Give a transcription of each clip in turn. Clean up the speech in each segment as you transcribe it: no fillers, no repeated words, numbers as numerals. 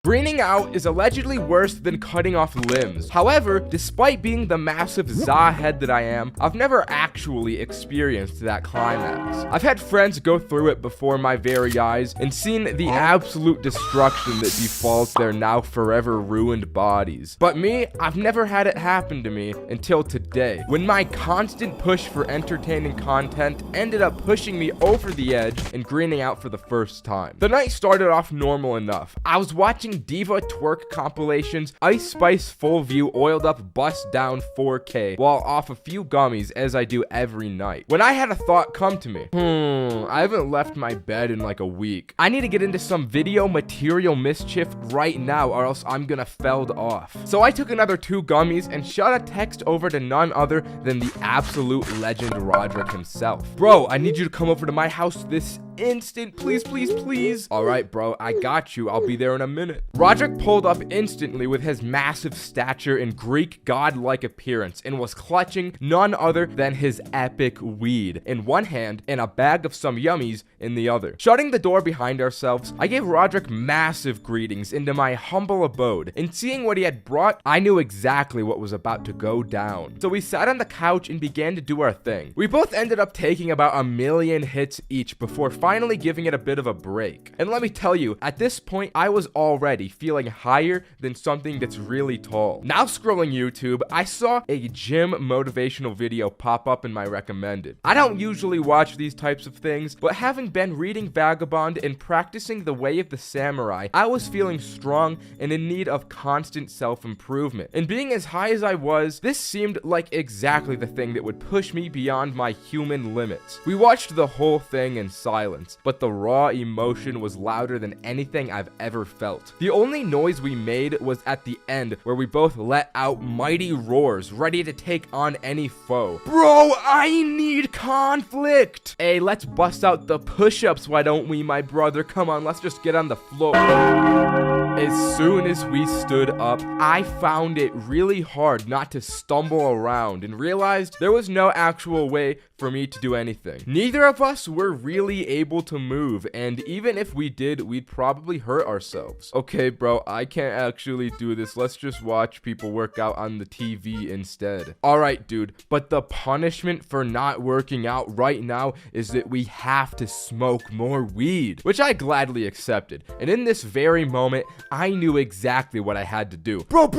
Greening out is allegedly worse than cutting off limbs. However, despite being the massive za head that I am, I've never actually experienced that climax. I've had friends go through it before my very eyes and seen the absolute destruction that befalls their now forever ruined bodies. But me, I've never had it happen to me until today, when my constant push for entertaining content ended up pushing me over the edge and greening out for the first time. The night started off normal enough. I was watching Diva twerk compilations, Ice Spice full view oiled up bust down 4K while off a few gummies as I do every night, when I had a thought come to me. I haven't left my bed in like a week. I need to get into some video material mischief right now or else I'm gonna felled off. So I took another 2 gummies and shot a text over to none other than the absolute legend Roderick himself. Bro, I need you to come over to my house this instant, please, please, please. All right, bro, I got you. I'll be there in a minute. Roderick pulled up instantly with his massive stature and Greek godlike appearance and was clutching none other than his epic weed in one hand and a bag of some yummies in the other. Shutting the door behind ourselves, I gave Roderick massive greetings into my humble abode, and seeing what he had brought, I knew exactly what was about to go down. So we sat on the couch and began to do our thing. We both ended up taking about 1,000,000 hits each before finally giving it a bit of a break. And let me tell you, at this point, I was already feeling higher than something that's really tall. Now scrolling YouTube, I saw a gym motivational video pop up in my recommended. I don't usually watch these types of things, but having been reading Vagabond and practicing the way of the samurai, I was feeling strong and in need of constant self-improvement. And being as high as I was, this seemed like exactly the thing that would push me beyond my human limits. We watched the whole thing in silence, but the raw emotion was louder than anything I've ever felt. The only noise we made was at the end, where we both let out mighty roars, ready to take on any foe. Bro, I need conflict! Hey, let's bust out the push-ups, why don't we, my brother? Come on, let's just get on the floor. As soon as we stood up, I found it really hard not to stumble around and realized there was no actual way for me to do anything. Neither of us were really able to move, and even if we did, we'd probably hurt ourselves. Okay, bro, I can't actually do this. Let's just watch people work out on the TV instead. Alright, dude, but the punishment for not working out right now is that we have to smoke more weed, which I gladly accepted. And in this very moment, I knew exactly what I had to do. Bro.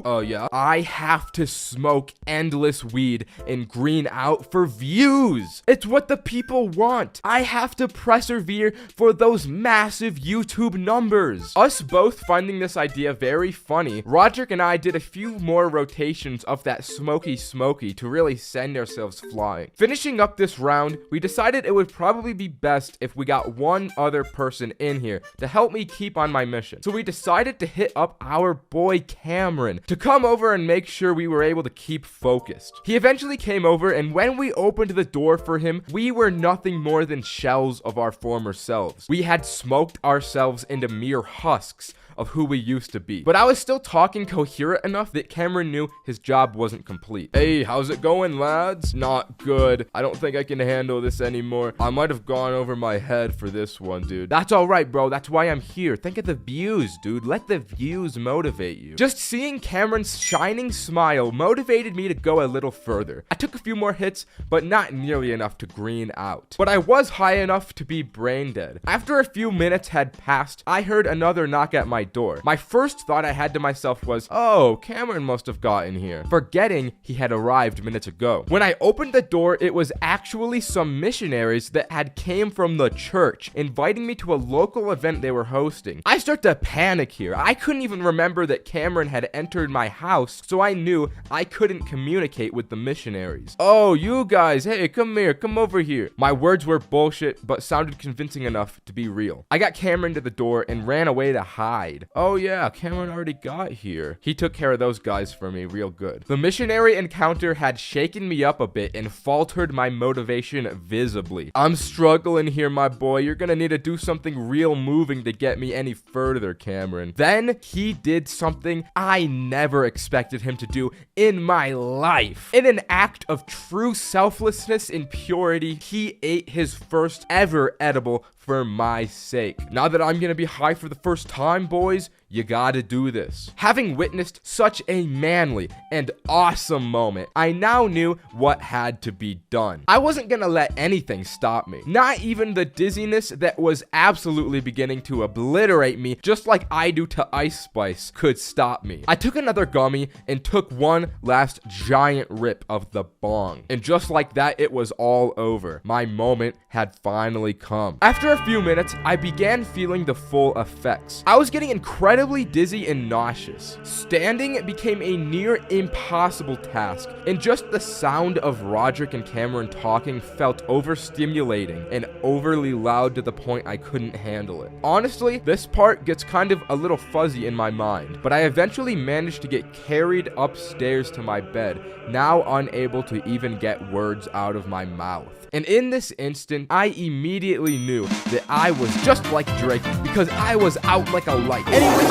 Oh, yeah? I have to smoke endless weed and green out for views. It's what the people want. I have to persevere for those massive YouTube numbers. Us both finding this idea very funny, Roderick and I did a few more rotations of that smoky to really send ourselves flying. Finishing up this round, we decided it would probably be best if we got one other person in here to help me keep on my mission. So we decided to hit up our boy Cameron to come over and make sure we were able to keep focused. He eventually came over, and when we opened the door for him, we were nothing more than shells of our former selves. We had smoked ourselves into mere husks of who we used to be. But I was still talking coherent enough that Cameron knew his job wasn't complete. Hey, how's it going, lads? Not good. I don't think I can handle this anymore. I might have gone over my head for this one, dude. That's all right, bro. That's why I'm here. Think of the views, dude. Let the views motivate you. Just seeing Cameron's shining smile motivated me to go a little further. I took a few more hits, but not nearly enough to green out. But I was high enough to be brain dead. After a few minutes had passed, I heard another knock at my door. My first thought I had to myself was, oh, Cameron must have gotten here, forgetting he had arrived minutes ago. When I opened the door, it was actually some missionaries that had came from the church, inviting me to a local event they were hosting. I start to panic here. I couldn't even remember that Cameron had entered my house, so I knew I couldn't communicate with the missionaries. Oh, you guys, hey, come here, come over here. My words were bullshit, but sounded convincing enough to be real. I got Cameron to the door and ran away to hide. Oh yeah, Cameron already got here. He took care of those guys for me real good. The missionary encounter had shaken me up a bit and faltered my motivation visibly. I'm struggling here, my boy. You're gonna need to do something real moving to get me any further, Cameron. Then he did something I never expected him to do in my life. In an act of true selflessness and purity, he ate his first ever edible for my sake. Now that I'm gonna be high for the first time, boys, You gotta do this. Having witnessed such a manly and awesome moment, I now knew what had to be done. I wasn't gonna let anything stop me. Not even the dizziness that was absolutely beginning to obliterate me, just like I do to Ice Spice, could stop me. I took another gummy and took one last giant rip of the bong. And just like that, it was all over. My moment had finally come. After a few minutes, I began feeling the full effects. I was getting incredibly dizzy and nauseous. Standing became a near impossible task, and just the sound of Roderick and Cameron talking felt overstimulating and overly loud to the point I couldn't handle it. Honestly, this part gets kind of a little fuzzy in my mind, but I eventually managed to get carried upstairs to my bed, now unable to even get words out of my mouth. And in this instant, I immediately knew that I was just like Drake because I was out like a light. Anyways,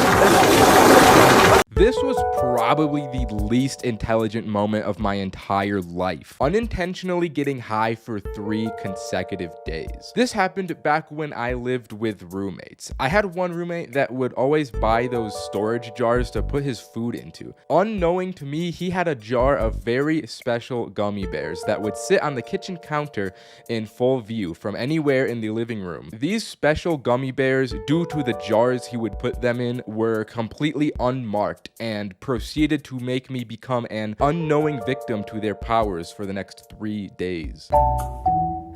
this was probably the least intelligent moment of my entire life. Unintentionally getting high for 3 consecutive days. This happened back when I lived with roommates. I had one roommate that would always buy those storage jars to put his food into. Unknowing to me, he had a jar of very special gummy bears that would sit on the kitchen counter in full view from anywhere in the living room. These special gummy bears, due to the jars he would put them in, were completely unmarked and proceeded to make me become an unknowing victim to their powers for the next 3 days.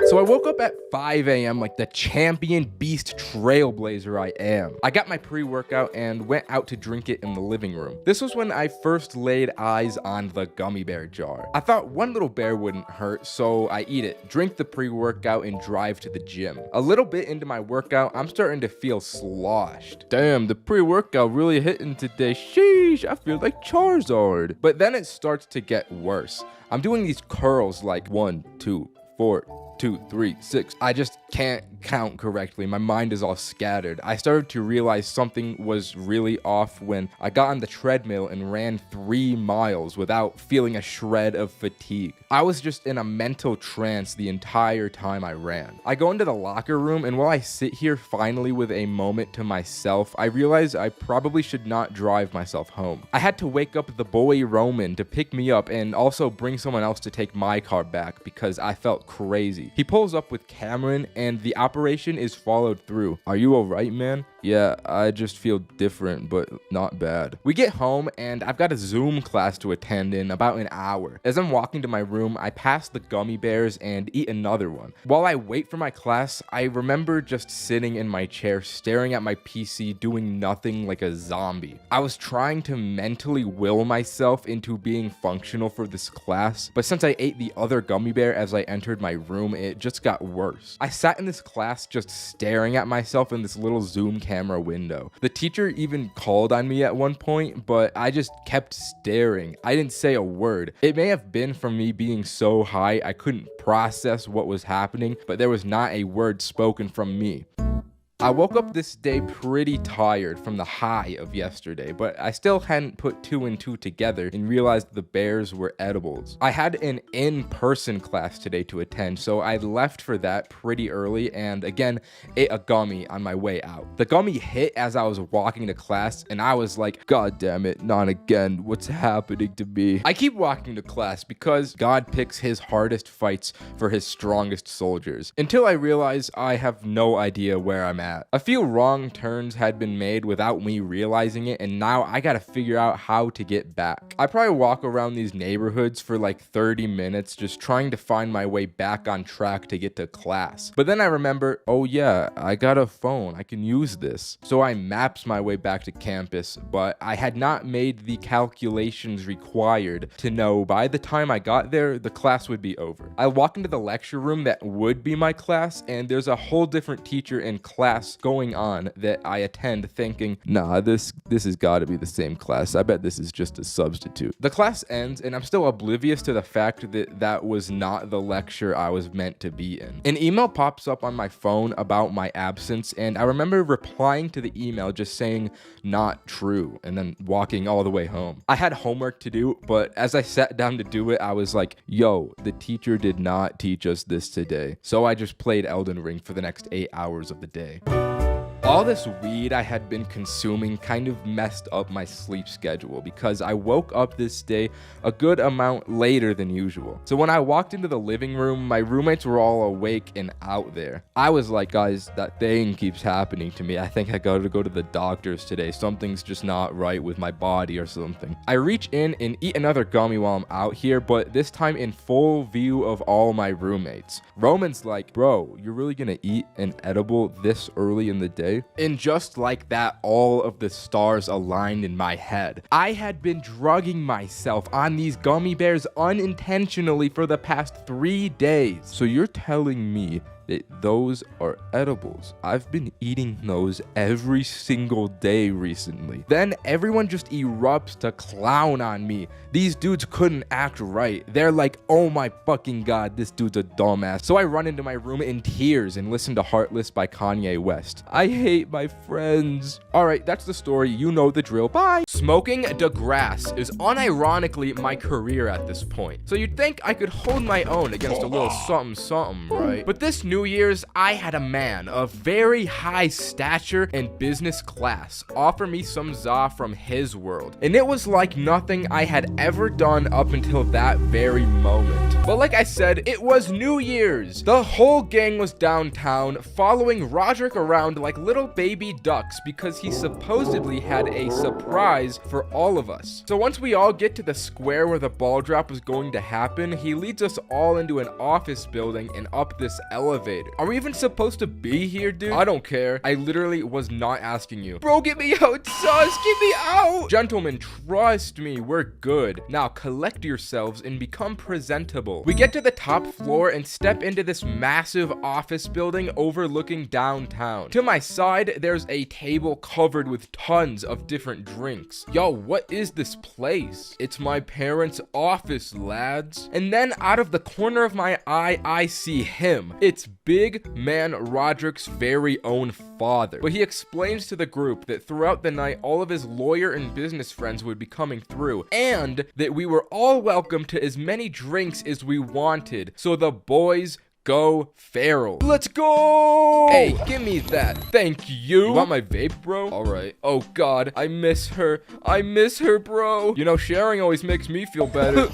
So I woke up at 5 a.m. like the champion beast trailblazer I am. I got my pre-workout and went out to drink it in the living room. This was when I first laid eyes on the gummy bear jar. I thought one little bear wouldn't hurt, so I eat it, drink the pre-workout, and drive to the gym. A little bit into my workout, I'm starting to feel sloshed. Damn, the pre-workout really hitting today. Sheesh, I feel like Charizard. But then it starts to get worse. I'm doing these curls like 1, 2, 4, 2, 3, 6. I just can't count correctly. My mind is all scattered. I started to realize something was really off when I got on the treadmill and ran 3 miles without feeling a shred of fatigue. I was just in a mental trance the entire time I ran. I go into the locker room, and while I sit here finally with a moment to myself, I realize I probably should not drive myself home. I had to wake up the boy Roman to pick me up and also bring someone else to take my car back because I felt crazy. He pulls up with Cameron and the operation is followed through. Are you alright, man? Yeah, I just feel different, but not bad. We get home and I've got a Zoom class to attend in about an hour. As I'm walking to my room, I pass the gummy bears and eat another one. While I wait for my class, I remember just sitting in my chair, staring at my PC, doing nothing like a zombie. I was trying to mentally will myself into being functional for this class, but since I ate the other gummy bear as I entered my room, it just got worse. I sat in this class just staring at myself in this little Zoom camera window. The teacher even called on me at one point, but I just kept staring. I didn't say a word. It may have been from me being so high I couldn't process what was happening, but there was not a word spoken from me. I woke up this day pretty tired from the high of yesterday, but I still hadn't put 2 and 2 together and realized the bears were edibles. I had an in-person class today to attend, so I left for that pretty early and again ate a gummy on my way out. The gummy hit as I was walking to class and I was like, God damn it, not again, what's happening to me? I keep walking to class because God picks his hardest fights for his strongest soldiers, until I realize I have no idea where I'm at. A few wrong turns had been made without me realizing it, and now I gotta figure out how to get back. I probably walk around these neighborhoods for like 30 minutes just trying to find my way back on track to get to class. But then I remember, oh yeah, I got a phone, I can use this. So I maps my way back to campus, but I had not made the calculations required to know by the time I got there, the class would be over. I walk into the lecture room that would be my class, and there's a whole different teacher in class going on that I attend, thinking, nah, this has got to be the same class. I bet this is just a substitute. The class ends and I'm still oblivious to the fact that that was not the lecture I was meant to be in. An email pops up on my phone about my absence, and I remember replying to the email just saying not true and then walking all the way home. I had homework to do, but as I sat down to do it, I was like, yo, the teacher did not teach us this today. So I just played Elden Ring for the next 8 hours of the day. All this weed I had been consuming kind of messed up my sleep schedule because I woke up this day a good amount later than usual. So when I walked into the living room, my roommates were all awake and out there. I was like, guys, that thing keeps happening to me. I think I gotta go to the doctors today. Something's just not right with my body or something. I reach in and eat another gummy while I'm out here, but this time in full view of all my roommates. Roman's like, bro, you're really gonna eat an edible this early in the day? And just like that, all of the stars aligned in my head. I had been drugging myself on these gummy bears unintentionally for the past 3 days. So you're telling me that those are edibles? I've been eating those every single day recently. Then everyone just erupts to clown on me. These dudes couldn't act right. They're like, oh my fucking god, this dude's a dumbass. So I run into my room in tears and listen to Heartless by Kanye West. I hate my friends. Alright, that's the story. You know the drill. Bye. Smoking the grass is unironically my career at this point. So you'd think I could hold my own against a little something something, right? But this New Year's, I had a man of very high stature and business class offer me some za from his world. And it was like nothing I had ever done up until that very moment. But like I said, it was New Year's. The whole gang was downtown following Roderick around like little baby ducks because he supposedly had a surprise for all of us. So once we all get to the square where the ball drop was going to happen, he leads us all into an office building and up this elevator. Are we even supposed to be here, dude? I don't care. I literally was not asking you. Bro, get me out, sus. Get me out. Gentlemen, trust me. We're good. Now collect yourselves and become presentable. We get to the top floor and step into this massive office building overlooking downtown. To my side, there's a table covered with tons of different drinks. Yo, what is this place? It's my parents' office, lads. And then out of the corner of my eye, I see him. It's big man Roderick's very own father. But he explains to the group that throughout the night, all of his lawyer and business friends would be coming through, and that we were all welcome to as many drinks as we wanted. So the boys go feral. Let's go! Hey, give me that. Thank you. You want my vape, bro? All right. Oh, God. I miss her. I miss her, bro. You know, sharing always makes me feel better.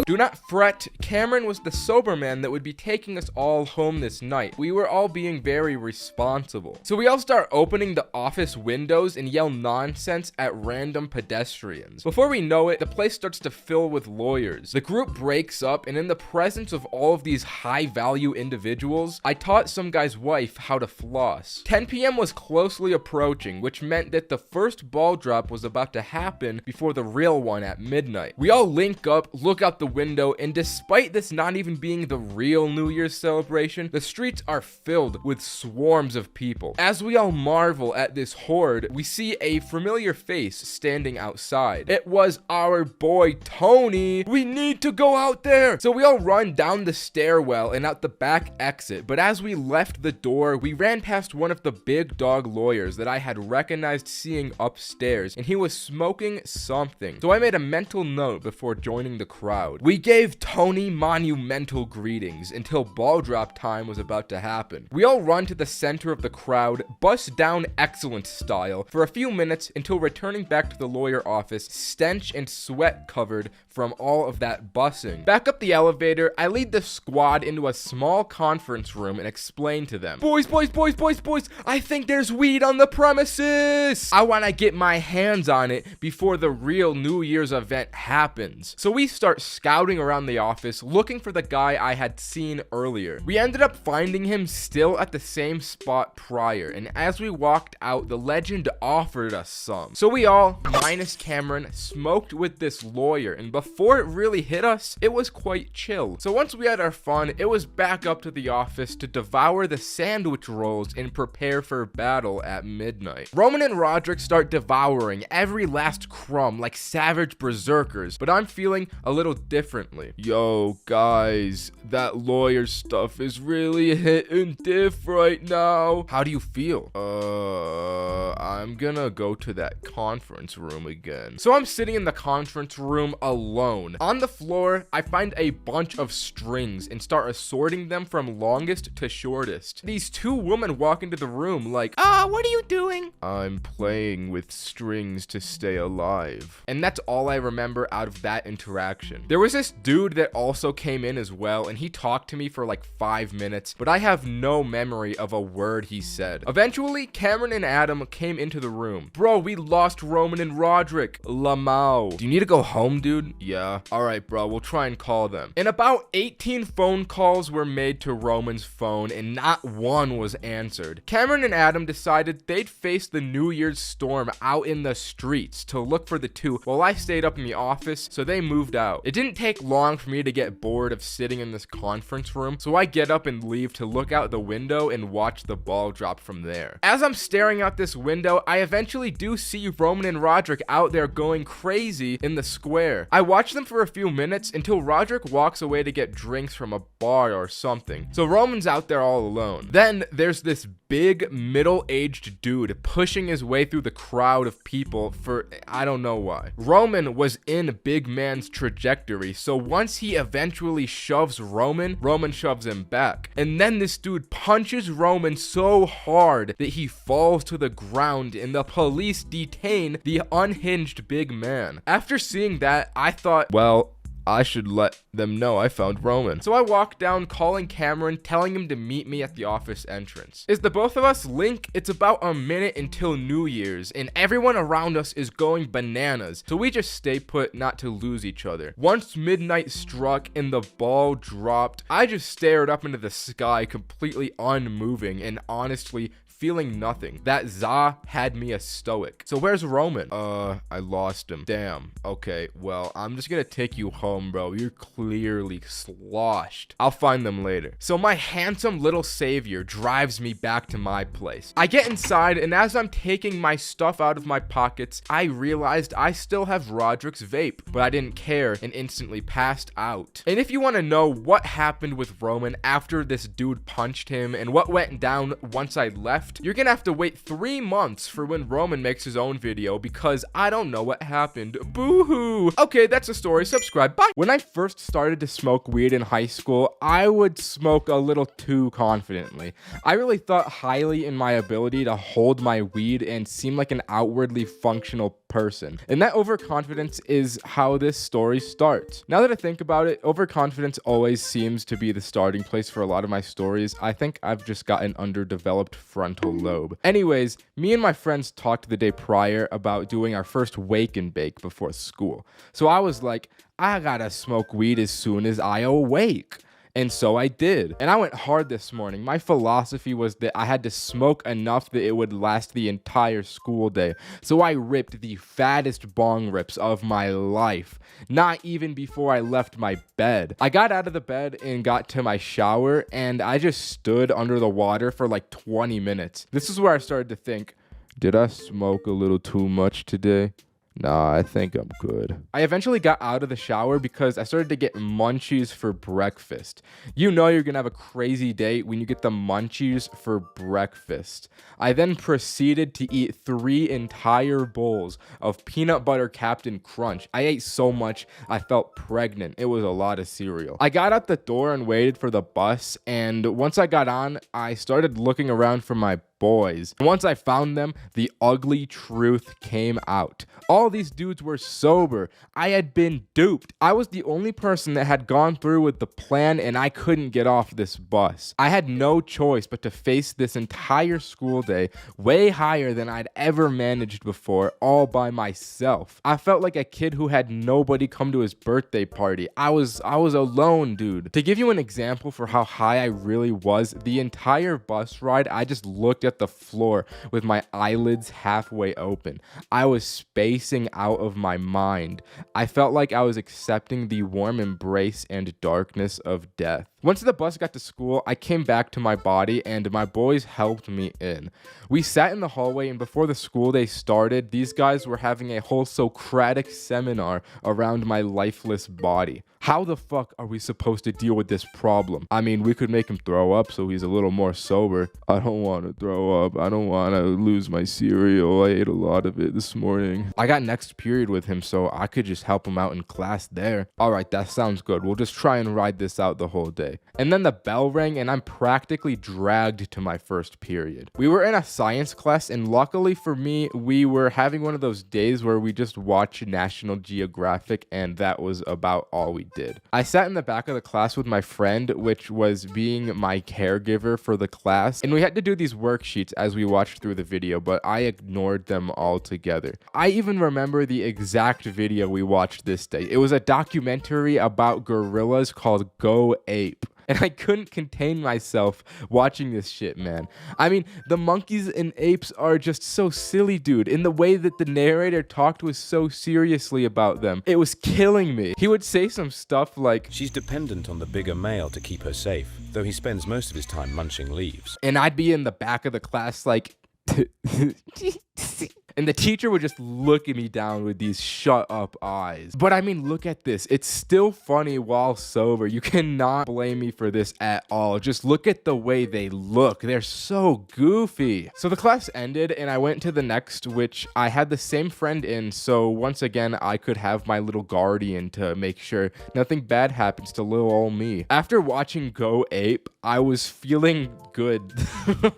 Do not fret. Cameron was the sober man that would be taking us all home this night. We were all being very responsible. So we all start opening the office windows and yell nonsense at random pedestrians. Before we know it, the place starts to fill with lawyers. The group breaks up, and in the presence of all of these high-value individuals, I taught some guy's wife how to floss. 10 p.m. was closely approaching, which meant that the first ball drop was about to happen before the real one at midnight. We all link up, look out the window, and despite this not even being the real New Year's celebration, the streets are filled with swarms of people. As we all marvel at this horde, we see a familiar face standing outside. It was our boy Tony. We need to go out there. So we all run down the stairwell and out the back exit, but as we left the door, we ran past one of the big dog lawyers that I had recognized seeing upstairs, and he was smoking something. So I made a mental note before joining the crowd. We gave Tony monumental greetings until ball drop time was about to happen. We all run to the center of the crowd, bust down excellent style for a few minutes until returning back to the lawyer office, stench and sweat covered from all of that bussing. Back up the elevator, I lead the squad into a small conference room and explain to them, boys, I think there's weed on the premises. I want to get my hands on it before the real New Year's event happens. So we start scouting around the office looking for the guy I had seen earlier. We ended up finding him still at the same spot prior, and as we walked out, the legend offered us some. So we all, minus Cameron, smoked with this lawyer, and before it really hit us, it was quite chill. So once we had our fun, it was back up to the office to devour the sandwich rolls and prepare for battle at midnight. Roman and Roderick start devouring every last crumb like savage berserkers, but I'm feeling a little differently. Yo, guys, that lawyer stuff is really hitting diff right now. How do you feel? I'm gonna go to that conference room again. So I'm sitting in the conference room alone. On the floor, I find a bunch of strings and start assorting sorting them from longest to shortest. These two women walk into the room like, what are you doing? I'm playing with strings to stay alive. And that's all I remember out of that interaction. There was this dude that also came in as well, and he talked to me for like 5 minutes, but I have no memory of a word he said. Eventually, Cameron and Adam came into the room. Bro, we lost Roman and Roderick. Lamau. Do you need to go home, dude? Yeah. Alright, bro, we'll try and call them. And about 18 phone calls were made to Roman's phone, and not one was answered. Cameron and Adam decided they'd face the New Year's storm out in the streets to look for the two, while I stayed up in the office, so they moved out. It didn't take long for me to get bored of sitting in this conference room, so I get up and leave to look out the window and watch the ball drop from there. As I'm staring out this window, I eventually do see Roman and Roderick out there going crazy in the square. I watch them for a few minutes until Roderick walks away to get drinks from a bar or something. So Roman's out there all alone. Then there's this big middle-aged dude pushing his way through the crowd of people for I don't know why. Roman was in big man's trajectory, so once he eventually shoves Roman shoves him back. And then this dude punches Roman so hard that he falls to the ground, and the police detain the unhinged big man. After seeing that, I thought, well, I should let them know I found Roman. So I walked down calling Cameron, telling him to meet me at the office entrance. As the both of us link, it's about a minute until New Year's, and everyone around us is going bananas, so we just stay put not to lose each other. Once midnight struck and the ball dropped, I just stared up into the sky completely unmoving and honestly feeling nothing. That za had me a stoic. So where's Roman? I lost him. Damn. Okay, well, I'm just gonna take you home, bro. You're clearly sloshed. I'll find them later. So my handsome little savior drives me back to my place. I get inside, and as I'm taking my stuff out of my pockets, I realized I still have Roderick's vape, but I didn't care and instantly passed out. And if you want to know what happened with Roman after this dude punched him and what went down once I left, you're gonna have to wait 3 months for when Roman makes his own video, because I don't know what happened. Boo-hoo. Okay, that's the story. Subscribe. Bye. When I first started to smoke weed in high school, I would smoke a little too confidently. I really thought highly in my ability to hold my weed and seem like an outwardly functional person. And that overconfidence is how this story starts. Now that I think about it, overconfidence always seems to be the starting place for a lot of my stories. I think I've just got an underdeveloped frontal lobe. Anyways, me and my friends talked the day prior about doing our first wake and bake before school. So I was like, I gotta smoke weed as soon as I awake. And so I did. And I went hard this morning. My philosophy was that I had to smoke enough that it would last the entire school day. So I ripped the fattest bong rips of my life, not even before I left my bed. I got out of the bed and got to my shower, and I just stood under the water for like 20 minutes. This is where I started to think, did I smoke a little too much today? Nah, I think I'm good. I eventually got out of the shower because I started to get munchies for breakfast. You know you're gonna have a crazy day when you get the munchies for breakfast. I then proceeded to eat 3 entire bowls of peanut butter Captain Crunch. I ate so much, I felt pregnant. It was a lot of cereal. I got out the door and waited for the bus, and once I got on, I started looking around for my boys. Once I found them, the ugly truth came out. All these dudes were sober. I had been duped. I was the only person that had gone through with the plan, and I couldn't get off this bus. I had no choice but to face this entire school day way higher than I'd ever managed before, all by myself. I felt like a kid who had nobody come to his birthday party. I was alone, dude. To give you an example for how high I really was, the entire bus ride, I just looked at the floor with my eyelids halfway open. I was spacing out of my mind. I felt like I was accepting the warm embrace and darkness of death. Once the bus got to school, I came back to my body and my boys helped me in. We sat in the hallway, and before the school day started, these guys were having a whole Socratic seminar around my lifeless body. How the fuck are we supposed to deal with this problem? I mean, we could make him throw up so he's a little more sober. I don't want to throw up. I don't want to lose my cereal. I ate a lot of it this morning. I got next period with him, so I could just help him out in class there. All right, that sounds good. We'll just try and ride this out the whole day. And then the bell rang and I'm practically dragged to my first period. We were in a science class, and luckily for me, we were having one of those days where we just watch National Geographic, and that was about all we did. I sat in the back of the class with my friend, which was being my caregiver for the class, and we had to do these worksheets as we watched through the video, but I ignored them altogether. I even remember the exact video we watched this day. It was a documentary about gorillas called Go Ape. And I couldn't contain myself watching this shit, man. I mean, the monkeys and apes are just so silly, dude. In the way that the narrator talked was so seriously about them. It was killing me. He would say some stuff like, "She's dependent on the bigger male to keep her safe, though he spends most of his time munching leaves." And I'd be in the back of the class like... And the teacher would just look at me down with these shut up eyes. But I mean, look at this. It's still funny while sober. You cannot blame me for this at all. Just look at the way they look. They're so goofy. So the class ended and I went to the next, which I had the same friend in. So once again, I could have my little guardian to make sure nothing bad happens to little old me. After watching Go Ape, I was feeling good.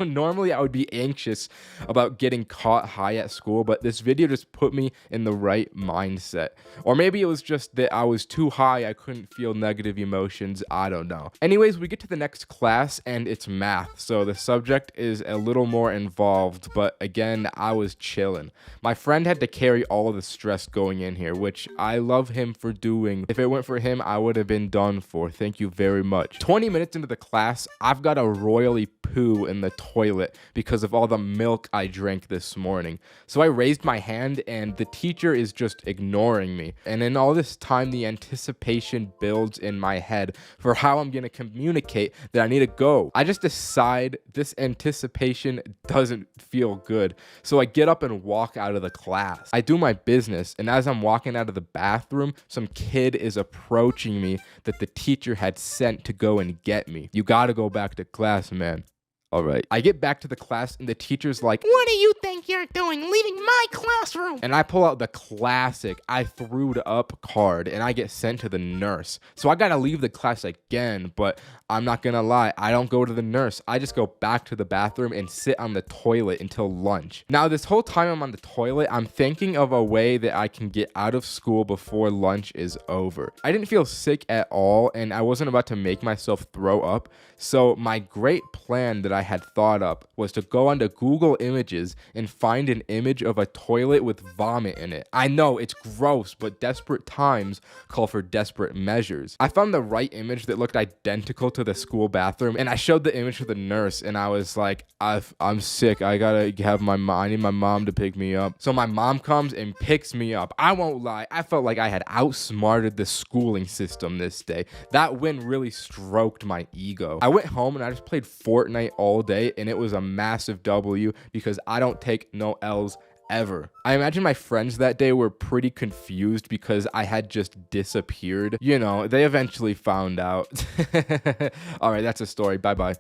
Normally, I would be anxious about getting caught high at school, but this video just put me in the right mindset. Or maybe it was just that I was too high, I couldn't feel negative emotions, I don't know. Anyways, we get to the next class and it's math, so the subject is a little more involved, but again, I was chilling. My friend had to carry all of the stress going in here, which I love him for doing. If it weren't for him, I would have been done for. Thank you very much. 20 minutes into the class, I've got to royally poo in the toilet because of all the milk I drank this morning. So I raised my hand and the teacher is just ignoring me. And in all this time, the anticipation builds in my head for how I'm gonna communicate that I need to go. I just decide this anticipation doesn't feel good. So I get up and walk out of the class. I do my business, and as I'm walking out of the bathroom, some kid is approaching me that the teacher had sent to go and get me. You gotta go back to class, man. All right. I get back to the class and the teacher's like, "What do you think you're doing leaving my classroom?" And I pull out the classic "I threwed up" card and I get sent to the nurse. So I gotta leave the class again, but I'm not gonna lie, I don't go to the nurse. I just go back to the bathroom and sit on the toilet until lunch. Now, this whole time I'm on the toilet, I'm thinking of a way that I can get out of school before lunch is over. I didn't feel sick at all and I wasn't about to make myself throw up. So my great plan that I had thought up was to go onto Google Images and find an image of a toilet with vomit in it. I know it's gross, but desperate times call for desperate measures. I found the right image that looked identical to the school bathroom, and I showed the image to the nurse, and I was like, I'm sick. I need my mom to pick me up. So my mom comes and picks me up. I won't lie, I felt like I had outsmarted the schooling system this day. That win really stroked my ego. I went home and I just played Fortnite all day, and it was a massive W because I don't take no L's ever. I imagine my friends that day were pretty confused because I had just disappeared. You know, they eventually found out. All right, that's a story. Bye-bye.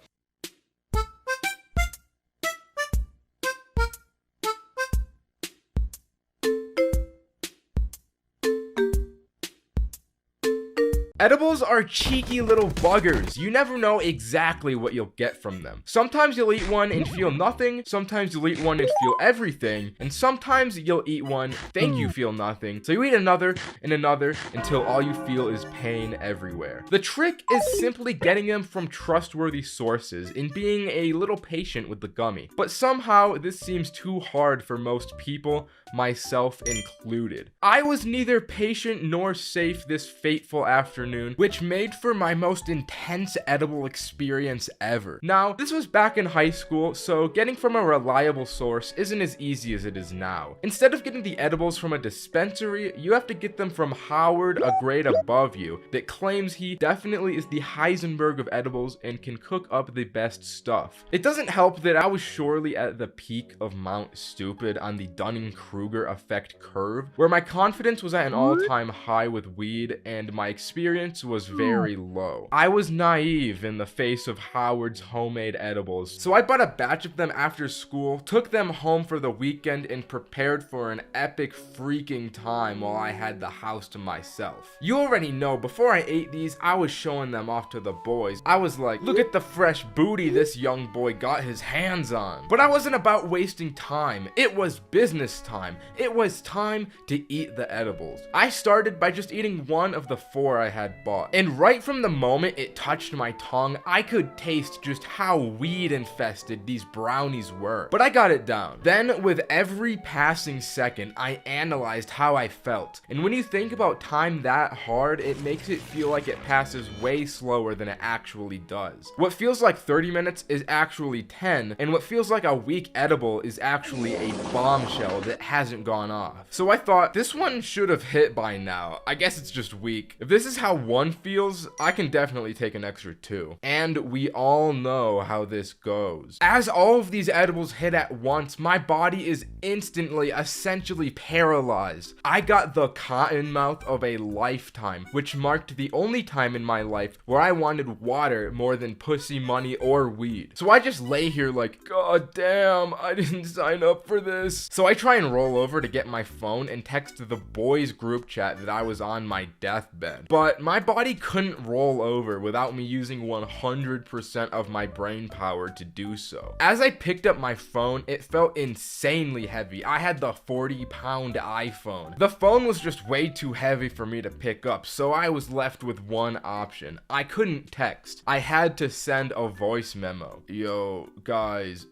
Edibles are cheeky little buggers. You never know exactly what you'll get from them. Sometimes you'll eat one and feel nothing, sometimes you'll eat one and feel everything, and sometimes you'll eat one, think you feel nothing, so you eat another and another until all you feel is pain everywhere. The trick is simply getting them from trustworthy sources and being a little patient with the gummy. But somehow this seems too hard for most people, myself included. I was neither patient nor safe this fateful afternoon, which made for my most intense edible experience ever. Now, this was back in high school, so getting from a reliable source isn't as easy as it is now. Instead of getting the edibles from a dispensary, you have to get them from Howard, a grade above you, that claims he definitely is the Heisenberg of edibles and can cook up the best stuff. It doesn't help that I was surely at the peak of Mount Stupid on the Dunning-Kruger effect curve, where my confidence was at an all-time high with weed and my experience experience was very low. I was naive in the face of Howard's homemade edibles, so I bought a batch of them after school, took them home for the weekend, and prepared for an epic freaking time while I had the house to myself. You already know, before I ate these, I was showing them off to the boys. I was like, look at the fresh booty this young boy got his hands on. But I wasn't about wasting time. It was business time. It was time to eat the edibles. I started by just eating one of the 4 I had bought. And right from the moment it touched my tongue, I could taste just how weed infested these brownies were. But I got it down. Then, with every passing second, I analyzed how I felt. And when you think about time that hard, it makes it feel like it passes way slower than it actually does. What feels like 30 minutes is actually 10, and what feels like a weak edible is actually a bombshell that hasn't gone off. So I thought, this one should have hit by now. I guess it's just weak. If this is how 1 feels, I can definitely take an extra 2. And we all know how this goes. As all of these edibles hit at once, my body is instantly, essentially paralyzed. I got the cotton mouth of a lifetime, which marked the only time in my life where I wanted water more than pussy, money, or weed. So I just lay here like, god damn, I didn't sign up for this. So I try and roll over to get my phone and text the boys group chat that I was on my deathbed. But my body couldn't roll over without me using 100% of my brain power to do so. As I picked up my phone, it felt insanely heavy. I had the 40-pound iPhone. The phone was just way too heavy for me to pick up, so I was left with one option. I couldn't text. I had to send a voice memo. Yo, guys,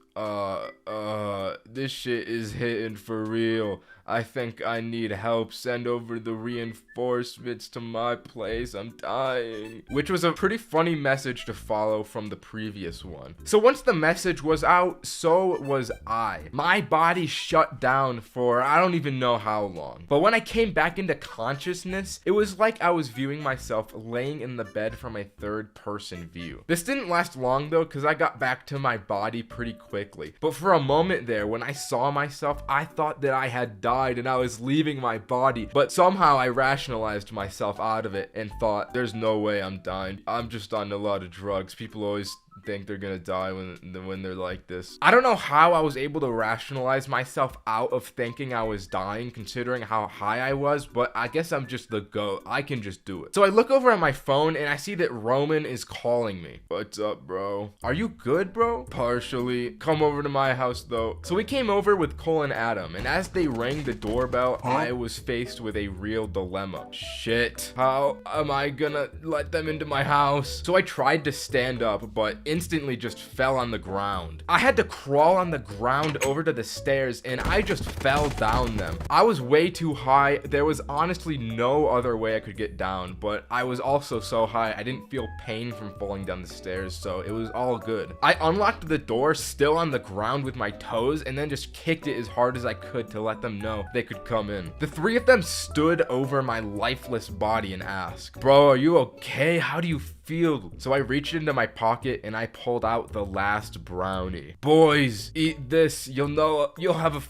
this shit is hitting for real. I think I need help. Send over the reinforcements to my place. I'm dying. Which was a pretty funny message to follow from the previous one. So once the message was out, so was I. My body shut down for I don't even know how long. But when I came back into consciousness, it was like I was viewing myself laying in the bed from a third-person view. This didn't last long though, because I got back to my body pretty quickly. But for a moment there, when I saw myself, I thought that I had died and I was leaving my body, but somehow I rationalized myself out of it and thought, there's no way I'm dying. I'm just on a lot of drugs. People always think they're gonna die when they're like this. I don't know how I was able to rationalize myself out of thinking I was dying, considering how high I was, but I guess I'm just the GOAT. I can just do it. So I look over at my phone and I see that Roman is calling me. What's up, bro? Are you good, bro? Partially. Come over to my house though. So we came over with Cole and Adam, and as they rang the doorbell, I was faced with a real dilemma. Shit. How am I gonna let them into my house? So I tried to stand up, but instantly just fell on the ground. I had to crawl on the ground over to the stairs, and I just fell down them. I was way too high. There was honestly no other way I could get down, but I was also so high I didn't feel pain from falling down the stairs, so it was all good. I unlocked the door still on the ground with my toes and then just kicked it as hard as I could to let them know they could come in. The 3 of them stood over my lifeless body and asked, "Bro, are you okay? How do you feel?" So I reached into my pocket and I pulled out the last brownie. "Boys, eat this. You'll know a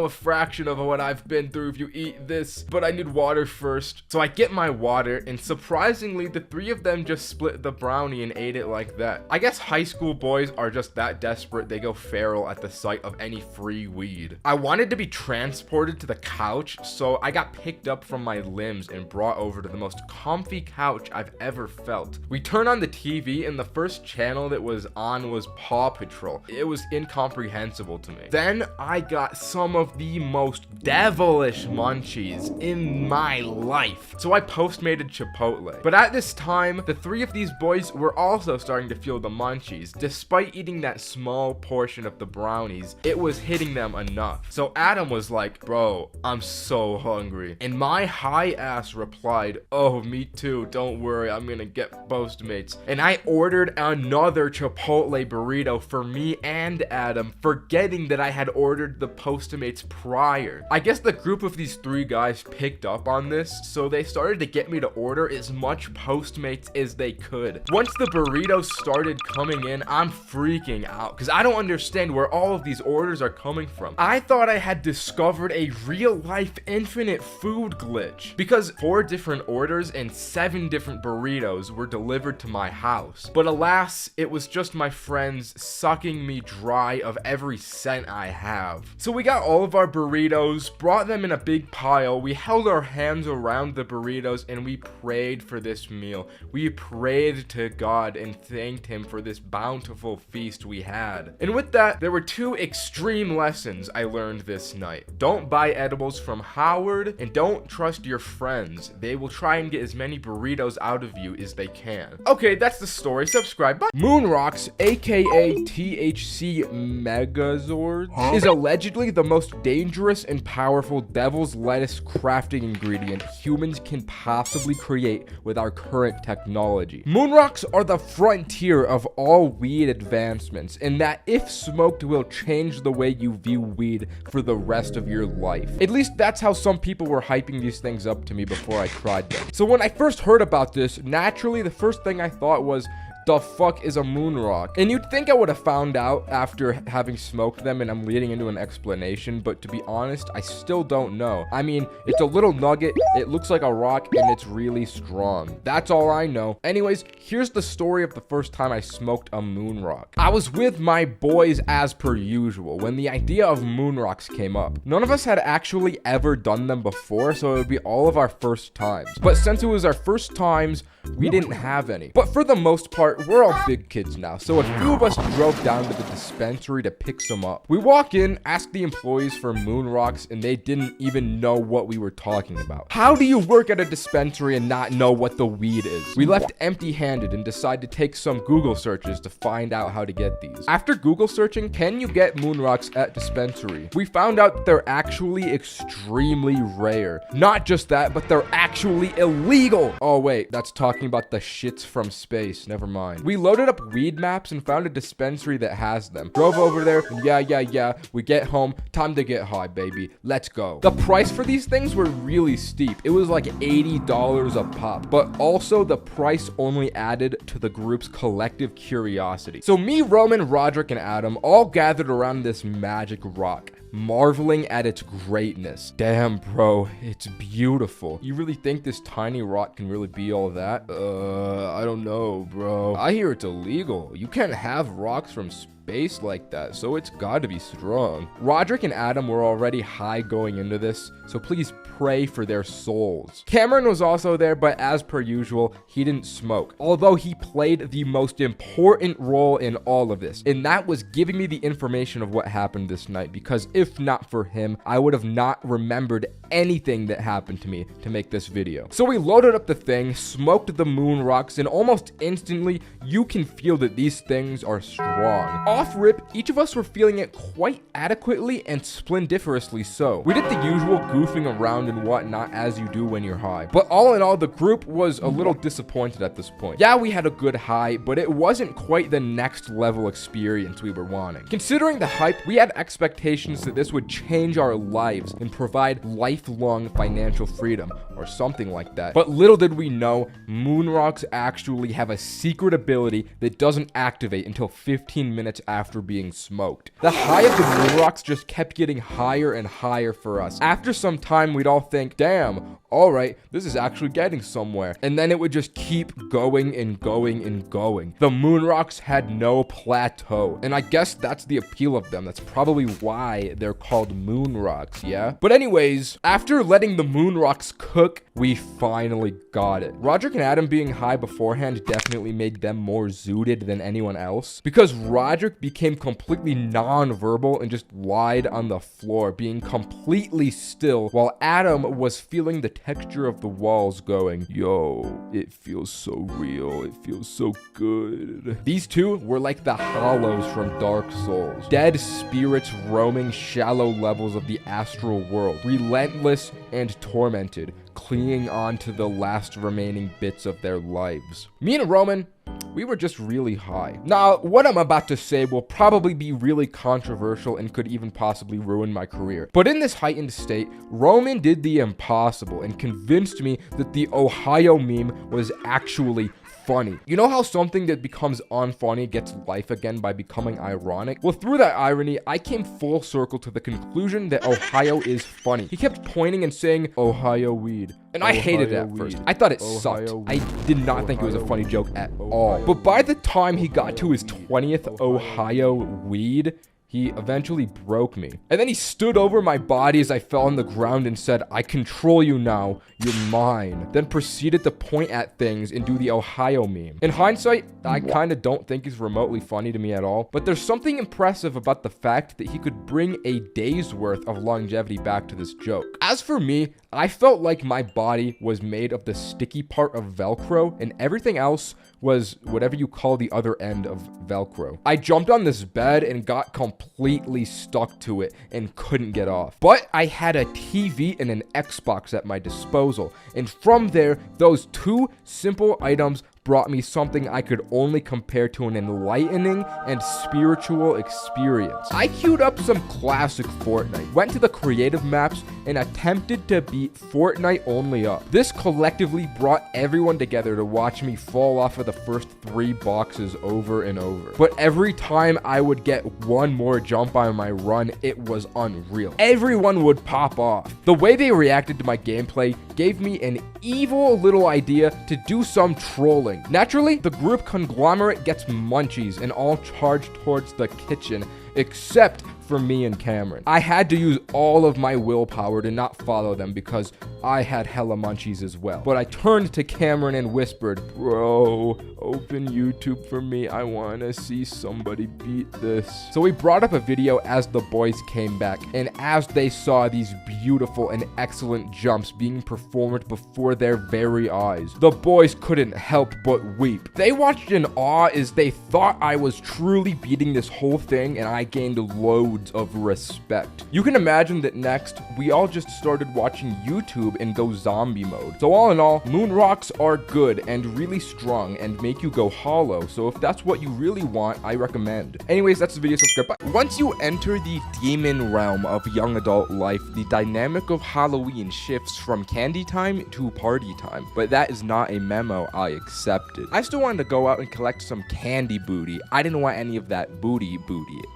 fraction of what I've been through if you eat this, but I need water first." So I get my water, and surprisingly the 3 of them just split the brownie and ate it like that. I guess high school boys are just that desperate they go feral at the sight of any free weed. I wanted to be transported to the couch, so I got picked up from my limbs and brought over to the most comfy couch I've ever felt. We turned on the TV and the first channel that was on was Paw Patrol. It was incomprehensible to me. Then I got some of the most devilish munchies in my life. So I postmated Chipotle. But at this time, the 3 of these boys were also starting to feel the munchies. Despite eating that small portion of the brownies, it was hitting them enough. So Adam was like, "Bro, I'm so hungry." And my high ass replied, "Oh, me too, don't worry. worry, I'm gonna get Postmates. And I ordered another Chipotle burrito for me and Adam, forgetting that I had ordered the Postmates prior. I guess the group of these 3 guys picked up on this, so they started to get me to order as much Postmates as they could. Once the burritos started coming in, I'm freaking out because I don't understand where all of these orders are coming from. I thought I had discovered a real-life infinite food glitch because 4 different orders and 7 different burritos were delivered to my house. But alas, it was just my friends sucking me dry of every cent I have. So we got all of our burritos, brought them in a big pile, we held our hands around the burritos, and we prayed for this meal. We prayed to God and thanked him for this bountiful feast we had. And with that, there were 2 extreme lessons I learned this night. Don't buy edibles from Howard, and don't trust your friends. They will try and get as many burritos out of you as they can. Okay, that's the story. Subscribe. Bye. Moonrocks, aka THC Megazord, is allegedly the most dangerous and powerful devil's lettuce crafting ingredient humans can possibly create with our current technology. Moonrocks are the frontier of all weed advancements, and that if smoked will change the way you view weed for the rest of your life. At least that's how some people were hyping these things up to me before I tried them. So when I first heard about this, naturally the first thing I thought was, the fuck is a moonrock? And you'd think I would have found out after having smoked them, and I'm leading into an explanation, but to be honest, I still don't know. I mean, it's a little nugget, it looks like a rock, and it's really strong. That's all I know. Anyways, here's the story of the first time I smoked a moonrock. I was with my boys as per usual when the idea of moonrocks came up. None of us had actually ever done them before, so it would be all of our first times. But since it was our first times, we didn't have any. But for the most part, we're all big kids now, so a few of us drove down to the dispensary to pick some up. We walk in, ask the employees for moonrocks, and they didn't even know what we were talking about. How do you work at a dispensary and not know what the weed is? We left empty-handed and decided to take some Google searches to find out how to get these. After Google searching, can you get moonrocks at dispensary? We found out that they're actually extremely rare. Not just that, but they're actually illegal. Oh wait, that's talking about the shits from space. Never mind. We loaded up weed maps and found a dispensary that has them. Drove over there, and yeah. We get home, time to get high, baby. Let's go. The price for these things were really steep. It was like $80 a pop, but also the price only added to the group's collective curiosity. So me, Roman, Roderick, and Adam all gathered around this magic rock, marveling at its greatness. Damn, bro, it's beautiful. You really think this tiny rock can really be all that? I don't know, bro. I hear it's illegal. You can't have rocks from space like that, so it's got to be strong. Roderick and Adam were already high going into this, so please pray for their souls. Cameron was also there, but as per usual, he didn't smoke, although he played the most important role in all of this, and that was giving me the information of what happened this night, because if not for him, I would have not remembered anything that happened to me to make this video. So we loaded up the thing, smoked the moon rocks, and almost instantly, you can feel that these things are strong. Off rip, each of us were feeling it quite adequately and splendiferously so. We did the usual goofing around and whatnot as you do when you're high. But all in all, the group was a little disappointed at this point. Yeah, we had a good high, but it wasn't quite the next level experience we were wanting. Considering the hype, we had expectations that this would change our lives and provide lifelong financial freedom or something like that. But little did we know, moonrocks actually have a secret ability that doesn't activate until 15 minutes after being smoked. The high of the moonrocks just kept getting higher and higher for us. After some time, we'd all think, damn, all right, this is actually getting somewhere. And then it would just keep going and going and going. The moonrocks had no plateau. And I guess that's the appeal of them. That's probably why they're called moonrocks, yeah? But anyways, after letting the moonrocks cook, we finally got it. Roderick and Adam being high beforehand definitely made them more zooted than anyone else, because Roderick became completely non-verbal and just lied on the floor, being completely still, while Adam was feeling the texture of the walls going, yo, it feels so real, it feels so good. These two were like the hollows from Dark Souls, dead spirits roaming shallow levels of the astral world, relentless and tormented, clinging on to the last remaining bits of their lives. Me and Roman, we were just really high. Now, what I'm about to say will probably be really controversial and could even possibly ruin my career. But in this heightened state, Roman did the impossible and convinced me that the Ohio meme was actually funny. You know how something that becomes unfunny gets life again by becoming ironic? Well, through that irony, I came full circle to the conclusion that Ohio is funny. He kept pointing and saying, Ohio weed. And I hated it at first. I thought it sucked. I did not think it was a funny joke at all. But by the time he got to his 20th Ohio weed, he eventually broke me. And then he stood over my body as I fell on the ground and said, I control you now, you're mine. Then proceeded to point at things and do the Ohio meme. In hindsight, I kind of don't think he's remotely funny to me at all, but there's something impressive about the fact that he could bring a day's worth of longevity back to this joke. As for me, I felt like my body was made of the sticky part of Velcro and everything else was whatever you call the other end of Velcro. I jumped on this bed and got completely stuck to it and couldn't get off. But I had a TV and an Xbox at my disposal, and from there, those two simple items brought me something I could only compare to an enlightening and spiritual experience. I queued up some classic Fortnite, went to the creative maps, and attempted to beat Fortnite only up. This collectively brought everyone together to watch me fall off of the first 3 boxes over and over. But every time I would get one more jump on my run, it was unreal. Everyone would pop off. The way they reacted to my gameplay gave me an evil little idea to do some trolling. Naturally, the group conglomerate gets munchies and all charge towards the kitchen, except for me and Cameron. I had to use all of my willpower to not follow them because I had hella munchies as well. But I turned to Cameron and whispered, bro, open YouTube for me. I want to see somebody beat this. So we brought up a video as the boys came back, and as they saw these beautiful and excellent jumps being performed before their very eyes, the boys couldn't help but weep. They watched in awe as they thought I was truly beating this whole thing, and I gained loads of respect. You can imagine that next, we all just started watching YouTube and go zombie mode. So all in all, moon rocks are good and really strong and make you go hollow. So if that's what you really want, I recommend. Anyways, that's the video. Subscribe. But once you enter the demon realm of young adult life, the dynamic of Halloween shifts from candy time to party time. But that is not a memo I accepted. I still wanted to go out and collect some candy booty. I didn't want any of that booty,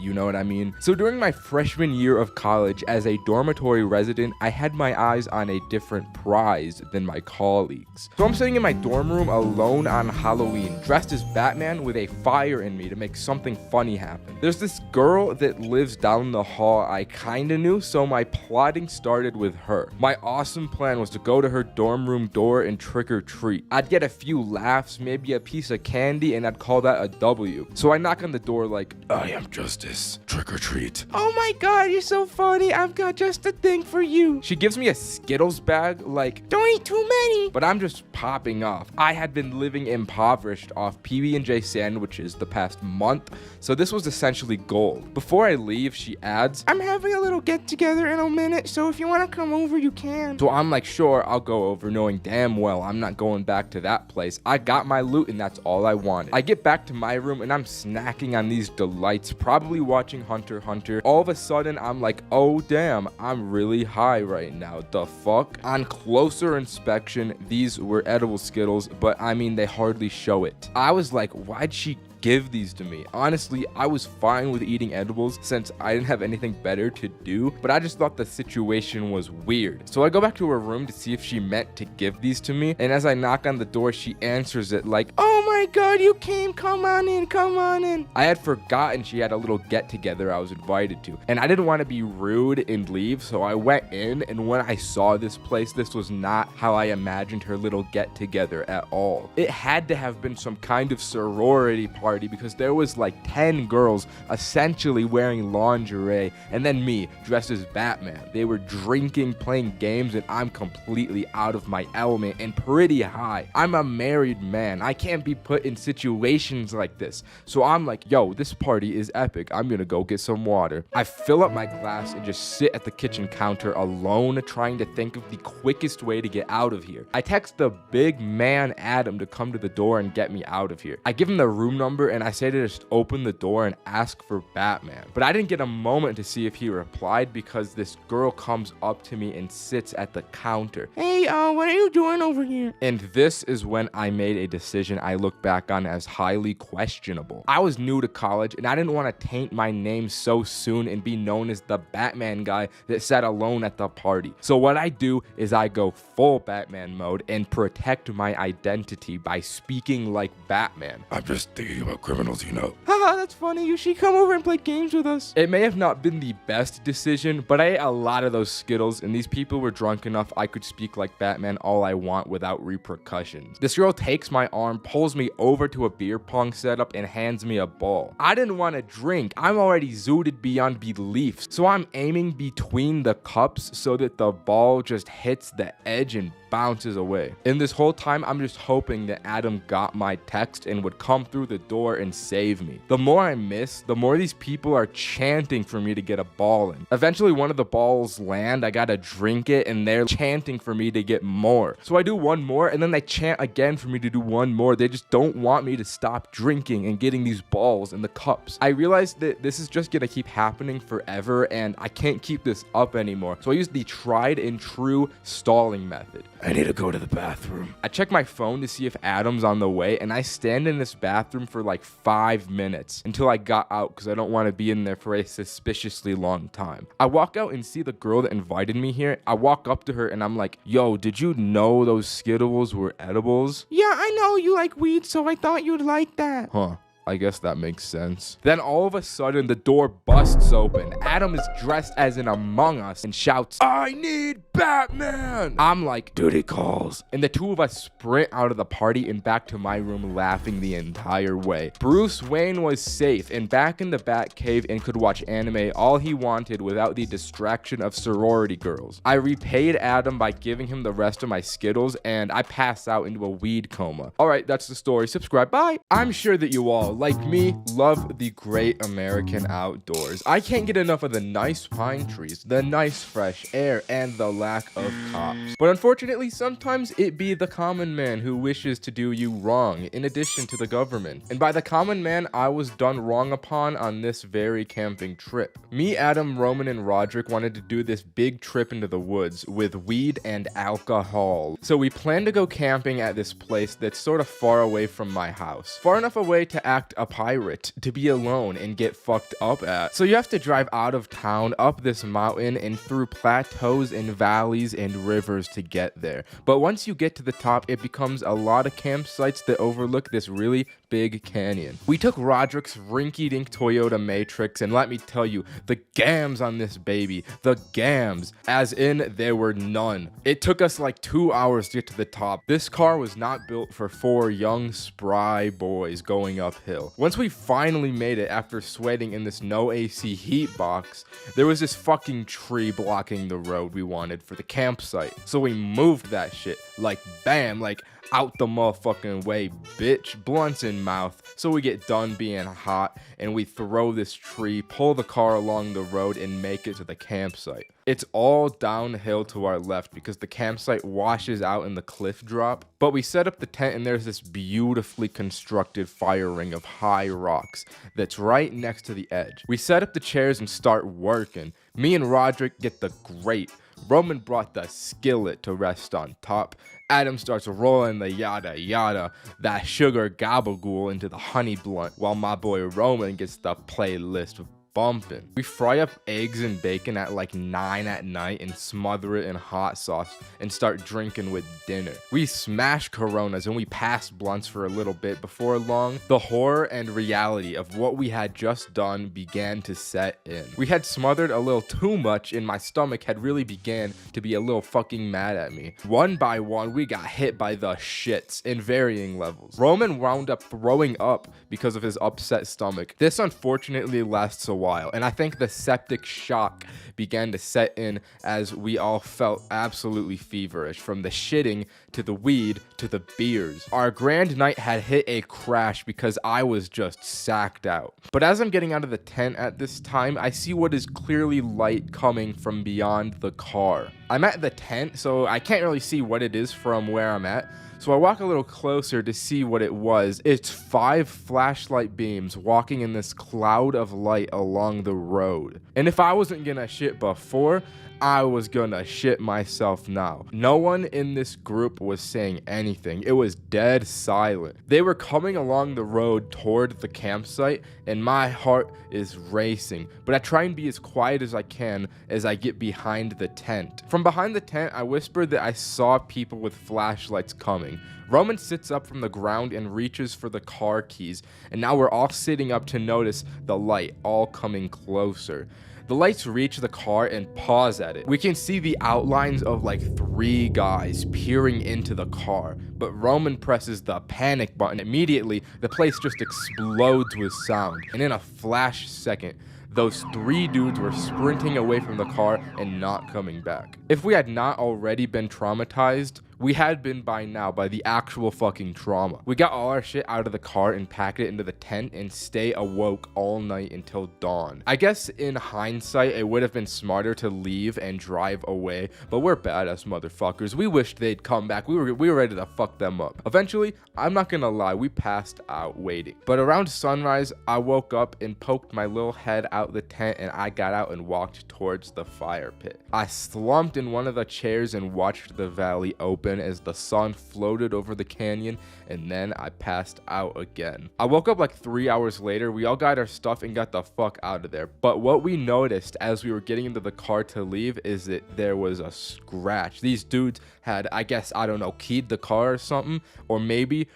you know what I mean? So during my freshman year of college as a dormitory resident, I had my eyes on a different prize than my colleagues. So I'm sitting in my dorm room alone on Halloween, dressed as Batman with a fire in me to make something funny happen. There's this girl that lives down the hall I kinda knew, so my plotting started with her. My awesome plan was to go to her dorm room door and trick or treat. I'd get a few laughs, maybe a piece of candy, and I'd call that a W. So I knock on the door like, I am Justice, trick or treat. Oh my god, you're so funny, I've got just a thing for you. She gives me a Skittles bag like, don't eat too many. But I'm just popping off. I had been living impoverished off PB&J sandwiches the past month, so this was essentially gold. Before I leave, she adds, I'm having a little get together in a minute, so if you want to come over, you can. So I'm like, sure, I'll go over, knowing damn well I'm not going back to that place. I got my loot and that's all I wanted. I get back to my room and I'm snacking on these delights, probably watching Hunter x Hunter. All of a sudden, I'm like, oh damn, I'm really high right now. The fuck? On closer inspection, these were edible Skittles, but I mean, they hardly show it. I was like, why'd she give these to me? Honestly, I was fine with eating edibles since I didn't have anything better to do, but I just thought the situation was weird. So I go back to her room to see if she meant to give these to me, and as I knock on the door, she answers it like, oh my god, you came, come on in, come on in. I had forgotten she had a little get together I was invited to, and I didn't want to be rude and leave, so I went in, and when I saw this place, this was not how I imagined her little get together at all. It had to have been some kind of sorority party party because there was like 10 girls essentially wearing lingerie, and then me dressed as Batman. They were drinking, playing games, and I'm completely out of my element and pretty high. I'm a married man. I can't be put in situations like this. So I'm like, yo, this party is epic. I'm gonna go get some water. I fill up my glass and just sit at the kitchen counter alone, trying to think of the quickest way to get out of here. I text the big man Adam to come to the door and get me out of here. I give him the room number and I say to just open the door and ask for Batman. But I didn't get a moment to see if he replied because this girl comes up to me and sits at the counter. Hey, what are you doing over here? And this is when I made a decision I look back on as highly questionable. I was new to college and I didn't want to taint my name so soon and be known as the Batman guy that sat alone at the party. So what I do is I go full Batman mode and protect my identity by speaking like Batman. I'm just thinking about criminals, you know. Haha, that's funny. You should come over and play games with us. It may have not been the best decision, but I ate a lot of those Skittles and these people were drunk enough I could speak like Batman all I want without repercussions. This girl takes my arm, pulls me over to a beer pong setup and hands me a ball. I didn't want to drink. I'm already zooted beyond belief. So I'm aiming between the cups so that the ball just hits the edge and bounces away. And this whole time, I'm just hoping that Adam got my text and would come through the door and save me. The more I miss, the more these people are chanting for me to get a ball in. Eventually, one of the balls land. I gotta drink it, and they're chanting for me to get more. So I do one more, and then they chant again for me to do one more. They just don't want me to stop drinking and getting these balls in the cups. I realized that this is just gonna keep happening forever, and I can't keep this up anymore. So I use the tried and true stalling method. I need to go to the bathroom. I check my phone to see if Adam's on the way, and I stand in this bathroom for like 5 minutes until I got out because I don't want to be in there for a suspiciously long time. I walk out and see the girl that invited me here. I walk up to her and I'm like, yo, did you know those Skittles were edibles? Yeah, I know you like weed, so I thought you'd like that. Huh. I guess that makes sense. Then all of a sudden, the door busts open. Adam is dressed as an Among Us and shouts, I need Batman! I'm like, duty calls. And the two of us sprint out of the party and back to my room laughing the entire way. Bruce Wayne was safe and back in the Batcave and could watch anime all he wanted without the distraction of sorority girls. I repaid Adam by giving him the rest of my Skittles and I pass out into a weed coma. Alright, that's the story. Subscribe. Bye. I'm sure that you all, like me, love the great American outdoors. I can't get enough of the nice pine trees, the nice fresh air, and the lack of cops. But unfortunately, sometimes it be the common man who wishes to do you wrong, in addition to the government. And by the common man, I was done wrong upon on this very camping trip. Me, Adam, Roman, and Roderick wanted to do this big trip into the woods with weed and alcohol. So we planned to go camping at this place that's sort of far away from my house. Far enough away to act a pirate, to be alone and get fucked up at. So you have to drive out of town, up this mountain, and through plateaus and valleys and rivers to get there. But once you get to the top, it becomes a lot of campsites that overlook this really big canyon. We took Roderick's rinky-dink Toyota Matrix, and let me tell you, the gams on this baby, the gams, as in there were none. It took us like 2 hours to get to the top. This car was not built for 4 young, spry boys going uphill. Once we finally made it after sweating in this no AC heat box, there was this fucking tree blocking the road we wanted for the campsite. So we moved that shit, like bam, like out the motherfucking way, bitch, blunts in mouth. So we get done being hot and we throw this tree, pull the car along the road and make it to the campsite. It's all downhill to our left because the campsite washes out in the cliff drop. But we set up the tent and there's this beautifully constructed fire ring of high rocks that's right next to the edge. We set up the chairs and start working. Me and Roderick get the grate. Roman brought the skillet to rest on top. Adam starts rolling the yada yada, that sugar gabagool into the honey blunt, while my boy Roman gets the playlist bumping. We fry up eggs and bacon at like 9 at night and smother it in hot sauce and start drinking with dinner. We smash Coronas and we pass blunts for a little bit. Before long, the horror and reality of what we had just done began to set in. We had smothered a little too much and my stomach had really began to be a little fucking mad at me. One by one, we got hit by the shits in varying levels. Roman wound up throwing up because of his upset stomach. This unfortunately lasts a while, and I think the septic shock began to set in as we all felt absolutely feverish, from the shitting to the weed to the beers. Our grand night had hit a crash because I was just sacked out. But as I'm getting out of the tent at this time, I see what is clearly light coming from beyond the car. I'm at the tent, so I can't really see what it is from where I'm at. So I walk a little closer to see what it was. It's 5 flashlight beams walking in this cloud of light along the road. And if I wasn't gonna shit before, I was gonna shit myself now. No one in this group was saying anything. It was dead silent. They were coming along the road toward the campsite, and my heart is racing. But I try and be as quiet as I can as I get behind the tent. From behind the tent, I whispered that I saw people with flashlights coming. Roman sits up from the ground and reaches for the car keys, and now we're all sitting up to notice the light all coming closer. The lights reach the car and pause at it. We can see the outlines of like 3 guys peering into the car, but Roman presses the panic button. Immediately, the place just explodes with sound, and in a flash second, those 3 dudes were sprinting away from the car and not coming back. If we had not already been traumatized, we had been by now by the actual fucking trauma. We got all our shit out of the car and packed it into the tent and stay awoke all night until dawn. I guess in hindsight, it would have been smarter to leave and drive away, but we're badass motherfuckers. We wished they'd come back. We were ready to fuck them up. Eventually, I'm not gonna lie, we passed out waiting. But around sunrise, I woke up and poked my little head out the tent, and I got out and walked towards the fire pit. I slumped in one of the chairs and watched the valley open as the sun floated over the canyon, and then I passed out again. I woke up like 3 hours later. We all got our stuff and got the fuck out of there. But what we noticed as we were getting into the car to leave is that there was a scratch. These dudes had, I guess, I don't know, keyed the car or something, or maybe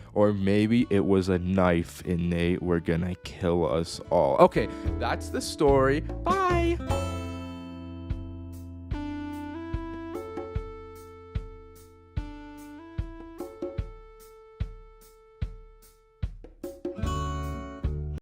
it was a knife and they were gonna kill us all. Okay, that's the story. Bye.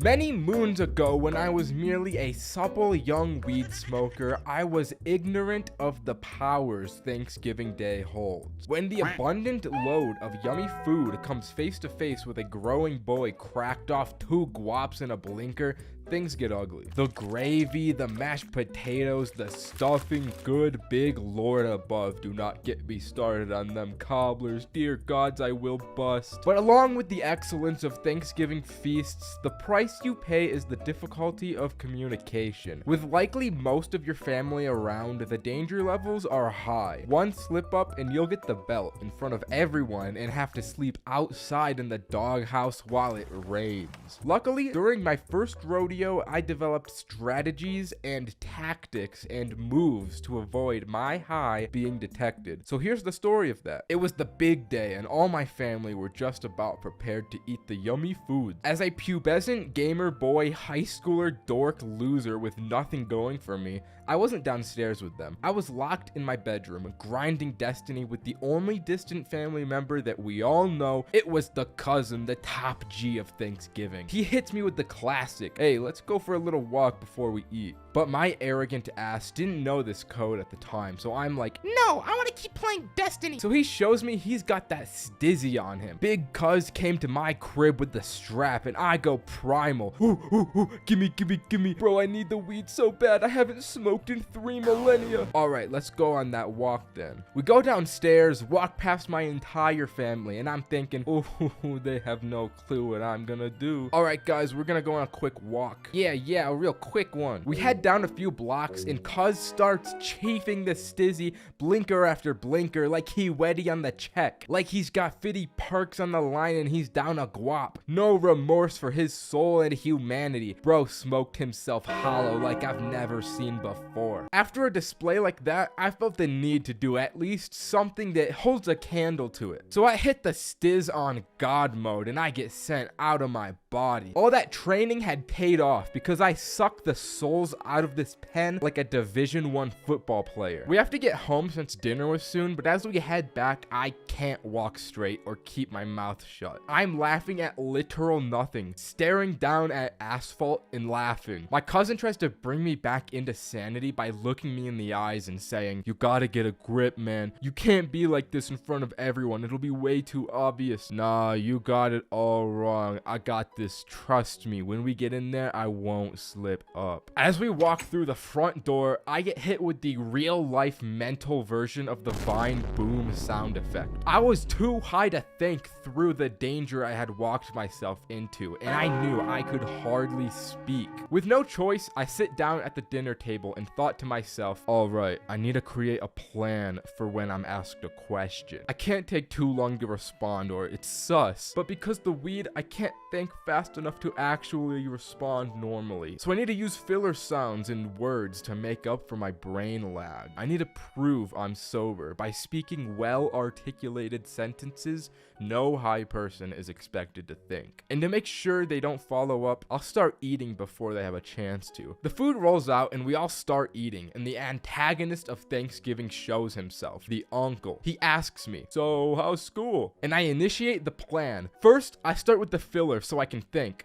Many moons ago, when I was merely a supple young weed smoker, I was ignorant of the powers Thanksgiving Day holds. When the abundant load of yummy food comes face to face with a growing boy cracked off 2 guaps in a blinker, things get ugly. The gravy, the mashed potatoes, the stuffing, good big Lord above. Do not get me started on them cobblers. Dear gods, I will bust. But along with the excellence of Thanksgiving feasts, the price you pay is the difficulty of communication. With likely most of your family around, the danger levels are high. One slip up and you'll get the belt in front of everyone and have to sleep outside in the doghouse while it rains. Luckily, during my first rodeo, I developed strategies and tactics and moves to avoid my high being detected. So here's the story of that. It was the big day and all my family were just about prepared to eat the yummy foods. As a pubescent gamer boy, high schooler, dork, loser with nothing going for me, I wasn't downstairs with them. I was locked in my bedroom, grinding Destiny with the only distant family member that we all know. It was the cousin, the top G of Thanksgiving. He hits me with the classic, "Hey, let's go for a little walk before we eat." But my arrogant ass didn't know this code at the time, so I'm like, "No, I want to keep playing Destiny." So he shows me he's got that stizzy on him. Big cuz came to my crib with the strap, and I go primal. Ooh, gimme. Bro, I need the weed so bad. I haven't smoked in 3 millennia. All right, let's go on that walk then. We go downstairs, walk past my entire family, and I'm thinking, ooh, they have no clue what I'm gonna do. All right, guys, we're gonna go on a quick walk. Yeah, a real quick one. We head down a few blocks, and cuz starts chafing the stizzy blinker after blinker wanker like he weddy on the check, like he's got 50 perks on the line and he's down a guap. No remorse for his soul and humanity. Bro smoked himself hollow like I've never seen before. After a display like that, I felt the need to do at least something that holds a candle to it. So I hit the Stiz on God mode and I get sent out of my body. All that training had paid off because I sucked the souls out of this pen like a Division 1 football player. We have to get home since dinner was soon, but as we head back, I can't walk straight or keep my mouth shut. I'm laughing at literal nothing, staring down at asphalt and laughing. My cousin tries to bring me back into sanity by looking me in the eyes and saying, "You gotta get a grip, man. You can't be like this in front of everyone. It'll be way too obvious." "Nah, you got it all wrong. I got this. Trust me. When we get in there, I won't slip up." As we walk through the front door, I get hit with the real-life mental version of the Vine boom sound effect. I was too high to think through the danger I had walked myself into, and I knew I could hardly speak. With no choice, I sit down at the dinner table and thought to myself, alright, I need to create a plan for when I'm asked a question. I can't take too long to respond or it's sus, but because the weed, I can't think fast enough to actually respond normally. So I need to use filler sounds and words to make up for my brain lag. I need to prove I'm sober by speaking well-articulated sentences no high person is expected to think. And to make sure they don't follow up, I'll start eating before they have a chance to. The food rolls out and we all start eating, and the antagonist of Thanksgiving shows himself, the uncle. He asks me, "So how's school?" And I initiate the plan. First, I start with the filler so I can think.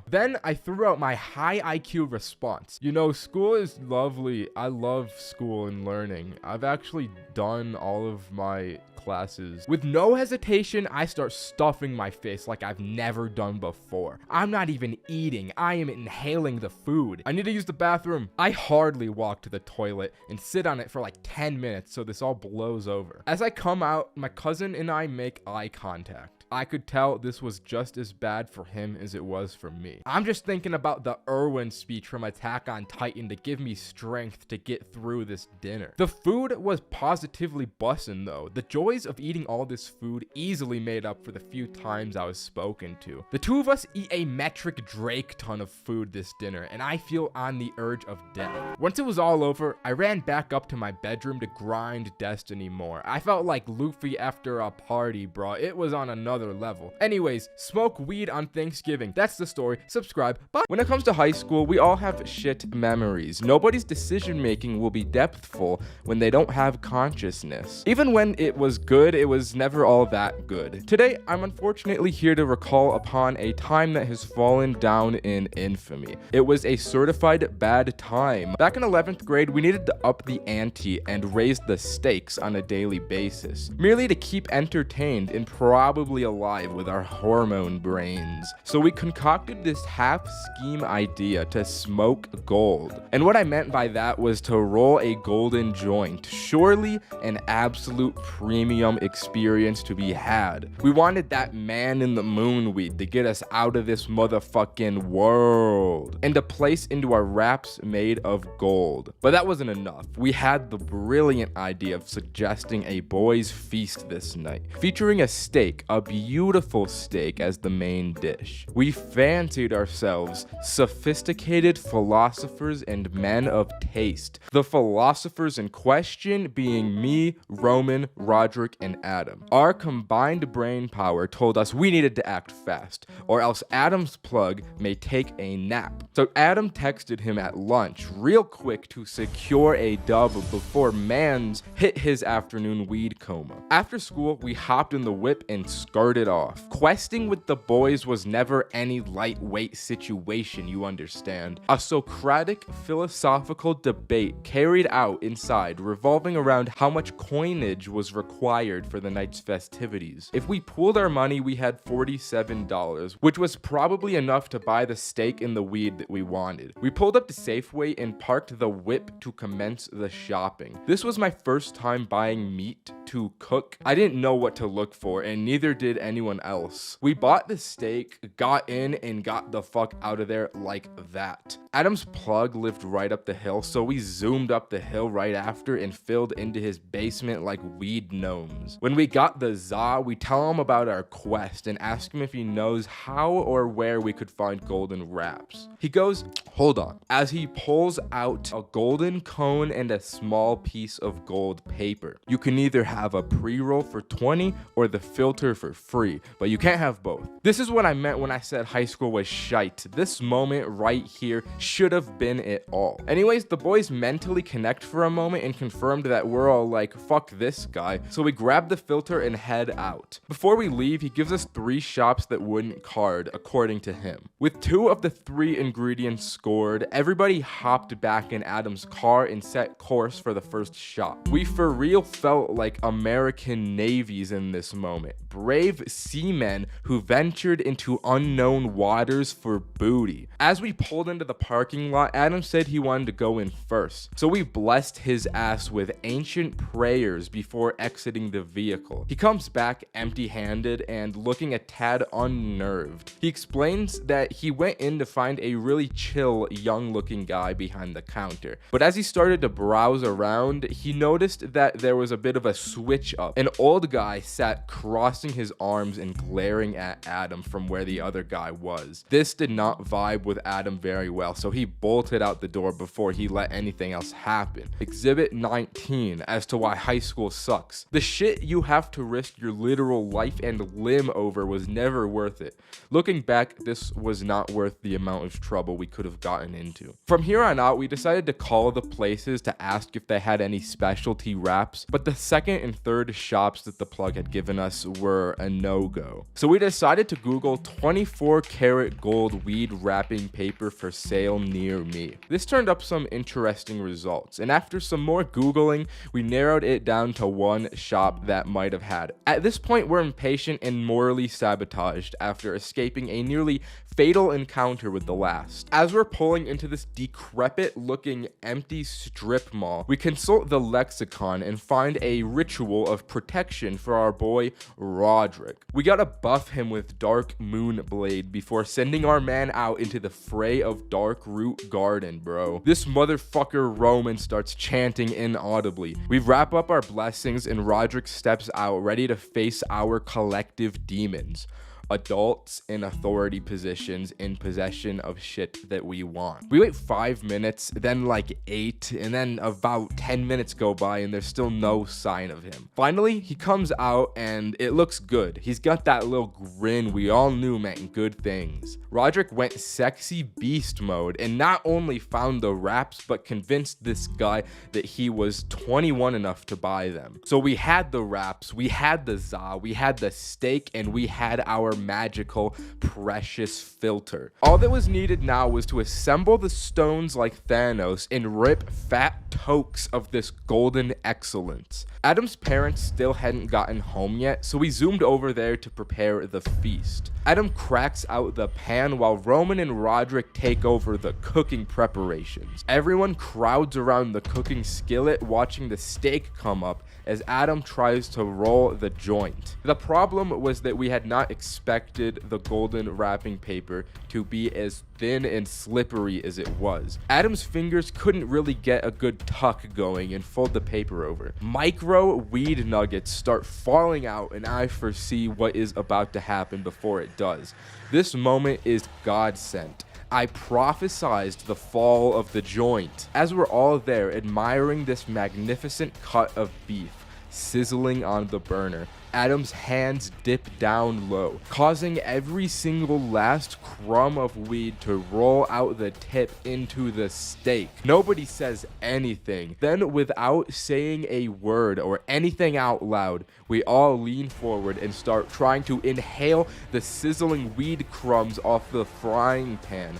Then I threw out my high IQ response. "You know, school is lovely. I love school and learning. I've actually done all of my classes." With no hesitation, I start stuffing my face like I've never done before. I'm not even eating. I am inhaling the food. "I need to use the bathroom." I hardly walk to the toilet and sit on it for like 10 minutes so this all blows over. As I come out, my cousin and I make eye contact. I could tell this was just as bad for him as it was for me. I'm just thinking about the Irwin speech from Attack on Titan to give me strength to get through this dinner. The food was positively bussin' though. The joys of eating all this food easily made up for the few times I was spoken to. The two of us eat a metric Drake ton of food this dinner, and I feel on the urge of death. Once it was all over, I ran back up to my bedroom to grind Destiny more. I felt like Luffy after a party, bro. It was on another level. Anyways, smoke weed on Thanksgiving. That's the story. Subscribe. Bye. When it comes to high school, we all have shit memories. Nobody's decision making will be depthful when they don't have consciousness. Even when it was good, it was never all that good. Today, I'm unfortunately here to recall upon a time that has fallen down in infamy. It was a certified bad time. Back in 11th grade, we needed to up the ante and raise the stakes on a daily basis, merely to keep entertained and probably alive with our hormone brains. So we concocted this half scheme idea to smoke gold. And what I meant by that was to roll a golden joint. Surely an absolute premium experience to be had. We wanted that man in the moon weed to get us out of this motherfucking world and to place into our wraps made of gold. But that wasn't enough. We had the brilliant idea of suggesting a boys' feast this night, featuring a steak, a beautiful steak as the main dish. We fancied ourselves sophisticated philosophers and men of taste. The philosophers in question being me, Roman, Roderick, and Adam. Our combined brain power told us we needed to act fast, or else Adam's plug may take a nap. So Adam texted him at lunch real quick to secure a dub before Mans hit his afternoon weed coma. After school, we hopped in the whip and skirted off. Questing with the boys was never any lightweight situation, you understand. A Socratic philosophical debate carried out inside revolving around how much coinage was required for the night's festivities. If we pooled our money, we had $47, which was probably enough to buy the steak and the weed that we wanted. We pulled up to Safeway and parked the whip to commence the shopping. This was my first time buying meat to cook. I didn't know what to look for, and neither did did anyone else. We bought the steak, got in, and got the fuck out of there like that. Adam's plug lived right up the hill, so we zoomed up the hill right after and filled into his basement like weed gnomes. When we got the za, we tell him about our quest and ask him if he knows how or where we could find golden wraps. He goes, "Hold on," as he pulls out a golden cone and a small piece of gold paper. "You can either have a pre-roll for 20 or the filter for free, but you can't have both." This is what I meant when I said high school was shite. This moment right here should have been it all. Anyways, the boys mentally connect for a moment and confirmed that we're all like, fuck this guy. So we grab the filter and head out. Before we leave, he gives us 3 shops that wouldn't card, according to him. With 2 of the 3 ingredients scored, everybody hopped back in Adam's car and set course for the first shop. We for real felt like American navies in this moment. Brave seamen who ventured into unknown waters for booty. As we pulled into the parking lot, Adam said he wanted to go in first. So we blessed his ass with ancient prayers before exiting the vehicle. He comes back empty-handed and looking a tad unnerved. He explains that he went in to find a really chill, young-looking guy behind the counter. But as he started to browse around, he noticed that there was a bit of a switch up. An old guy sat crossing his arms and glaring at Adam from where the other guy was. This did not vibe with Adam very well, so he bolted out the door before he let anything else happen. Exhibit 19 as to why high school sucks. The shit you have to risk your literal life and limb over was never worth it. Looking back, this was not worth the amount of trouble we could have gotten into. From here on out, we decided to call the places to ask if they had any specialty wraps, but the second and third shops that the plug had given us were a no-go. So we decided to Google 24 karat gold weed wrapping paper for sale near me. This turned up some interesting results, and after some more Googling, we narrowed it down to one shop that might have had it. At this point, we're impatient and morally sabotaged after escaping a nearly fatal encounter with the last. As we're pulling into this decrepit looking empty strip mall, we consult the lexicon and find a ritual of protection for our boy Roderick. We gotta buff him with Dark Moon Blade before sending our man out into the fray of Dark Root Garden, bro. This motherfucker Roman starts chanting inaudibly. We wrap up our blessings and Roderick steps out ready to face our collective demons. Adults in authority positions in possession of shit that we want. We wait 5 minutes, then like 8, and then about 10 minutes go by and there's still no sign of him. Finally, he comes out and it looks good. He's got that little grin we all knew meant good things. Roderick went sexy beast mode and not only found the wraps, but convinced this guy that he was 21 enough to buy them. So we had the wraps, we had the za, we had the steak, and we had our magical, precious filter. All that was needed now was to assemble the stones like Thanos and rip fat tokes of this golden excellence. Adam's parents still hadn't gotten home yet, so we zoomed over there to prepare the feast. Adam cracks out the pan while Roman and Roderick take over the cooking preparations. Everyone crowds around the cooking skillet watching the steak come up as Adam tries to roll the joint. The problem was that we had not expected the golden wrapping paper to be as thin and slippery as it was. Adam's fingers couldn't really get a good tuck going and fold the paper over. Micro weed nuggets start falling out and I foresee what is about to happen before it does. This moment is God sent. I prophesized the fall of the joint. As we're all there admiring this magnificent cut of beef sizzling on the burner, Adam's hands dip down low, causing every single last crumb of weed to roll out the tip into the steak. Nobody says anything. Then, without saying a word or anything out loud, we all lean forward and start trying to inhale the sizzling weed crumbs off the frying pan.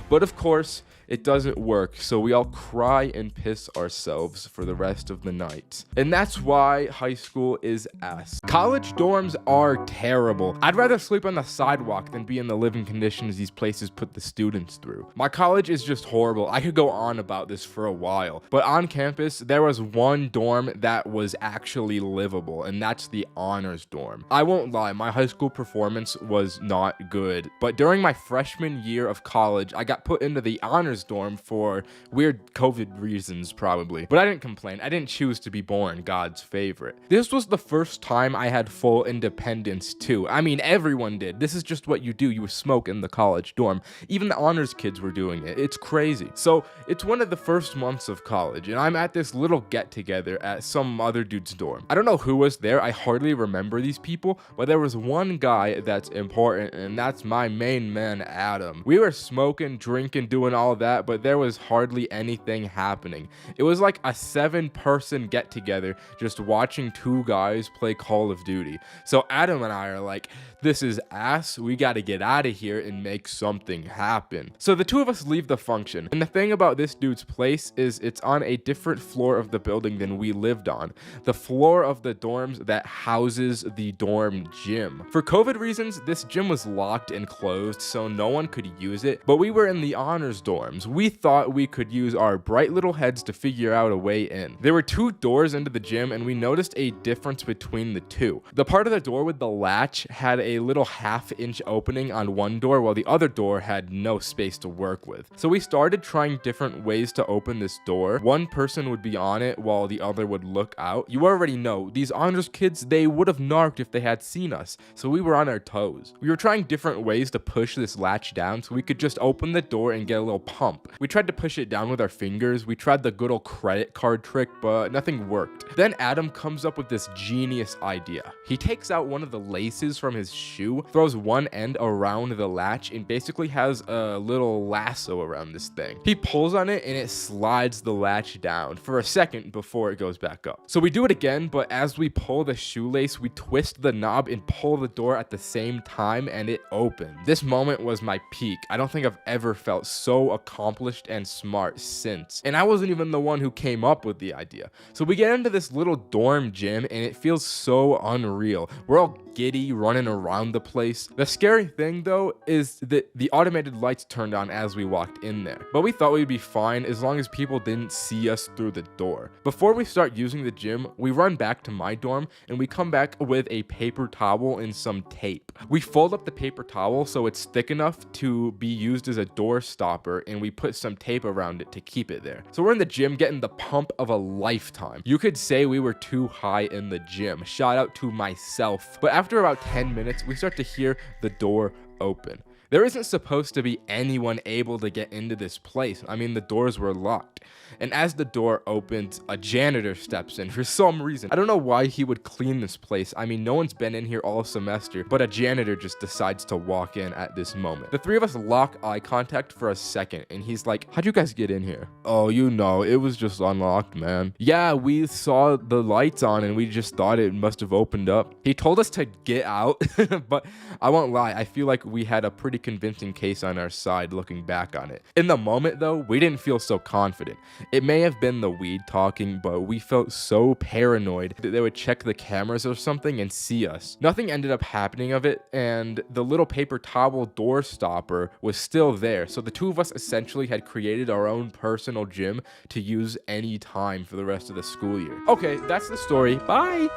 But of course, it doesn't work, so we all cry and piss ourselves for the rest of the night. And that's why high school is ass. College dorms are terrible. I'd rather sleep on the sidewalk than be in the living conditions these places put the students through. My college is just horrible. I could go on about this for a while, but on campus, there was one dorm that was actually livable, and that's the honors dorm. I won't lie, my high school performance was not good, but during my freshman year of college, I got put into the honors dorm for weird COVID reasons, probably. But I didn't complain. I didn't choose to be born God's favorite. This was the first time I had full independence, too. I mean, everyone did. This is just what you do. You smoke in the college dorm. Even the honors kids were doing it. It's crazy. So it's one of the first months of college, and I'm at this little get-together at some other dude's dorm. I don't know who was there. I hardly remember these people, but there was one guy that's important, and that's my main man, Adam. We were smoking, drinking, doing all that, but there was hardly anything happening. It was like a 7-person get-together just watching two guys play Call of Duty. So Adam and I are like, this is ass, we gotta get out of here and make something happen. So the two of us leave the function, and the thing about this dude's place is it's on a different floor of the building than we lived on. The floor of the dorms that houses the dorm gym. For COVID reasons, this gym was locked and closed, so no one could use it, but we were in the honors dorms. We thought we could use our bright little heads to figure out a way in. There were 2 doors into the gym, and we noticed a difference between the two. The part of the door with the latch had a little 1/2-inch opening on one door, while the other door had no space to work with. So we started trying different ways to open this door. One person would be on it while the other would look out. You already know, these honors kids, they would have narked if they had seen us, so we were on our toes. We were trying different ways to push this latch down so we could just open the door and get a little pump. We tried to push it down with our fingers. We tried the good old credit card trick, but nothing worked. Then Adam comes up with this genius idea. He takes out one of the laces from his shoe, throws one end around the latch, and basically has a little lasso around this thing. He pulls on it and it slides the latch down for a second before it goes back up. So we do it again, but as we pull the shoelace, we twist the knob and pull the door at the same time, and it opened. This moment was my peak. I don't think I've ever felt so accomplished and smart since. And I wasn't even the one who came up with the idea. So we get into this little dorm gym, and it feels so unreal. We're all giddy, running around the place. The scary thing, though, is that the automated lights turned on as we walked in there. But we thought we'd be fine as long as people didn't see us through the door. Before we start using the gym, we run back to my dorm, and we come back with a paper towel and some tape. We fold up the paper towel so it's thick enough to be used as a door stopper, and we put some tape around it to keep it there. So we're in the gym getting the pump of a lifetime. You could say we were too high in the gym. Shout out to myself. But after about 10 minutes, we start to hear the door open. There isn't supposed to be anyone able to get into this place. I mean, the doors were locked. And as the door opens, a janitor steps in for some reason. I don't know why he would clean this place. I mean, no one's been in here all semester, but a janitor just decides to walk in at this moment. The 3 of us lock eye contact for a second, and he's like, how'd you guys get in here? Oh, you know, it was just unlocked, man. Yeah, we saw the lights on, and we just thought it must have opened up. He told us to get out, but I won't lie, I feel like we had a pretty convincing case on our side looking back on it. In the moment, though, we didn't feel so confident. It may have been the weed talking, but we felt so paranoid that they would check the cameras or something and see us. Nothing ended up happening of it, and the little paper towel door stopper was still there, so the 2 of us essentially had created our own personal gym to use any time for the rest of the school year. Okay, that's the story. Bye!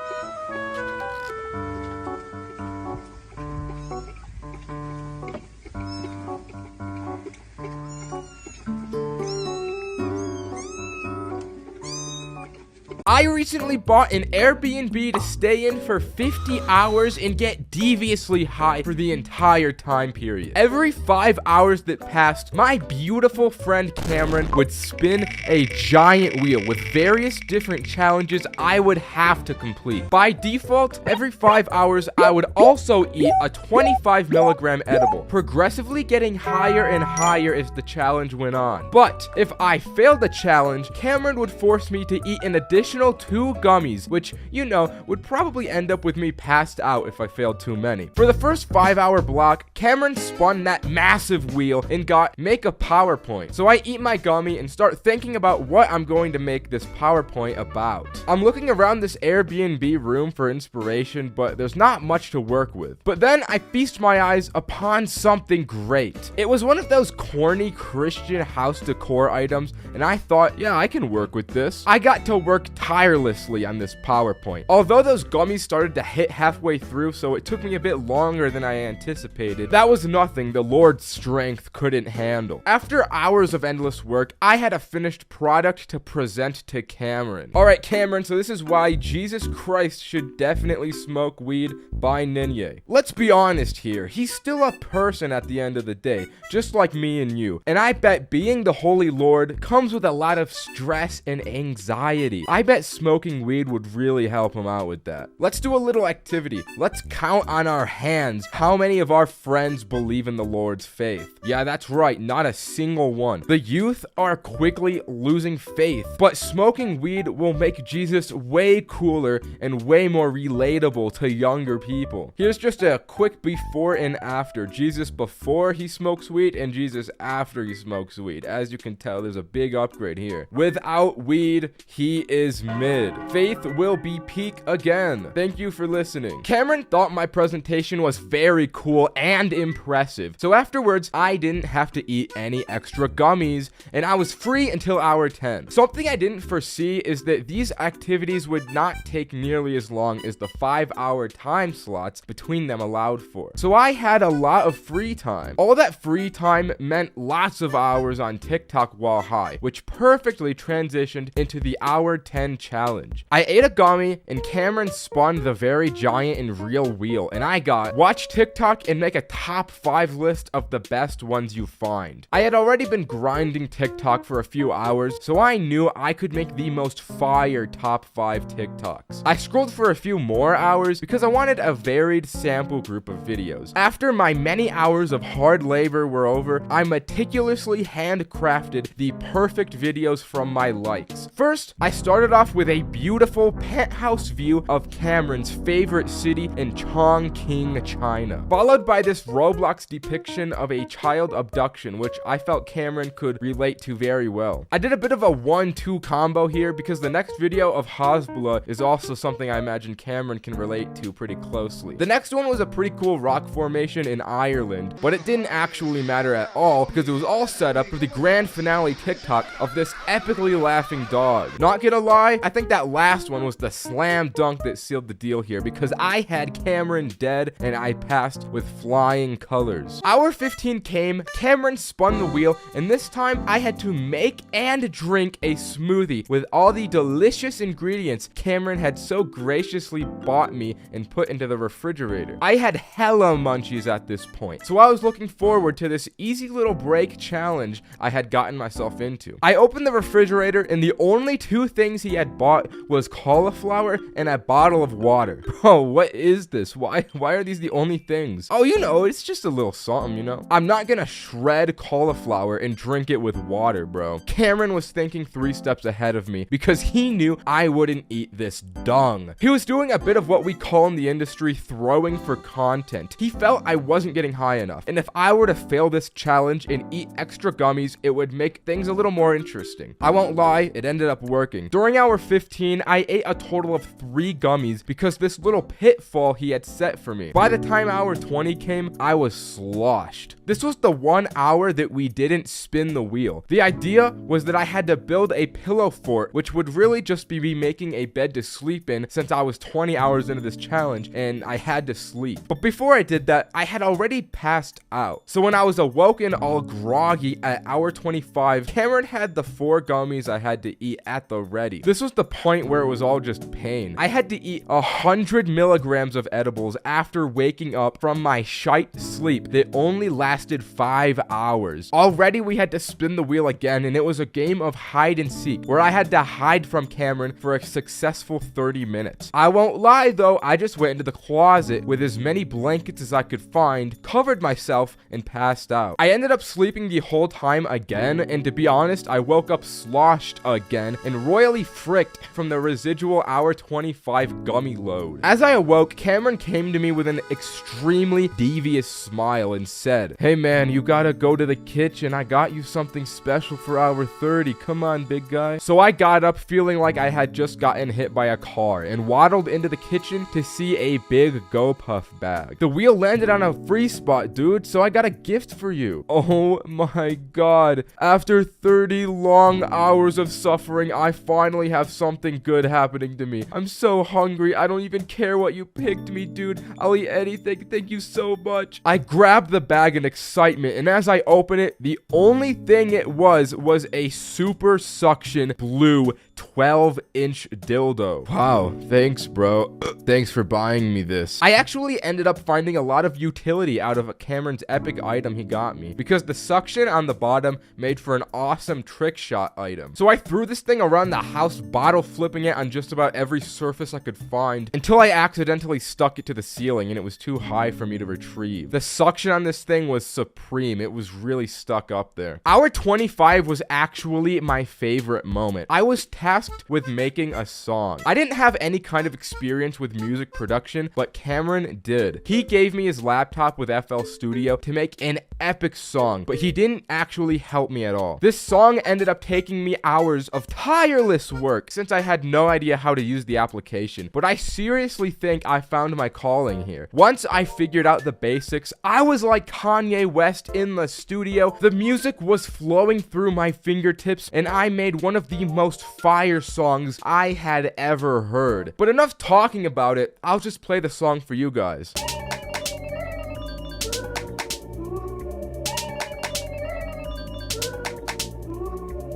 I recently bought an Airbnb to stay in for 50 hours and get deviously high for the entire time period. Every 5 hours that passed, my beautiful friend Cameron would spin a giant wheel with various different challenges I would have to complete. By default, every 5 hours, I would also eat a 25 milligram edible, progressively getting higher and higher as the challenge went on. But if I failed the challenge, Cameron would force me to eat an additional final 2 gummies, which, you know, would probably end up with me passed out if I failed too many. For the first 5-hour block, Cameron spun that massive wheel and got make a PowerPoint. So I eat my gummy and start thinking about what I'm going to make this PowerPoint about. I'm looking around this Airbnb room for inspiration, but there's not much to work with. But then I feast my eyes upon something great. It was one of those corny Christian house decor items, and I thought, yeah, I can work with this. I got to work tirelessly on this PowerPoint. Although those gummies started to hit halfway through, so it took me a bit longer than I anticipated, that was nothing the Lord's strength couldn't handle. After hours of endless work, I had a finished product to present to Cameron. Alright, Cameron, so this is why Jesus Christ should definitely smoke weed by Ninye. Let's be honest here, he's still a person at the end of the day, just like me and you. And I bet being the Holy Lord comes with a lot of stress and anxiety. I bet smoking weed would really help him out with that. Let's do a little activity. Let's count on our hands how many of our friends believe in the Lord's faith. Yeah, that's right, not a single one. The youth are quickly losing faith, but smoking weed will make Jesus way cooler and way more relatable to younger people. Here's just a quick before and after. Jesus before he smokes weed and Jesus after he smokes weed. As you can tell, there's a big upgrade here. Without weed, he is mid. Faith will be peak again. Thank you for listening. Cameron thought my presentation was very cool and impressive, so afterwards I didn't have to eat any extra gummies and I was free until hour 10. Something I didn't foresee is that these activities would not take nearly as long as the 5-hour time slots between them allowed for. So I had a lot of free time. All that free time meant lots of hours on TikTok while high, which perfectly transitioned into the hour 10 challenge. I ate a gummy and Cameron spun the very giant and real wheel, and I got watch TikTok and make a top 5 list of the best ones you find. I had already been grinding TikTok for a few hours, so I knew I could make the most fire top 5 TikToks. I scrolled for a few more hours because I wanted a varied sample group of videos. After my many hours of hard labor were over, I meticulously handcrafted the perfect videos from my likes. First, I started off with a beautiful penthouse view of Cameron's favorite city in Chongqing, China, followed by this Roblox depiction of a child abduction, which I felt Cameron could relate to very well. I did a bit of a 1-2 combo here because the next video of Hasbullah is also something I imagine Cameron can relate to pretty closely. The next one was a pretty cool rock formation in Ireland, but it didn't actually matter at all because it was all set up for the grand finale TikTok of this epically laughing dog. Not gonna lie, I think that last one was the slam dunk that sealed the deal here because I had Cameron dead and I passed with flying colors. Hour 15 came, Cameron spun the wheel, and this time I had to make and drink a smoothie with all the delicious ingredients Cameron had so graciously bought me and put into the refrigerator. I had hella munchies at this point, so I was looking forward to this easy little break challenge I had gotten myself into. I opened the refrigerator and the only 2 things he had bought was cauliflower and a bottle of water. Bro, what is this? Why are these the only things? Oh, you know, it's just a little something, you know? I'm not gonna shred cauliflower and drink it with water, bro. Cameron was thinking 3 steps ahead of me because he knew I wouldn't eat this dung. He was doing a bit of what we call in the industry throwing for content. He felt I wasn't getting high enough, and if I were to fail this challenge and eat extra gummies, it would make things a little more interesting. I won't lie, it ended up working. During hour 15, I ate a total of 3 gummies because this little pitfall he had set for me. By the time hour 20 came, I was sloshed. This was the 1 hour that we didn't spin the wheel. The idea was that I had to build a pillow fort, which would really just be me making a bed to sleep in since I was 20 hours into this challenge and I had to sleep. But before I did that, I had already passed out. So when I was awoken all groggy at hour 25, Cameron had the 4 gummies I had to eat at the ready. This was the point where it was all just pain. I had to eat 100 milligrams of edibles after waking up from my shite sleep that only lasted 5 hours. Already we had to spin the wheel again, and it was a game of hide and seek where I had to hide from Cameron for a successful 30 minutes. I won't lie though, I just went into the closet with as many blankets as I could find, covered myself, and passed out. I ended up sleeping the whole time again, and to be honest, I woke up sloshed again and royally frisked tricked from the residual hour 25 gummy load. As I awoke, Cameron came to me with an extremely devious smile and said, "Hey man, you gotta go to the kitchen. I got you something special for hour 30. Come on, big guy." So I got up feeling like I had just gotten hit by a car and waddled into the kitchen to see a big GoPuff bag. The wheel landed on a free spot, dude, so I got a gift for you. Oh my god. After 30 long hours of suffering, I finally have something good happening to me. I'm so hungry. I don't even care what you picked me, dude. I'll eat anything. Thank you so much. I grabbed the bag in excitement, and as I opened it, the only thing it was a super suction blue 12-inch dildo. Wow, thanks, bro. Thanks for buying me this. I actually ended up finding a lot of utility out of Cameron's epic item he got me, because the suction on the bottom made for an awesome trick shot item. So I threw this thing around the house, bottle flipping it on just about every surface I could find, until I accidentally stuck it to the ceiling and it was too high for me to retrieve. The suction on this thing was supreme. It was really stuck up there. Hour 25 was actually my favorite moment. I was tasked with making a song. I didn't have any kind of experience with music production, but Cameron did. He gave me his laptop with FL Studio to make an epic song, but he didn't actually help me at all. This song ended up taking me hours of tireless work since I had no idea how to use the application, but I seriously think I found my calling here. Once I figured out the basics, I was like Kanye West in the studio. The music was flowing through my fingertips, and I made one of the most fire songs I had ever heard. But enough talking about it, I'll just play the song for you guys.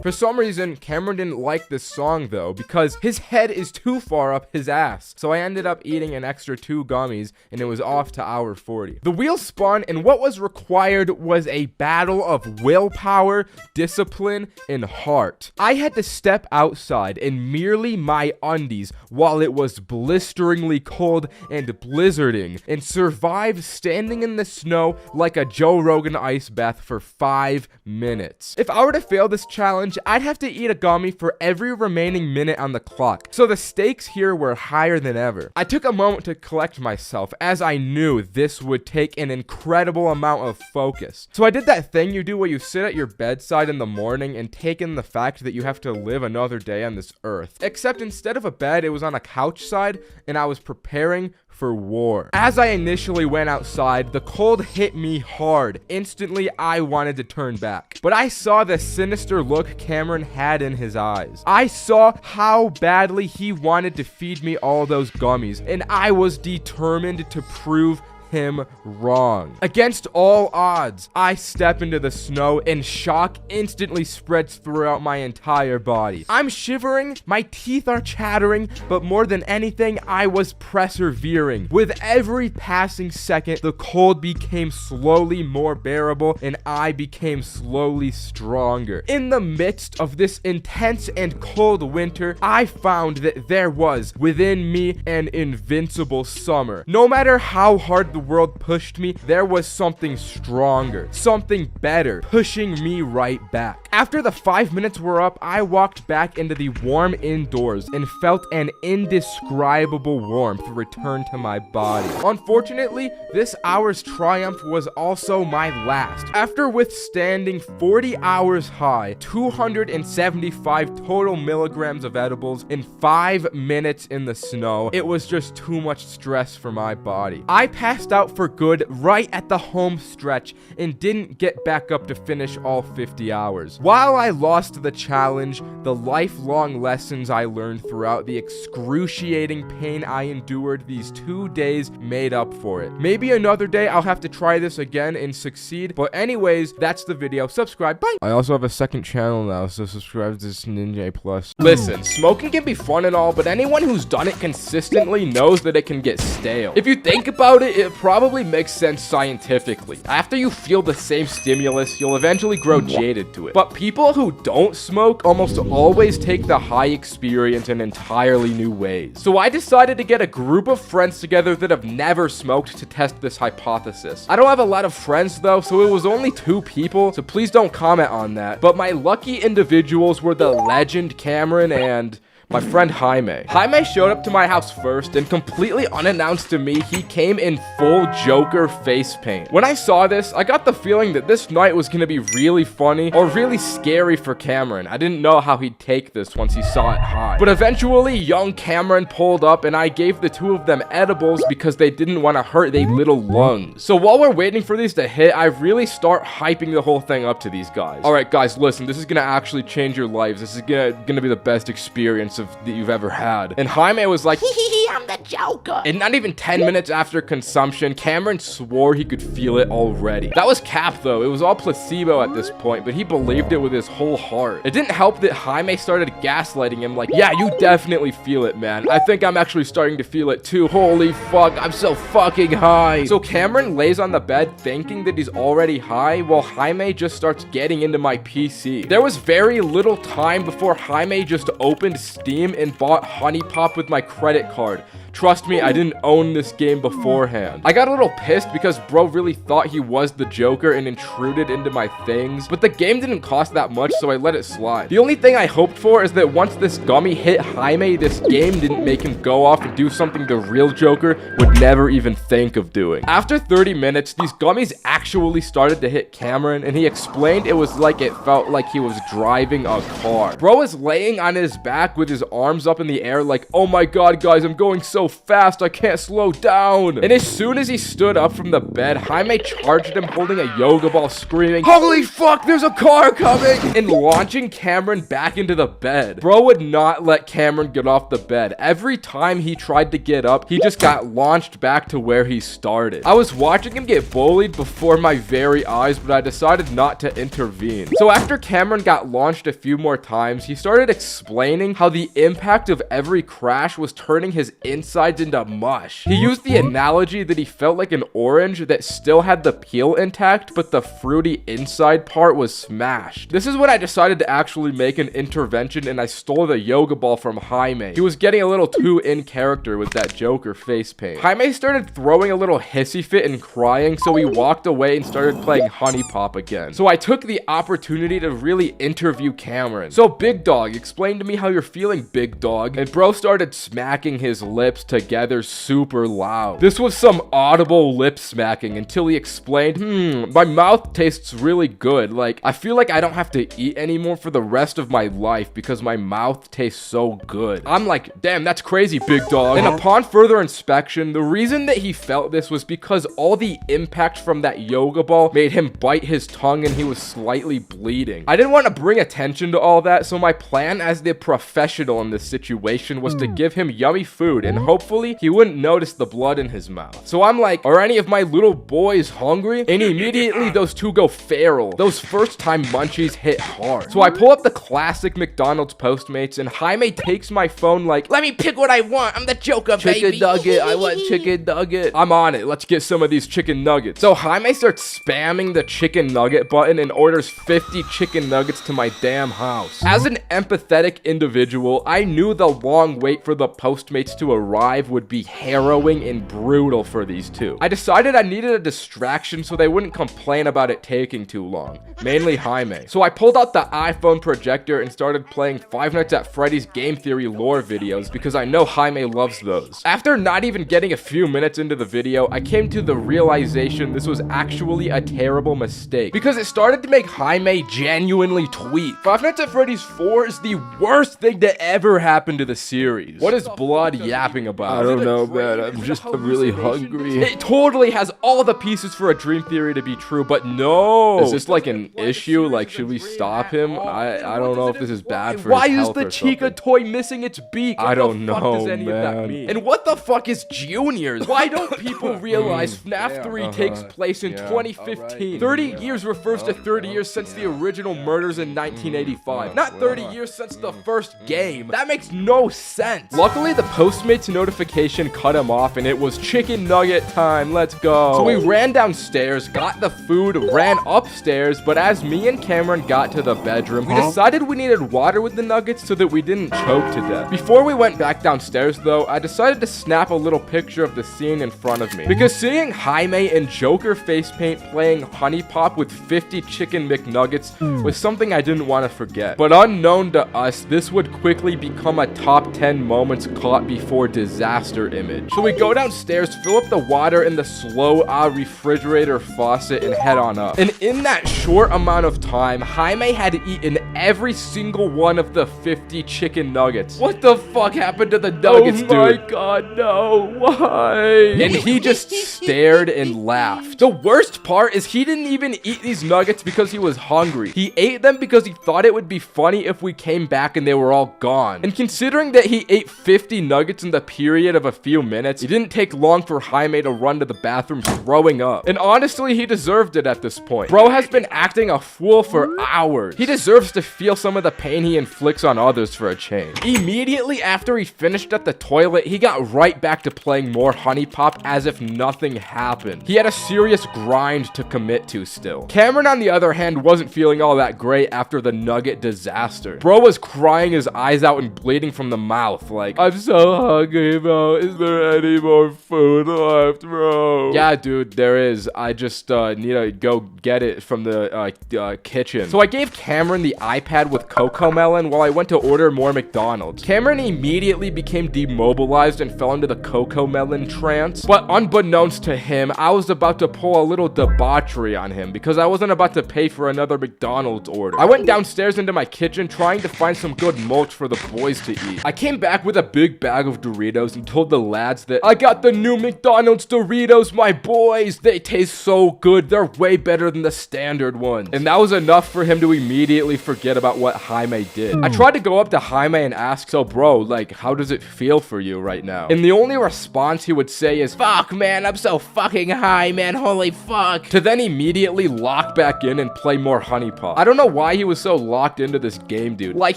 For some reason, Cameron didn't like this song though, because his head is too far up his ass. So I ended up eating an extra 2 gummies, and it was off to hour 40. The wheel spun, and what was required was a battle of willpower, discipline, and heart. I had to step outside in merely my undies while it was blisteringly cold and blizzarding, and survive standing in the snow like a Joe Rogan ice bath for 5 minutes. If I were to fail this challenge, I'd have to eat a gummy for every remaining minute on the clock, so the stakes here were higher than ever. I took a moment to collect myself, as I knew this would take an incredible amount of focus. So I did that thing you do where you sit at your bedside in the morning and take in the fact that you have to live another day on this earth. Except instead of a bed, it was on a couch side, and I was preparing for war. As I initially went outside, the cold hit me hard. Instantly, I wanted to turn back. But I saw the sinister look Cameron had in his eyes. I saw how badly he wanted to feed me all those gummies, and I was determined to prove him wrong. Against all odds, I step into the snow, and shock instantly spreads throughout my entire body. I'm shivering, my teeth are chattering, but more than anything, I was persevering. With every passing second, the cold became slowly more bearable, and I became slowly stronger. In the midst of this intense and cold winter, I found that there was within me an invincible summer. No matter how hard the world pushed me, there was something stronger, something better, pushing me right back. After the 5 minutes were up, I walked back into the warm indoors and felt an indescribable warmth return to my body. Unfortunately, this hour's triumph was also my last. After withstanding 40 hours high, 275 total milligrams of edibles in 5 minutes in the snow, it was just too much stress for my body. I passed out for good right at the home stretch and didn't get back up to finish all 50 hours. While I lost the challenge, the lifelong lessons I learned throughout the excruciating pain I endured these 2 days made up for it. Maybe another day I'll have to try this again and succeed, but anyways, that's the video. Subscribe, bye! I also have a second channel now, so subscribe to this Ninja Plus. Listen, smoking can be fun and all, but anyone who's done it consistently knows that it can get stale. If you think about it, it probably makes sense scientifically. After you feel the same stimulus, you'll eventually grow jaded to it. But people who don't smoke almost always take the high experience in entirely new ways. So I decided to get a group of friends together that have never smoked to test this hypothesis. I don't have a lot of friends though, so it was only 2 people, so please don't comment on that. But my lucky individuals were the legend Cameron and My friend Jaime. Jaime showed up to my house first, and completely unannounced to me, he came in full Joker face paint. When I saw this, I got the feeling that this night was gonna be really funny or really scary for Cameron. I didn't know how he'd take this once he saw it high. But eventually, young Cameron pulled up, and I gave the two of them edibles because they didn't want to hurt their little lungs. So while we're waiting for these to hit, I really start hyping the whole thing up to these guys. Alright guys, listen, this is gonna actually change your lives. This is gonna be the best experience that you've ever had. And Jaime was like, hee, I'm the Joker. And not even 10 minutes after consumption, Cameron swore he could feel it already. That was cap though. It was all placebo at this point, but he believed it with his whole heart. It didn't help that Jaime started gaslighting him like, yeah, you definitely feel it, man. I think I'm actually starting to feel it too. Holy fuck, I'm so fucking high. So Cameron lays on the bed thinking that he's already high while Jaime just starts getting into my PC. There was very little time before Jaime just opened Steam and bought Honey Pop with my credit card. Trust me, I didn't own this game beforehand. I got a little pissed because bro really thought he was the Joker and intruded into my things, but the game didn't cost that much, so I let it slide. The only thing I hoped for is that once this gummy hit Jaime, this game didn't make him go off and do something the real Joker would never even think of doing. After 30 minutes, these gummies actually started to hit Cameron, and he explained it was like it felt like he was driving a car. Bro is laying on his back with his arms up in the air like, oh my god guys, I'm going so fast, I can't slow down. And as soon as he stood up from the bed, Jaime charged him holding a yoga ball screaming, holy fuck, there's a car coming, and launching Cameron back into the bed. Bro would not let Cameron get off the bed. Every time he tried to get up, he just got launched back to where he started. I was watching him get bullied before my very eyes, but I decided not to intervene. So after Cameron got launched a few more times, he started explaining how the impact of every crash was turning his insides into mush. He used the analogy that he felt like an orange that still had the peel intact, but the fruity inside part was smashed. This is when I decided to actually make an intervention, and I stole the yoga ball from Jaime. He was getting a little too in character with that Joker face paint. Jaime started throwing a little hissy fit and crying, so he walked away and started playing Honey Pop again. So I took the opportunity to really interview Cameron. So Big Dog, explain to me how you're feeling, Big Dog. And bro started smacking his lips together super loud. This was some audible lip smacking until he explained, my mouth tastes really good. Like, I feel like I don't have to eat anymore for the rest of my life because my mouth tastes so good. I'm like, damn, that's crazy, Big Dog. And upon further inspection, the reason that he felt this was because all the impact from that yoga ball made him bite his tongue and he was slightly bleeding. I didn't want to bring attention to all that, so my plan as the professional in this situation was to give him yummy food and hopefully he wouldn't notice the blood in his mouth. So I'm like, are any of my little boys hungry? And immediately those two go feral. Those first time munchies hit hard. So I pull up the classic McDonald's Postmates and Jaime takes my phone like, let me pick what I want. I'm the Joker, baby. Chicken nugget. I want chicken nugget. I'm on it. Let's get some of these chicken nuggets. So Jaime starts spamming the chicken nugget button and orders 50 chicken nuggets to my damn house. As an empathetic individual, I knew the long wait for the Postmates to arrive would be harrowing and brutal for these two. I decided I needed a distraction so they wouldn't complain about it taking too long, mainly Jaime. So I pulled out the iPhone projector and started playing Five Nights at Freddy's Game Theory lore videos because I know Jaime loves those. After not even getting a few minutes into the video, I came to the realization this was actually a terrible mistake because it started to make Jaime genuinely tweet. Five Nights at Freddy's 4 is the worst thing to ever happen to the series. What is Blood yapping about? I don't know, man. I'm really hungry. It totally has all the pieces for a dream theory to be true, but no. Is this like an issue? Like, should we stop him? I don't know if this is bad for Why his is health the or Chica something. toy missing its beak? I don't What the fuck know, does any of that man. mean? And what the fuck is Juniors? Why don't people realize FNAF 3 takes place in 2015? 30 years refers to 30 years since the original murders in 1985. Not 30 years since the first game. That makes no sense. Luckily, the Postmates notification cut him off, and it was chicken nugget time. Let's go. So we ran downstairs, got the food, ran upstairs, but as me and Cameron got to the bedroom, we decided we needed water with the nuggets so that we didn't choke to death. Before we went back downstairs, though, I decided to snap a little picture of the scene in front of me, because seeing Jaime in Joker face paint playing Honey Pop with 50 chicken McNuggets was something I didn't want to forget. But unknown to us, this would quickly become a top 10 moments caught before disaster image. So we go downstairs, fill up the water in the slow refrigerator faucet, and head on up. And in that short amount of time, Jaime had eaten every single one of the 50 chicken nuggets. What the fuck happened to the nuggets, dude? Oh my god, no. Why? And he just stared and laughed. The worst part is he didn't even eat these nuggets because he was hungry. He ate them because he thought it would be funny if we came back and they were all gone. And considering that he ate 50 nuggets in the period of a few minutes, it didn't take long for Jaime to run to the bathroom throwing up. And honestly, he deserved it at this point. Bro has been acting a fool for hours. He deserves to feel some of the pain he inflicts on others for a change. Immediately after he finished at the toilet, he got right back to playing more Honey Pop as if nothing happened. He had a serious grind to commit to still. Cameron, on the other hand, wasn't feeling all that great after the nugget disaster. Bro was crying his eyes out and bleeding from the mouth like, I'm so hungry, bro. Is there any more food left, bro? Yeah, dude, there is. I just need to go get it from the kitchen. So I gave Cameron the iPad with CoComelon while I went to order more McDonald's. Cameron immediately became demobilized and fell into the CoComelon trance. But unbeknownst to him, I was about to pull a little debauchery on him because I wasn't about to pay for another McDonald's order. I went downstairs into my kitchen trying to find some good mulch for the boys to eat. I came back with a big bag of Doritos and told the lads that I got the new McDonald's Doritos, my boys. They taste so good. They're way better than the standard ones. And that was enough for him to immediately forget about what Jaime did. I tried to go up to Jaime and ask, so bro, like, how does it feel for you right now? And the only response he would say is, fuck man, I'm so fucking high, man, holy fuck. To then immediately lock back in and play more Honey Pop. I don't know why he was so locked into this game, dude. Like,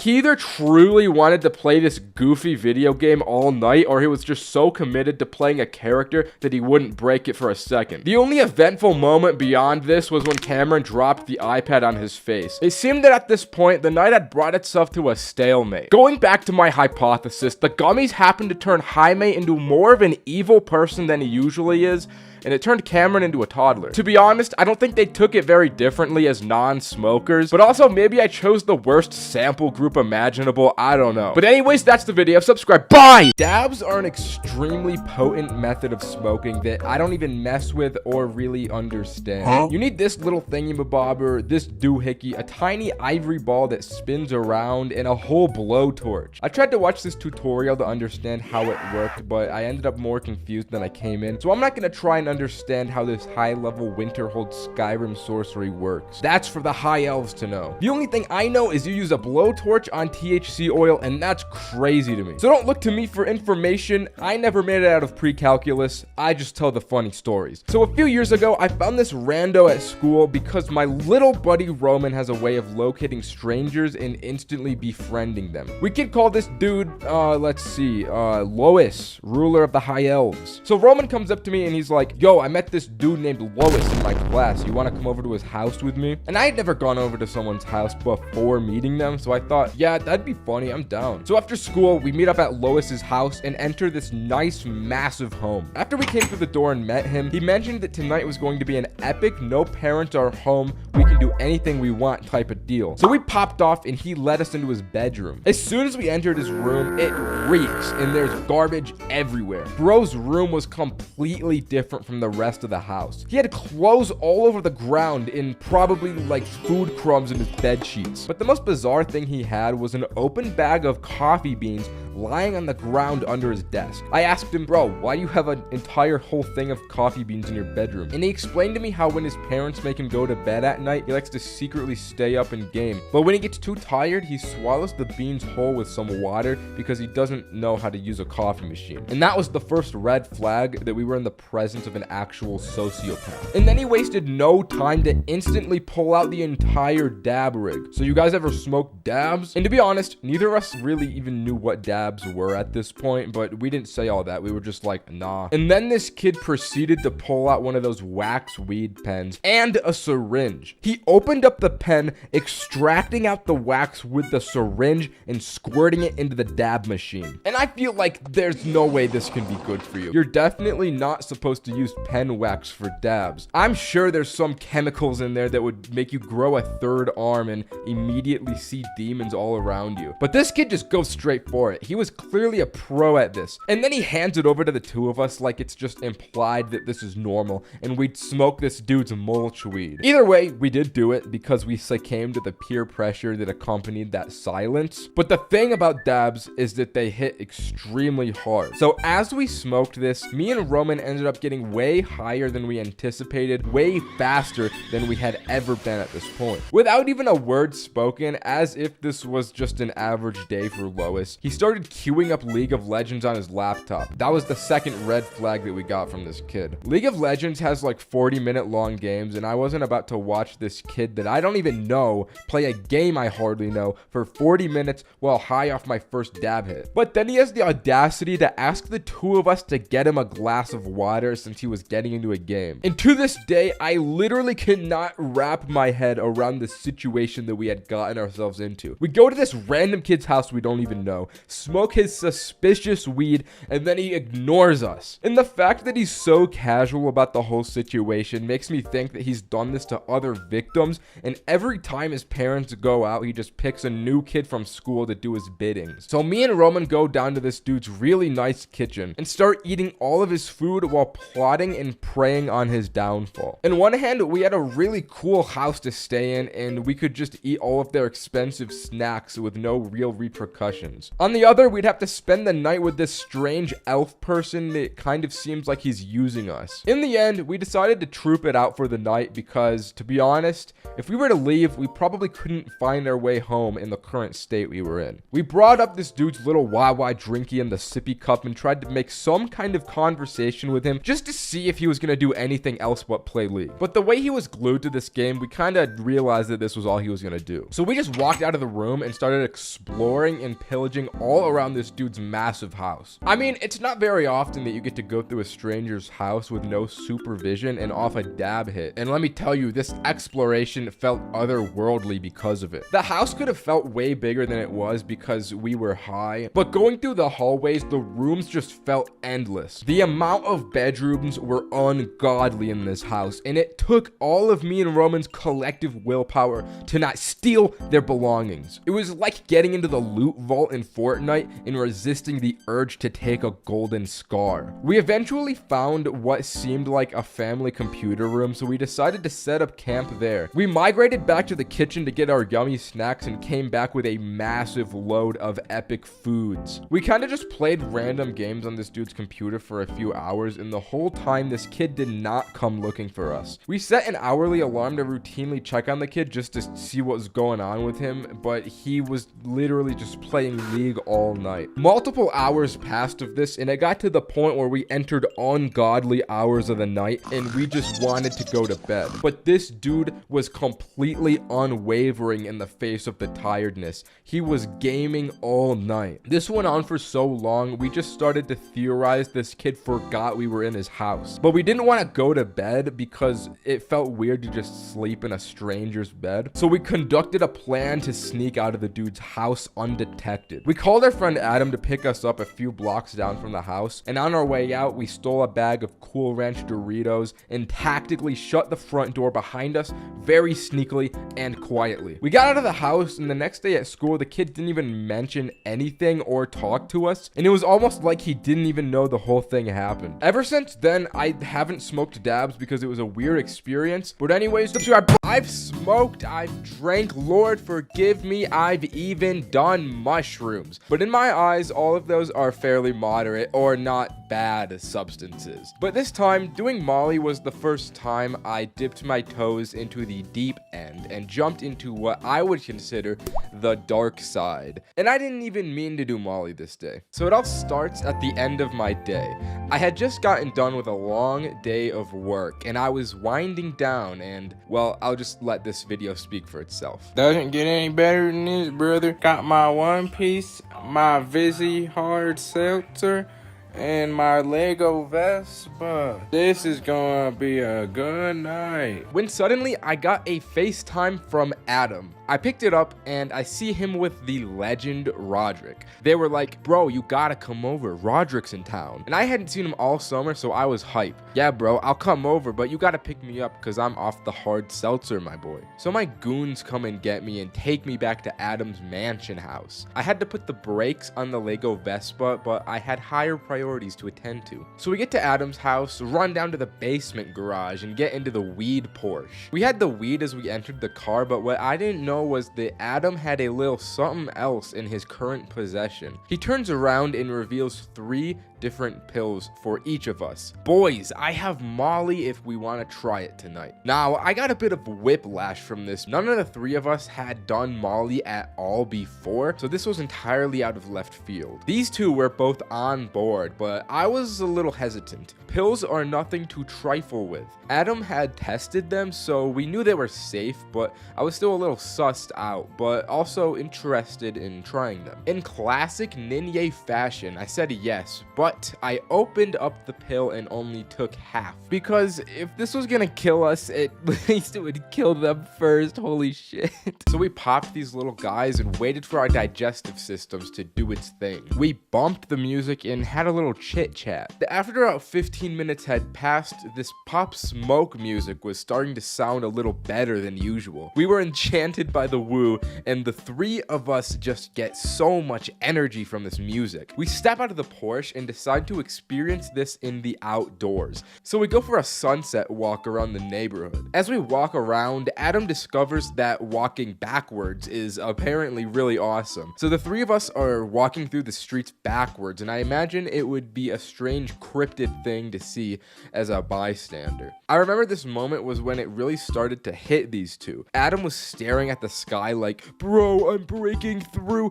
he either truly wanted to play this goofy video game all night, or he was just so committed to playing a character that he wouldn't break it for a second. The only eventful moment beyond this was when Cameron dropped the iPad on his face. It seemed that at this point, the night had brought itself to a stalemate. Going back to my hypothesis, the gummies happened to turn Jaime into more of an evil person than he usually is, and it turned Cameron into a toddler. To be honest, I don't think they took it very differently as non-smokers, but also maybe I chose the worst sample group imaginable, I don't know. But anyways, that's the video. Subscribe, bye! Dabs are an extremely potent method of smoking that I don't even mess with or really understand. You need this little thingamabobber, this doohickey, a tiny ivory ball that spins around, and a whole blowtorch. I tried to watch this tutorial to understand how it worked, but I ended up more confused than I came in, so I'm not gonna try and understand how this high-level Winterhold Skyrim sorcery works. That's for the high elves to know. The only thing I know is you use a blowtorch on THC oil, and that's crazy to me. So don't look to me for information. I never made it out of pre-calculus. I just tell the funny stories. So a few years ago, I found this rando at school because my little buddy Roman has a way of locating strangers and instantly befriending them. We could call this dude, Lois, ruler of the high elves. So Roman comes up to me and he's like, yo, I met this dude named Lois in my class. You want to come over to his house with me? And I had never gone over to someone's house before meeting them, so I thought, yeah, that'd be funny. I'm down. So after school, we meet up at Lois's house and enter this nice, massive home. After we came through the door and met him, he mentioned that tonight was going to be an epic, no parents are home, we can do anything we want type of deal. So we popped off and he led us into his bedroom. As soon as we entered his room, it reeks and there's garbage everywhere. Bro's room was completely different from the rest of the house. He had clothes all over the ground and probably like food crumbs in his bed sheets. But the most bizarre thing he had was an open bag of coffee beans lying on the ground under his desk. I asked him, bro, why do you have an entire whole thing of coffee beans in your bedroom? And he explained to me how when his parents make him go to bed at night, he likes to secretly stay up and game. But when he gets too tired, he swallows the beans whole with some water because he doesn't know how to use a coffee machine. And that was the first red flag that we were in the presence of an actual sociopath. And then he wasted no time to instantly pull out the entire dab rig. So you guys ever smoked dabs? And to be honest, neither of us really even knew what dabs dabs were at this point, but we didn't say all that. We were just like, nah. And then this kid proceeded to pull out one of those wax weed pens and a syringe. He opened up the pen, extracting out the wax with the syringe and squirting it into the dab machine. And I feel like there's no way this can be good for you. You're definitely not supposed to use pen wax for dabs. I'm sure there's some chemicals in there that would make you grow a third arm and immediately see demons all around you. But this kid just goes straight for it. He was clearly a pro at this. And then he hands it over to the two of us like it's just implied that this is normal and we'd smoke this dude's mulch weed. Either way, we did do it because we succumbed to the peer pressure that accompanied that silence. But the thing about dabs is that they hit extremely hard. So as we smoked this, me and Roman ended up getting way higher than we anticipated, way faster than we had ever been at this point. Without even a word spoken, as if this was just an average day for Lois, he started queuing up League of Legends on his laptop. That was the second red flag that we got from this kid. League of Legends has like 40-minute long games, and I wasn't about to watch this kid that I don't even know play a game I hardly know for 40 minutes while high off my first dab hit. But then he has the audacity to ask the two of us to get him a glass of water since he was getting into a game. And to this day, I literally cannot wrap my head around the situation that we had gotten ourselves into. We go to this random kid's house we don't even know, smoke his suspicious weed, and then he ignores us. And the fact that he's so casual about the whole situation makes me think that he's done this to other victims, and every time his parents go out, he just picks a new kid from school to do his biddings. So me and Roman go down to this dude's really nice kitchen and start eating all of his food while plotting and preying on his downfall. In one hand, we had a really cool house to stay in, and we could just eat all of their expensive snacks with no real repercussions. On the other, we'd have to spend the night with this strange elf person that kind of seems like he's using us. In the end, we decided to troop it out for the night because, to be honest, if we were to leave, we probably couldn't find our way home in the current state we were in. We brought up this dude's little Wawa drinky in the sippy cup and tried to make some kind of conversation with him just to see if he was going to do anything else but play League. But the way he was glued to this game, we kind of realized that this was all he was going to do. So we just walked out of the room and started exploring and pillaging all around this dude's massive house. I mean, it's not very often that you get to go through a stranger's house with no supervision and off a dab hit. And let me tell you, this exploration felt otherworldly because of it. The house could have felt way bigger than it was because we were high, but going through the hallways, the rooms just felt endless. The amount of bedrooms were ungodly in this house, and it took all of me and Roman's collective willpower to not steal their belongings. It was like getting into the loot vault in Fortnite and resisting the urge to take a golden scar. We eventually found what seemed like a family computer room, so we decided to set up camp there. We migrated back to the kitchen to get our yummy snacks and came back with a massive load of epic foods. We kind of just played random games on this dude's computer for a few hours, and the whole time this kid did not come looking for us. We set an hourly alarm to routinely check on the kid just to see what was going on with him, but he was literally just playing League all night. Multiple hours passed of this, and it got to the point where we entered ungodly hours of the night and we just wanted to go to bed. But this dude was completely unwavering in the face of the tiredness. He was gaming all night. This went on for so long, we just started to theorize this kid forgot we were in his house. But we didn't want to go to bed because it felt weird to just sleep in a stranger's bed. So we conducted a plan to sneak out of the dude's house undetected. We called our friend Adam to pick us up a few blocks down from the house, and on our way out, we stole a bag of Cool Ranch Doritos and tactically shut the front door behind us very sneakily and quietly. We got out of the house, and the next day at school, the kid didn't even mention anything or talk to us, and it was almost like he didn't even know the whole thing happened. Ever since then, I haven't smoked dabs because it was a weird experience, but anyways, I've smoked, I've drank, Lord forgive me, I've even done mushrooms. But in my eyes, all of those are fairly moderate or not bad substances. But this time, doing Molly was the first time I dipped my toes into the deep end and jumped into what I would consider the dark side. And I didn't even mean to do Molly this day. So it all starts at the end of my day. I had just gotten done with a long day of work and I was winding down and, well, I'll just let this video speak for itself. Doesn't get any better than this, brother. Got my One Piece my Vizzy hard seltzer, and my Lego Vespa. This is gonna be a good night. When suddenly I got a FaceTime from Adam. I picked it up and I see him with the legend Roderick. They were like, bro, you gotta come over. Roderick's in town. And I hadn't seen him all summer, so I was hype. Yeah, bro, I'll come over, but you gotta pick me up because I'm off the hard seltzer, my boy. So my goons come and get me and take me back to Adam's mansion house. I had to put the brakes on the Lego Vespa, but I had higher priorities to attend to. So we get to Adam's house, run down to the basement garage, and get into the weed Porsche. We had the weed as we entered the car, but what I didn't know was that Adam had a little something else in his current possession. He turns around and reveals 3 different pills for each of us. Boys, I have Molly if we want to try it tonight. Now, I got a bit of whiplash from this. None of the 3 of us had done Molly at all before, so this was entirely out of left field. These 2 were both on board, but I was a little hesitant. Pills are nothing to trifle with. Adam had tested them, so we knew they were safe, but I was still a little sussed out, but also interested in trying them. In classic Ninja fashion, I said yes, but I opened up the pill and only took half. Because if this was gonna kill us, at least it would kill them first. Holy shit. So we popped these little guys and waited for our digestive systems to do its thing. We bumped the music and had a little chit chat. After about 15 minutes had passed, this Pop Smoke music was starting to sound a little better than usual. We were enchanted by the woo, and the 3 of us just get so much energy from this music. We step out of the Porsche and decide to experience this in the outdoors. So we go for a sunset walk around the neighborhood. As we walk around, Adam discovers that walking backwards is apparently really awesome. So the 3 of us are walking through the streets backwards, and I imagine it would be a strange cryptid thing to see as a bystander. I remember this moment was when it really started to hit these 2. Adam was staring at the sky like, bro, I'm breaking through,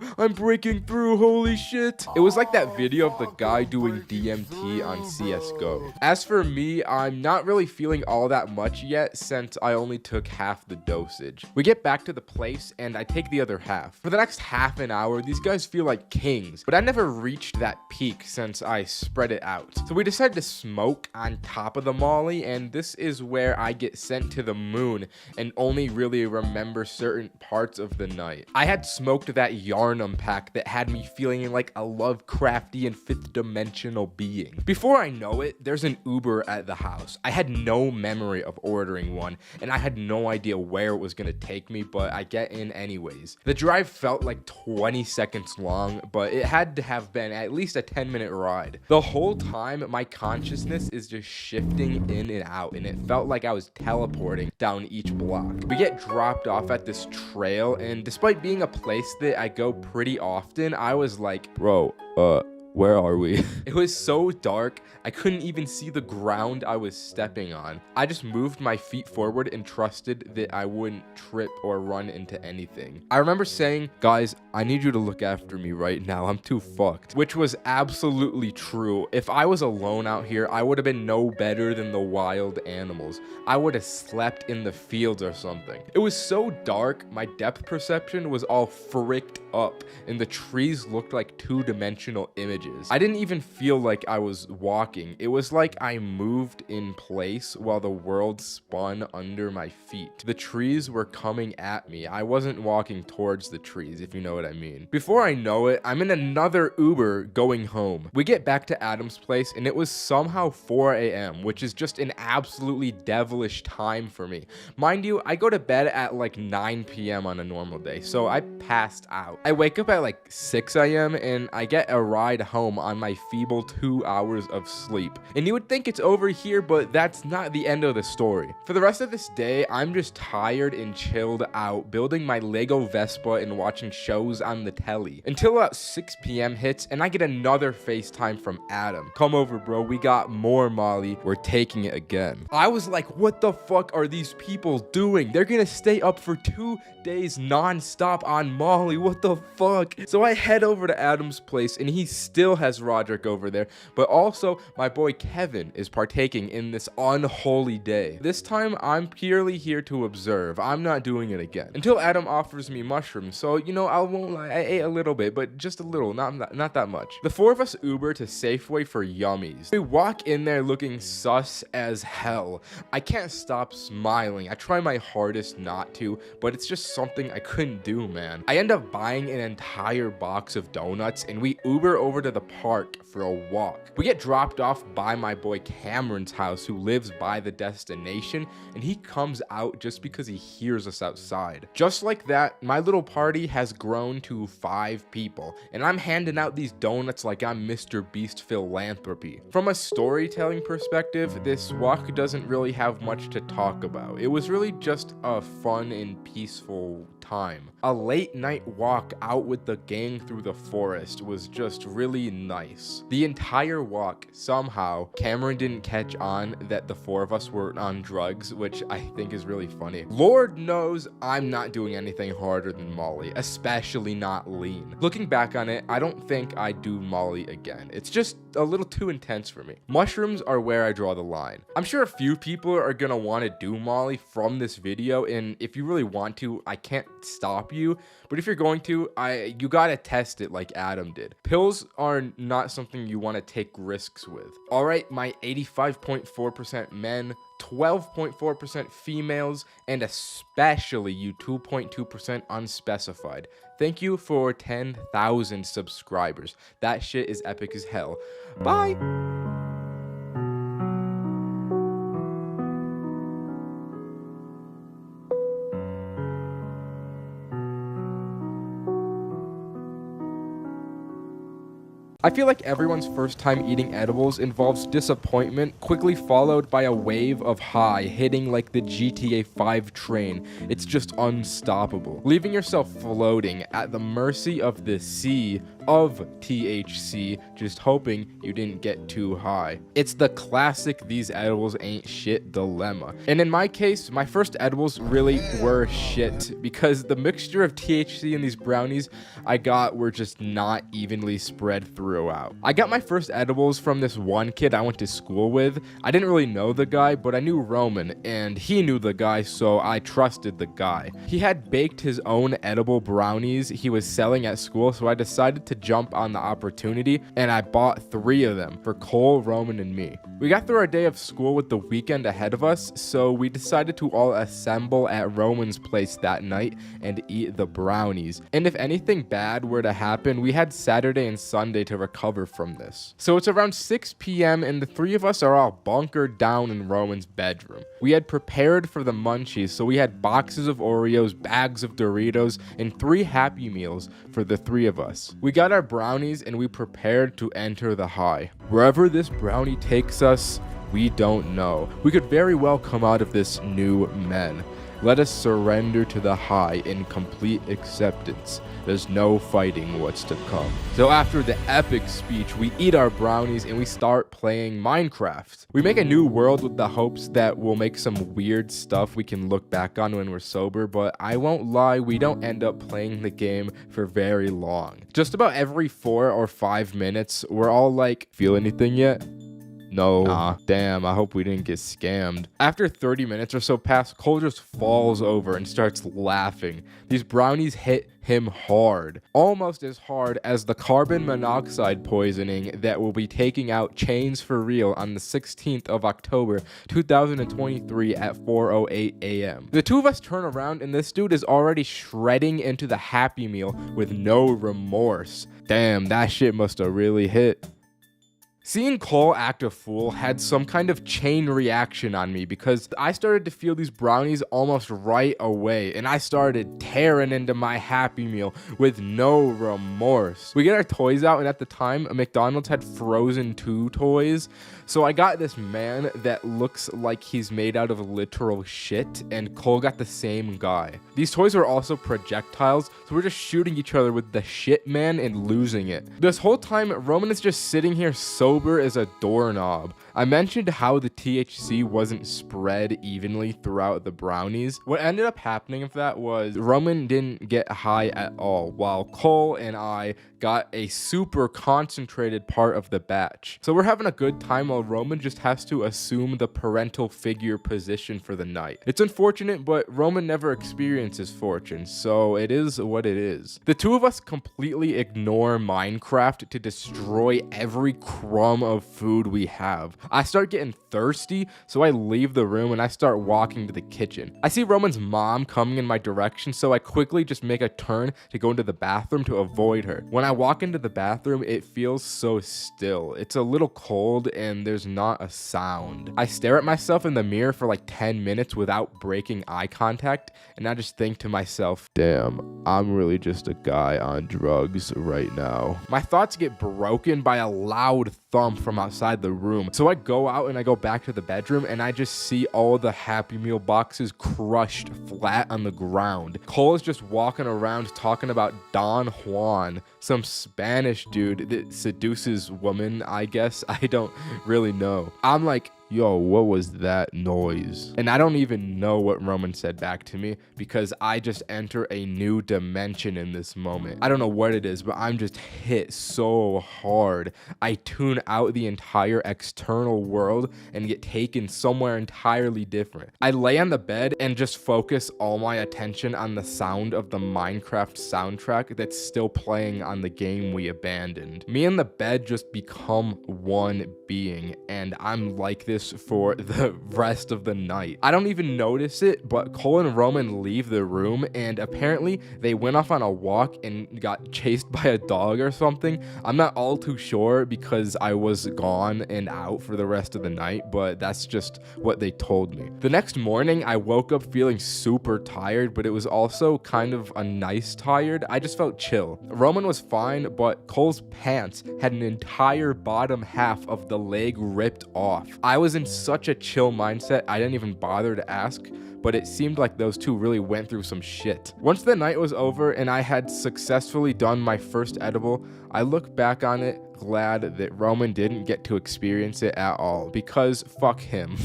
holy shit. It was like that video of the guy doing DMT on CSGO. As for me, I'm not really feeling all that much yet since I only took half the dosage. We get back to the place and I take the other half. For the next half an hour, these guys feel like kings, but I never reached that peak since I spread it out. So we decided to smoke on top of the Molly, and this is where I get sent to the moon and only really remember certain parts of the night. I had smoked that Yarnum pack that had me feeling like a Lovecraftian 5th dimensional being. Before I know it, there's an Uber at the house. I had no memory of ordering one, and I had no idea where it was gonna take me, but I get in anyways. The drive felt like 20 seconds long, but it had to have been at least a 10-minute ride. The whole time, my consciousness is just shifting in and out, and it felt like I was teleporting down each block. We get dropped off at this trail, and despite being a place that I go pretty often, I was like, bro, where are we? It was so dark, I couldn't even see the ground I was stepping on. I just moved my feet forward and trusted that I wouldn't trip or run into anything. I remember saying, guys, I need you to look after me right now. I'm too fucked. Which was absolutely true. If I was alone out here, I would have been no better than the wild animals. I would have slept in the fields or something. It was so dark, my depth perception was all fricked up, and the trees looked like 2-dimensional images. I didn't even feel like I was walking. It was like I moved in place while the world spun under my feet. The trees were coming at me. I wasn't walking towards the trees, if you know what I mean. Before I know it, I'm in another Uber going home. We get back to Adam's place and it was somehow 4 a.m., which is just an absolutely devilish time for me. Mind you, I go to bed at like 9 p.m. on a normal day, so I passed out. I wake up at like 6 a.m. and I get a ride home on my feeble 2 hours of sleep. And you would think it's over here, but that's not the end of the story. For the rest of this day, I'm just tired and chilled out, building my Lego Vespa and watching shows on the telly. Until about 6 p.m. hits, and I get another FaceTime from Adam. Come over, bro, we got more Molly. We're taking it again. I was like, what the fuck are these people doing? They're gonna stay up for 2 days non-stop on Molly. What the fuck? So I head over to Adam's place, and he's still still has Roderick over there, but also my boy Kevin is partaking in this unholy day. This time, I'm purely here to observe. I'm not doing it again. Until Adam offers me mushrooms, so, you know, I won't lie, I ate a little bit, but just a little, not that much. The four of us Uber to Safeway for Yummies. We walk in there looking sus as hell. I can't stop smiling. I try my hardest not to, but it's just something I couldn't do, man. I end up buying an entire box of donuts, and we Uber over to the park for a walk. We get dropped off by my boy Cameron's house, who lives by the destination, and he comes out just because he hears us outside. Just like that, my little party has grown to 5 people, and I'm handing out these donuts like I'm Mr. Beast philanthropy. From a storytelling perspective, this walk doesn't really have much to talk about. It was really just a fun and peaceful time. A late night walk out with the gang through the forest was just really nice. The entire walk, somehow, Cameron didn't catch on that the 4 of us were on drugs, which I think is really funny. Lord knows I'm not doing anything harder than Molly, especially not lean. Looking back on it, I don't think I'd do Molly again. It's just a little too intense for me. Mushrooms are where I draw the line. I'm sure a few people are gonna want to do Molly from this video, and if you really want to, I can't stop you, but if you're going to, you gotta test it like Adam did. Pills are not something you want to take risks with. Alright, my 85.4% men, 12.4% females, and especially you 2.2% unspecified. Thank you for 10,000 subscribers. That shit is epic as hell. Bye! I feel like everyone's first time eating edibles involves disappointment, quickly followed by a wave of high, hitting like the GTA 5 train. It's just unstoppable, leaving yourself floating at the mercy of the sea of THC, just hoping you didn't get too high. It's the classic these edibles ain't shit dilemma. And in my case, my first edibles really were shit, because the mixture of THC in these brownies I got were just not evenly spread throughout. I got my first edibles from this one kid I went to school with. I didn't really know the guy, but I knew Roman, and he knew the guy, so I trusted the guy. He had baked his own edible brownies he was selling at school, so I decided to jump on the opportunity, and I bought 3 of them for Cole, Roman, and me. We got through our day of school with the weekend ahead of us, so we decided to all assemble at Roman's place that night and eat the brownies. And if anything bad were to happen, we had Saturday and Sunday to recover from this. So it's around 6 p.m. and the 3 of us are all bunkered down in Roman's bedroom. We had prepared for the munchies, so we had boxes of Oreos, bags of Doritos, and 3 Happy Meals for the 3 of us. We got our brownies and we prepared to enter the high. Wherever this brownie takes us, we don't know. We could very well come out of this new men. Let us surrender to the high in complete acceptance. There's no fighting what's to come. So after the epic speech, we eat our brownies and we start playing Minecraft. We make a new world with the hopes that we'll make some weird stuff we can look back on when we're sober, but I won't lie, we don't end up playing the game for very long. Just about every 4 or 5 minutes, we're all like, feel anything yet? No. Nah. Damn, I hope we didn't get scammed. After 30 minutes or so pass, Cole just falls over and starts laughing. These brownies hit him hard. Almost as hard as the carbon monoxide poisoning that will be taking out Chains for Real on the 16th of October, 2023 at 4:08 a.m. The 2 of us turn around and this dude is already shredding into the Happy Meal with no remorse. Damn, that shit must have really hit. Seeing Cole act a fool had some kind of chain reaction on me, because I started to feel these brownies almost right away, and I started tearing into my Happy Meal with no remorse. We get our toys out, and at the time, McDonald's had Frozen 2 toys, so I got this man that looks like he's made out of literal shit, and Cole got the same guy. These toys were also projectiles, so we're just shooting each other with the shit man and losing it. This whole time, Roman is just sitting here so sober as a doorknob. I mentioned how the THC wasn't spread evenly throughout the brownies. What ended up happening with that was Roman didn't get high at all, while Cole and I got a super concentrated part of the batch. So we're having a good time while Roman just has to assume the parental figure position for the night. It's unfortunate, but Roman never experiences fortune, so it is what it is. The two of us completely ignore Minecraft to destroy every crumb of food we have. I start getting thirsty, so I leave the room and I start walking to the kitchen. I see Roman's mom coming in my direction, so I quickly just make a turn to go into the bathroom to avoid her. When I walk into the bathroom, it feels so still. It's a little cold and there's not a sound. I stare at myself in the mirror for like 10 minutes without breaking eye contact, and I just think to myself, damn, I'm really just a guy on drugs right now. My thoughts get broken by a loud thump from outside the room. So I go out and I go back to the bedroom and I just see all the Happy Meal boxes crushed flat on the ground. Cole is just walking around talking about Don Juan, some Spanish dude that seduces women, I guess. I don't really know. I'm like, yo, what was that noise? And I don't even know what Roman said back to me because I just enter a new dimension in this moment. I don't know what it is, but I'm just hit so hard. I tune out the entire external world and get taken somewhere entirely different. I lay on the bed and just focus all my attention on the sound of the Minecraft soundtrack that's still playing on the game we abandoned. Me and the bed just become one being, and I'm like this for the rest of the night. I don't even notice it, but Cole and Roman leave the room, and apparently they went off on a walk and got chased by a dog or something. I'm not all too sure because I was gone and out for the rest of the night, but that's just what they told me. The next morning, I woke up feeling super tired, but it was also kind of a nice tired. I just felt chill. Roman was fine, but Cole's pants had an entire bottom half of the leg ripped off. I was in such a chill mindset, I didn't even bother to ask, but it seemed like those two really went through some shit. Once the night was over and I had successfully done my first edible, I look back on it glad that Roman didn't get to experience it at all, because fuck him.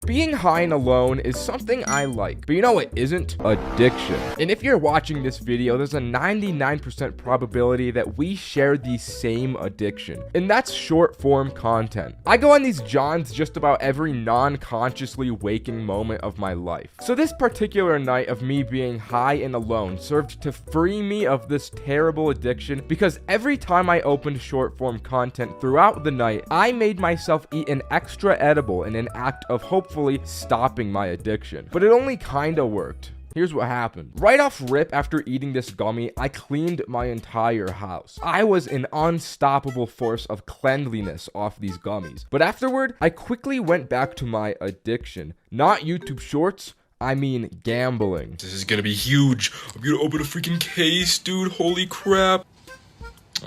Being high and alone is something I like, but you know what isn't? Addiction. And if you're watching this video, there's a 99% probability that we share the same addiction, and that's short form content. I go on these jaunts just about every non-consciously waking moment of my life. So this particular night of me being high and alone served to free me of this terrible addiction, because every time I opened short form content throughout the night, I made myself eat an extra edible in an act of hopefully stopping my addiction. But it only kinda worked. Here's what happened. Right off rip, after eating this gummy, I cleaned my entire house. I was an unstoppable force of cleanliness off these gummies. But afterward, I quickly went back to my addiction. Not YouTube Shorts, I mean gambling. This is gonna be huge. I'm gonna open a freaking case, dude. Holy crap.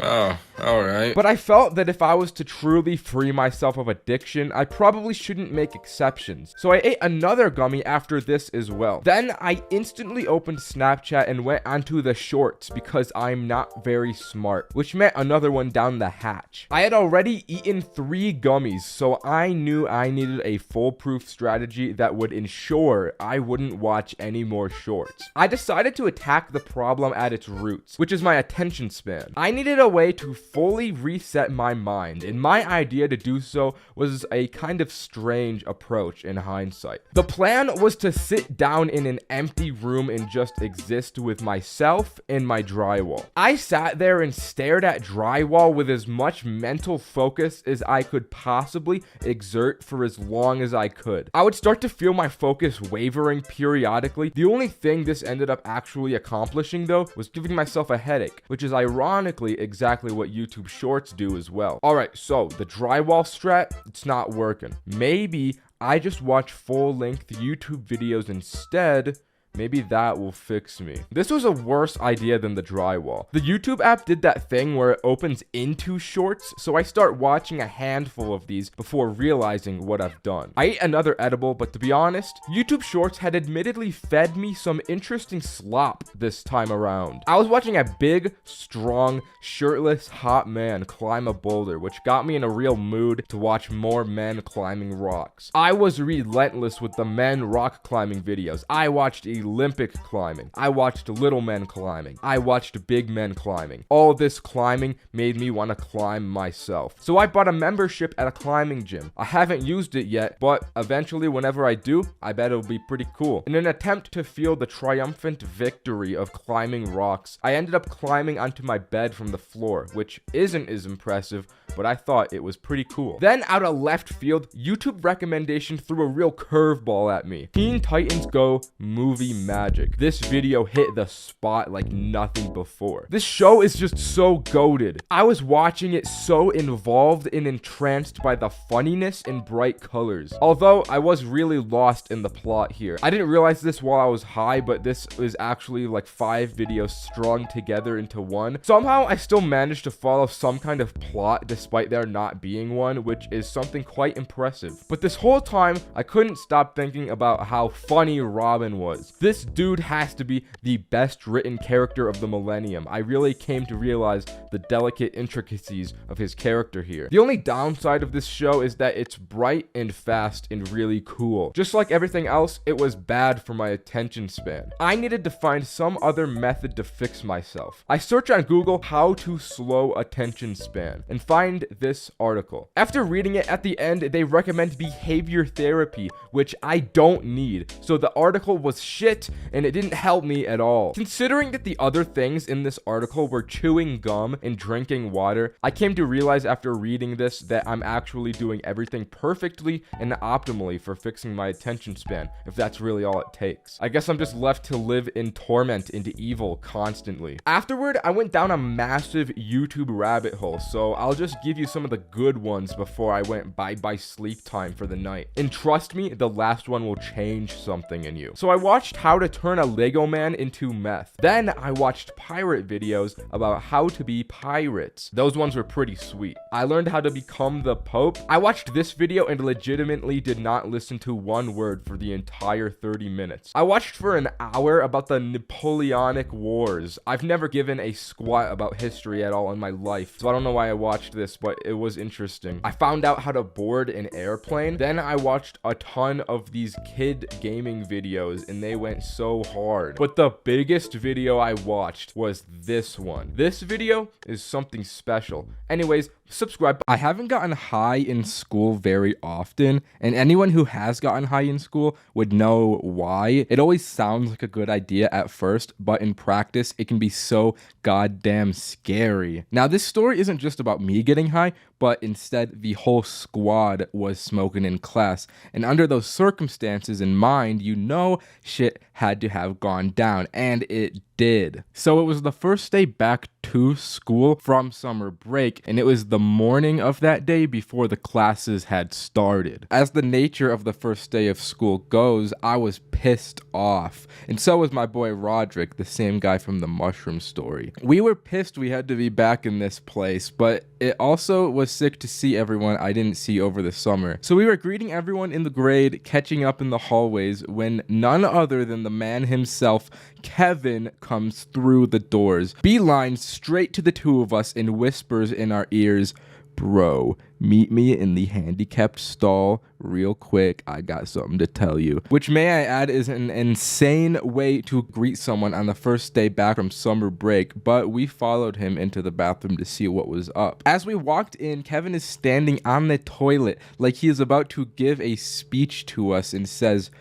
Oh, alright. But I felt that if I was to truly free myself of addiction, I probably shouldn't make exceptions. So I ate another gummy after this as well. Then I instantly opened Snapchat and went onto the shorts because I'm not very smart, which meant another one down the hatch. I had already eaten 3 gummies, so I knew I needed a foolproof strategy that would ensure I wouldn't watch any more shorts. I decided to attack the problem at its roots, which is my attention span. I needed a way to fully reset my mind, and my idea to do so was a kind of strange approach in hindsight. The plan was to sit down in an empty room and just exist with myself and my drywall. I sat there and stared at drywall with as much mental focus as I could possibly exert for as long as I could. I would start to feel my focus wavering periodically. The only thing this ended up actually accomplishing, though, was giving myself a headache, which is ironically exactly what YouTube Shorts do as well. Alright, so the drywall strat, it's not working. Maybe I just watch full-length YouTube videos instead, Maybe that will fix me. This was a worse idea than the drywall. The YouTube app did that thing where it opens into shorts, so I start watching a handful of these before realizing what I've done. I ate another edible, but to be honest, YouTube Shorts had admittedly fed me some interesting slop this time around. I was watching a big, strong, shirtless, hot man climb a boulder, which got me in a real mood to watch more men climbing rocks. I was relentless with the men rock climbing videos. I watched Olympic climbing. I watched little men climbing. I watched big men climbing. All this climbing made me want to climb myself. So I bought a membership at a climbing gym. I haven't used it yet, but eventually whenever I do, I bet it'll be pretty cool. In an attempt to feel the triumphant victory of climbing rocks, I ended up climbing onto my bed from the floor, which isn't as impressive, but I thought it was pretty cool. Then out of left field, YouTube recommendation threw a real curveball at me. Teen Titans Go Movie Magic. This video hit the spot like nothing before. This show is just so goated. I was watching it so involved and entranced by the funniness and bright colors. Although I was really lost in the plot here. I didn't realize this while I was high, but this is actually like 5 videos strung together into one. Somehow I still managed to follow some kind of plot despite there not being one, which is something quite impressive. But this whole time, I couldn't stop thinking about how funny Robin was. This dude has to be the best written character of the millennium. I really came to realize the delicate intricacies of his character here. The only downside of this show is that it's bright and fast and really cool. Just like everything else, it was bad for my attention span. I needed to find some other method to fix myself. I search on Google how to slow attention span and find this article. After reading it, at the end, they recommend behavior therapy, which I don't need. So the article was shit and it didn't help me at all. Considering that the other things in this article were chewing gum and drinking water, I came to realize after reading this that I'm actually doing everything perfectly and optimally for fixing my attention span, if that's really all it takes. I guess I'm just left to live in torment and evil constantly. Afterward, I went down a massive YouTube rabbit hole, so I'll just give you some of the good ones before I went bye-bye sleep time for the night. And trust me, the last one will change something in you. So I watched how to turn a Lego man into meth. Then I watched pirate videos about how to be pirates. Those ones were pretty sweet. I learned how to become the Pope. I watched this video and legitimately did not listen to one word for the entire 30 minutes. I watched for an hour about the Napoleonic Wars. I've never given a squat about history at all in my life, so I don't know why I watched this, but it was interesting. I found out how to board an airplane. Then I watched a ton of these kid gaming videos and they went so hard. But the biggest video I watched was this one. This video is something special. Anyways, subscribe. I haven't gotten high in school very often, and anyone who has gotten high in school would know why. It always sounds like a good idea at first, but in practice, it can be so goddamn scary. Now, this story isn't just about me getting high, but instead the whole squad was smoking in class. And under those circumstances in mind, you know shit had to have gone down, and it did. So it was the first day back to school from summer break, and it was the morning of that day before the classes had started. As the nature of the first day of school goes, I was pissed off, and so was my boy Roderick, the same guy from the mushroom story. We were pissed we had to be back in this place, but it also was sick to see everyone I didn't see over the summer. So we were greeting everyone in the grade, catching up in the hallways, when none other than the man himself, Kevin, comes through the doors, beelines straight to the two of us and whispers in our ears, "Bro, meet me in the handicapped stall real quick. I got something to tell you." Which, may I add, is an insane way to greet someone on the first day back from summer break, but we followed him into the bathroom to see what was up. As we walked in, Kevin is standing on the toilet like he is about to give a speech to us and says,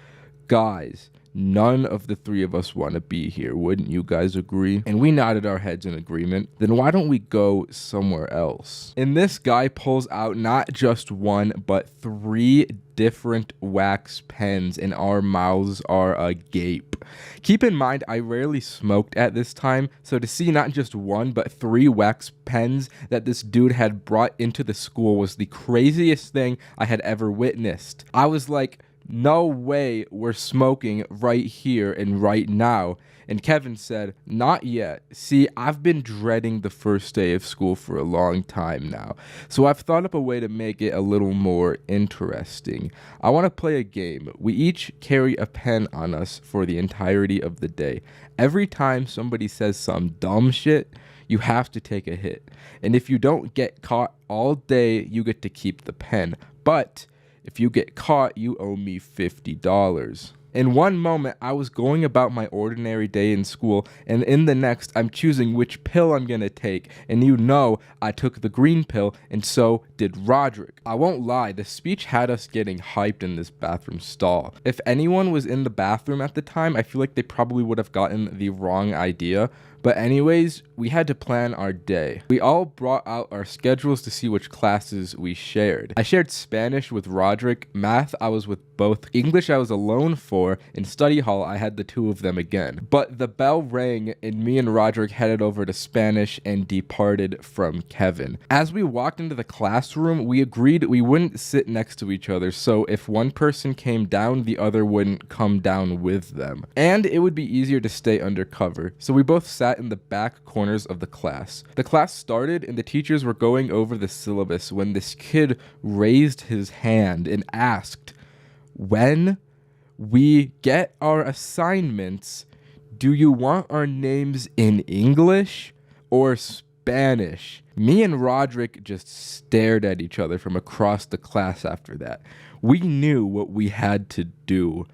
"Guys, none of the three of us want to be here. Wouldn't you guys agree?" And we nodded our heads in agreement. "Then why don't we go somewhere else?" And this guy pulls out not just one, but 3 different wax pens, and our mouths are agape. Keep in mind, I rarely smoked at this time, so to see not just 1, but 3 wax pens that this dude had brought into the school was the craziest thing I had ever witnessed. I was like, no way we're smoking right here and right now. And Kevin said, not yet. See, I've been dreading the first day of school for a long time now, so I've thought up a way to make it a little more interesting. I want to play a game. We each carry a pen on us for the entirety of the day. Every time somebody says some dumb shit, you have to take a hit. And if you don't get caught all day, you get to keep the pen. But if you get caught, you owe me $50. In one moment, I was going about my ordinary day in school, and in the next, I'm choosing which pill I'm gonna take, and you know I took the green pill, and so did Roderick. I won't lie, the speech had us getting hyped in this bathroom stall. If anyone was in the bathroom at the time, I feel like they probably would have gotten the wrong idea. But anyways, we had to plan our day. We all brought out our schedules to see which classes we shared. I shared Spanish with Roderick, math I was with both, English I was alone for, in study hall I had the two of them again. But the bell rang and me and Roderick headed over to Spanish and departed from Kevin. As we walked into the classroom, we agreed we wouldn't sit next to each other, so if one person came down, the other wouldn't come down with them. And it would be easier to stay undercover, so we both sat in the back corners of the class. The class started and the teachers were going over the syllabus when this kid raised his hand and asked, "When we get our assignments, do you want our names in English or Spanish?" Me and Roderick just stared at each other from across the class after that. We knew what we had to do.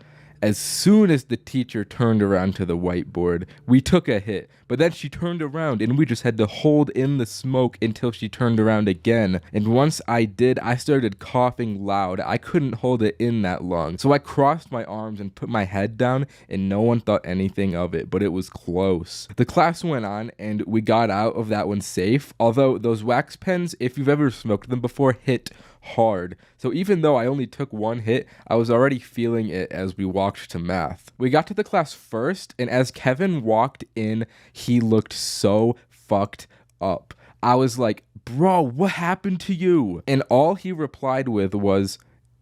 As soon as the teacher turned around to the whiteboard, we took a hit, but then she turned around and we just had to hold in the smoke until she turned around again. And once I did, I started coughing loud. I couldn't hold it in that long. So I crossed my arms and put my head down, and no one thought anything of it, but it was close. The class went on and we got out of that one safe, although those wax pens, if you've ever smoked them before, hit hard. So even though I only took one hit, I was already feeling it as we walked to math. We got to the class first, and as Kevin walked in, he looked so fucked up. I was like, "Bro, what happened to you?" And all he replied with was,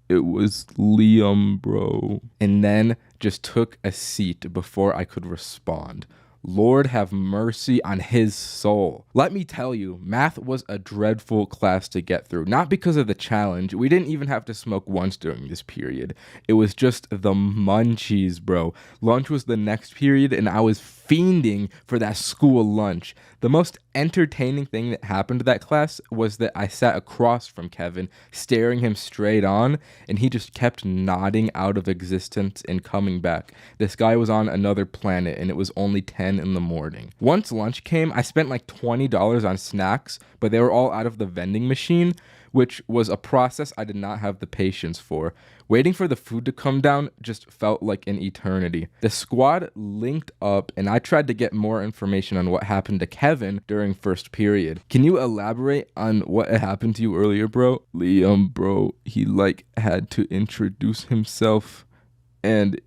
"It was Liam, bro." And then just took a seat before I could respond. Lord have mercy on his soul. Let me tell you, math was a dreadful class to get through. Not because of the challenge. We didn't even have to smoke once during this period. It was just the munchies, bro. Lunch was the next period, and I was fiending for that school lunch. The most entertaining thing that happened to that class was that I sat across from Kevin, staring him straight on, and he just kept nodding out of existence and coming back. This guy was on another planet, and it was only 10 in the morning. Once lunch came, I spent like $20 on snacks, but they were all out of the vending machine, which was a process I did not have the patience for. Waiting for the food to come down just felt like an eternity. The squad linked up, and I tried to get more information on what happened to Kevin during first period. Can you elaborate on what happened to you earlier, bro? Liam, bro, he had to introduce himself, and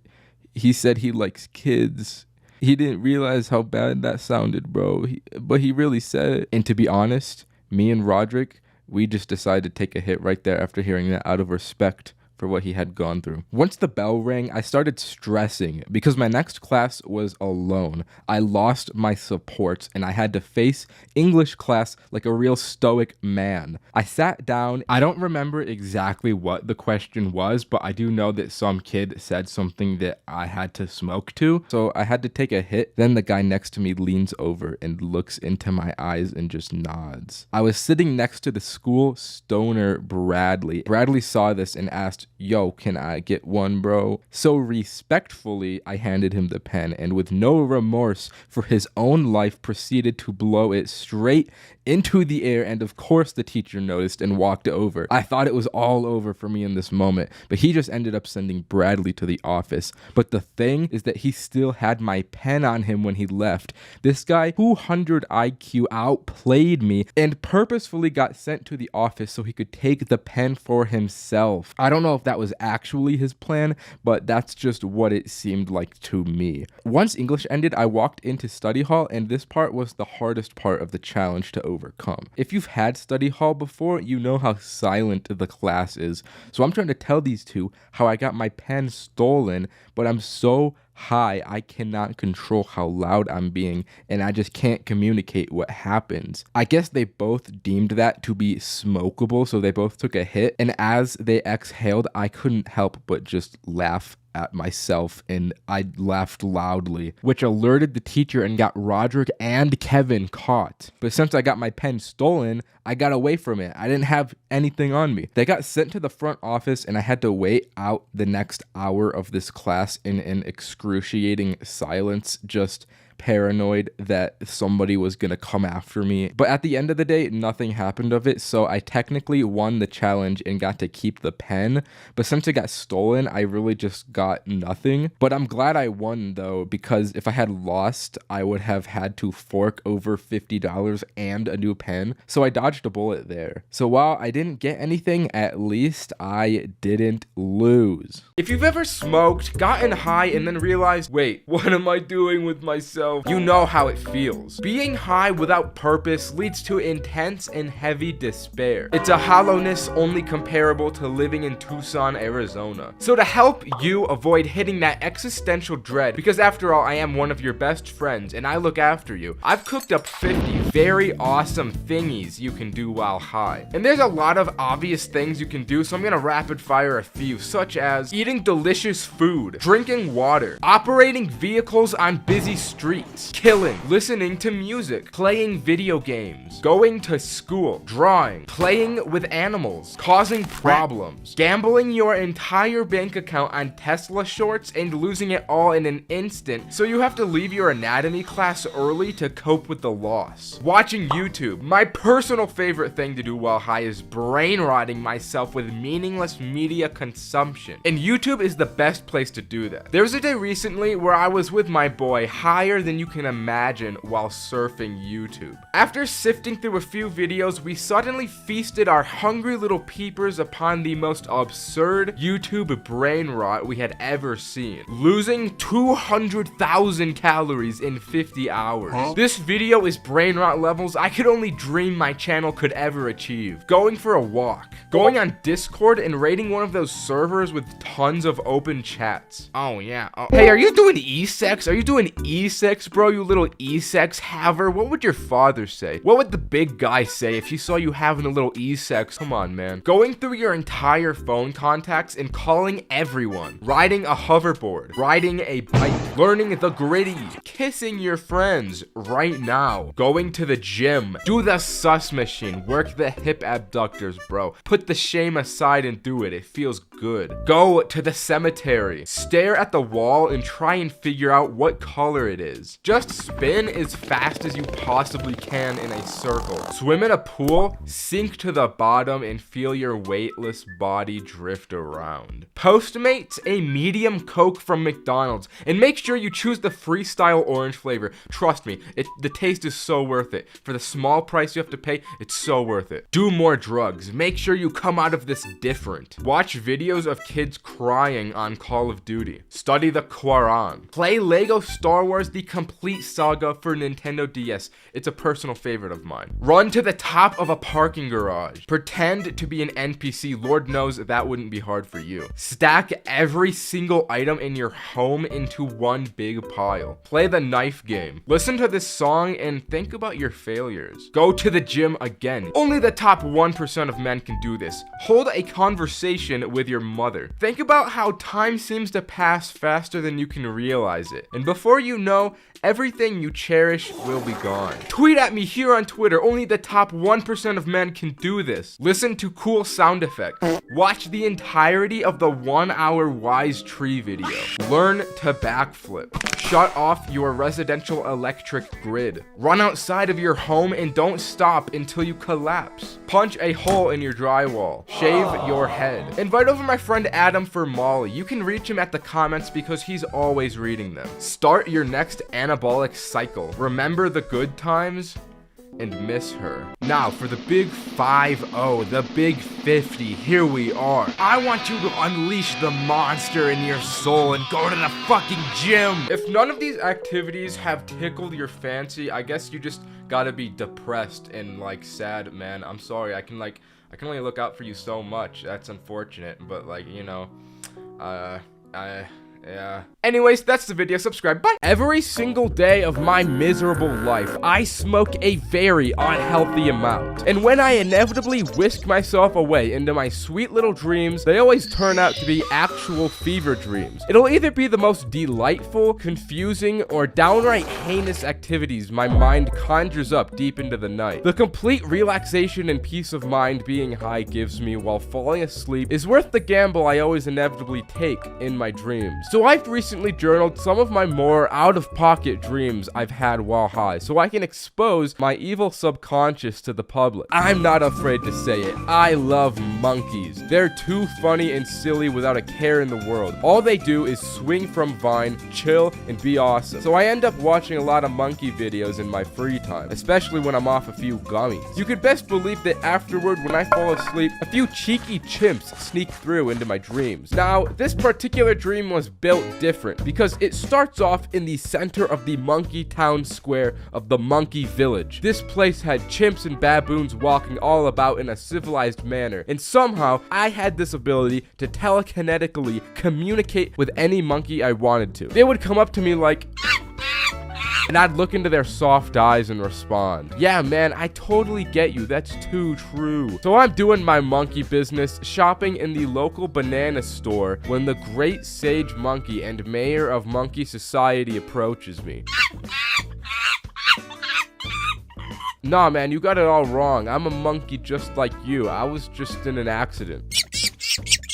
he said he likes kids. He didn't realize how bad that sounded, bro, but he really said it. And to be honest, me and Roderick, we just decided to take a hit right there after hearing that out of respect for what he had gone through. Once the bell rang, I started stressing because my next class was alone. I lost my supports and I had to face English class like a real stoic man. I sat down. I don't remember exactly what the question was, but I do know that some kid said something that I had to smoke to. So I had to take a hit. Then the guy next to me leans over and looks into my eyes and just nods. I was sitting next to the school stoner Bradley. Bradley saw this and asked, "Yo, can I get one, bro?" So respectfully, I handed him the pen and with no remorse for his own life proceeded to blow it straight into the air, and of course the teacher noticed and walked over. I thought it was all over for me in this moment, but he just ended up sending Bradley to the office. But the thing is that he still had my pen on him when he left. This guy, 200 IQ, outplayed me and purposefully got sent to the office so he could take the pen for himself. I don't know if that was actually his plan, but that's just what it seemed like to me. Once English ended, I walked into study hall, and this part was the hardest part of the challenge to overcome. If you've had study hall before, you know how silent the class is. So I'm trying to tell these two how I got my pen stolen, but I'm so high I cannot control how loud I'm being, and I just can't communicate what happens. I guess they both deemed that to be smokable, so they both took a hit, and as they exhaled, I couldn't help but just laugh at myself, and I laughed loudly, which alerted the teacher and got Roderick and Kevin caught. But since I got my pen stolen, I got away from it. I didn't have anything on me. They got sent to the front office, and I had to wait out the next hour of this class in an excruciating silence, just paranoid that somebody was gonna come after me. But at the end of the day, nothing happened of it, so I technically won the challenge and got to keep the pen. But since it got stolen, I really just got nothing. But I'm glad I won though, because if I had lost, I would have had to fork over $50 and a new pen. So I dodged a bullet there. So while I didn't get anything, at least I didn't lose. If you've ever smoked, gotten high, and then realized, wait, what am I doing with myself? You know how it feels. Being high without purpose leads to intense and heavy despair. It's a hollowness only comparable to living in Tucson, Arizona. So to help you avoid hitting that existential dread, because after all, I am one of your best friends and I look after you, I've cooked up 50 very awesome thingies you can do while high. And there's a lot of obvious things you can do, so I'm gonna rapid fire a few, such as eating delicious food, drinking water, operating vehicles on busy streets, killing, listening to music, playing video games, going to school, drawing, playing with animals, causing problems, gambling your entire bank account on Tesla shorts and losing it all in an instant, so you have to leave your anatomy class early to cope with the loss. Watching YouTube. My personal favorite thing to do while high is brain rotting myself with meaningless media consumption. And YouTube is the best place to do that. There was a day recently where I was with my boy higher than you can imagine while surfing YouTube. After sifting through a few videos, we suddenly feasted our hungry little peepers upon the most absurd YouTube brain rot we had ever seen. Losing 200,000 calories in 50 hours. This video is brain rot levels I could only dream my channel could ever achieve. Going for a walk. Going on Discord and raiding one of those servers with tons of open chats. Oh yeah. Hey, are you doing e-sex? Are you doing e-sex, bro? You little e-sex haver? What would your father say? What would the big guy say if he saw you having a little e-sex? Come on, man. Going through your entire phone contacts and calling everyone. Riding a hoverboard. Riding a bike. Learning the gritty. Kissing your friends right now. Going to the gym. Do the sus machine. Work the hip abductors, bro. Put the shame aside and do it. It feels good. Go to the cemetery. Stare at the wall and try and figure out what color it is. Just spin as fast as you possibly can in a circle. Swim in a pool, sink to the bottom, and feel your weightless body drift around. Postmates a medium Coke from McDonald's, and make sure you choose the freestyle orange flavor. Trust me, the taste is so worth it. For the small price you have to pay, it's so worth it. Do more drugs. Make sure you come out of this different. Watch videos of kids crying on Call of Duty. Study the Quran. Play Lego Star Wars The Complete Saga for Nintendo DS. It's a personal favorite of mine. Run to the top of a parking garage. Pretend to be an NPC. Lord knows that wouldn't be hard for you. Stack every single item in your home into one big pile. Play the knife game. Listen to this song and think about your failures. Go to the gym again. Only the top 1% of men can do this. Hold a conversation with your mother. Think about how time seems to pass faster than you can realize it. And before you know, everything you cherish will be gone. Tweet at me here on Twitter. Only the top 1% of men can do this. Listen to cool sound effects. Watch the entirety of the 1-hour Wise Tree video. Learn to backflip. Shut off your residential electric grid. Run outside of your home and don't stop until you collapse. Punch a hole in your drywall. Shave your head. Invite over my friend Adam for Molly. You can reach him at the comments because he's always reading them. Start your next anabolic cycle. Remember the good times and miss her. Now, for the big 5-0, the big 50, here we are. I want you to unleash the monster in your soul and go to the fucking gym. If none of these activities have tickled your fancy, I guess you just gotta be depressed and like sad, man. I'm sorry, I can only look out for you so much. That's unfortunate, but like, you know, yeah. Anyways, that's the video. Subscribe. Bye. Every single day of my miserable life, I smoke a very unhealthy amount. And when I inevitably whisk myself away into my sweet little dreams, they always turn out to be actual fever dreams. It'll either be the most delightful, confusing, or downright heinous activities my mind conjures up deep into the night. The complete relaxation and peace of mind being high gives me while falling asleep is worth the gamble I always inevitably take in my dreams. So I've recently journaled some of my more out-of-pocket dreams I've had while high, so I can expose my evil subconscious to the public. I'm not afraid to say it. I love monkeys. They're too funny and silly without a care in the world. All they do is swing from vine, chill, and be awesome. So I end up watching a lot of monkey videos in my free time, especially when I'm off a few gummies. You could best believe that afterward, when I fall asleep, a few cheeky chimps sneak through into my dreams. Now, this particular dream was built different because it starts off in the center of the monkey town square of the monkey village. This place had chimps and baboons walking all about in a civilized manner, and somehow I had this ability to telekinetically communicate with any monkey I wanted to. They would come up to me like, and I'd look into their soft eyes and respond. Yeah, man, I totally get you. That's too true. So I'm doing my monkey business, shopping in the local banana store, when the great sage monkey and mayor of Monkey Society approaches me. Nah, man, you got it all wrong. I'm a monkey just like you. I was just in an accident.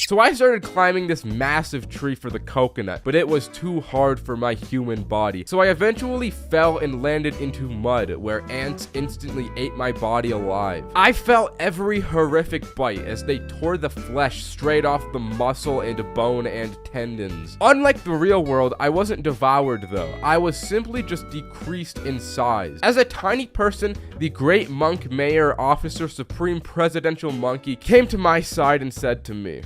So I started climbing this massive tree for the coconut, but it was too hard for my human body. So I eventually fell and landed into mud, where ants instantly ate my body alive. I felt every horrific bite as they tore the flesh straight off the muscle and bone and tendons. Unlike the real world, I wasn't devoured though. I was simply just decreased in size. As a tiny person, the great monk mayor officer supreme presidential monkey came to my side and said to me,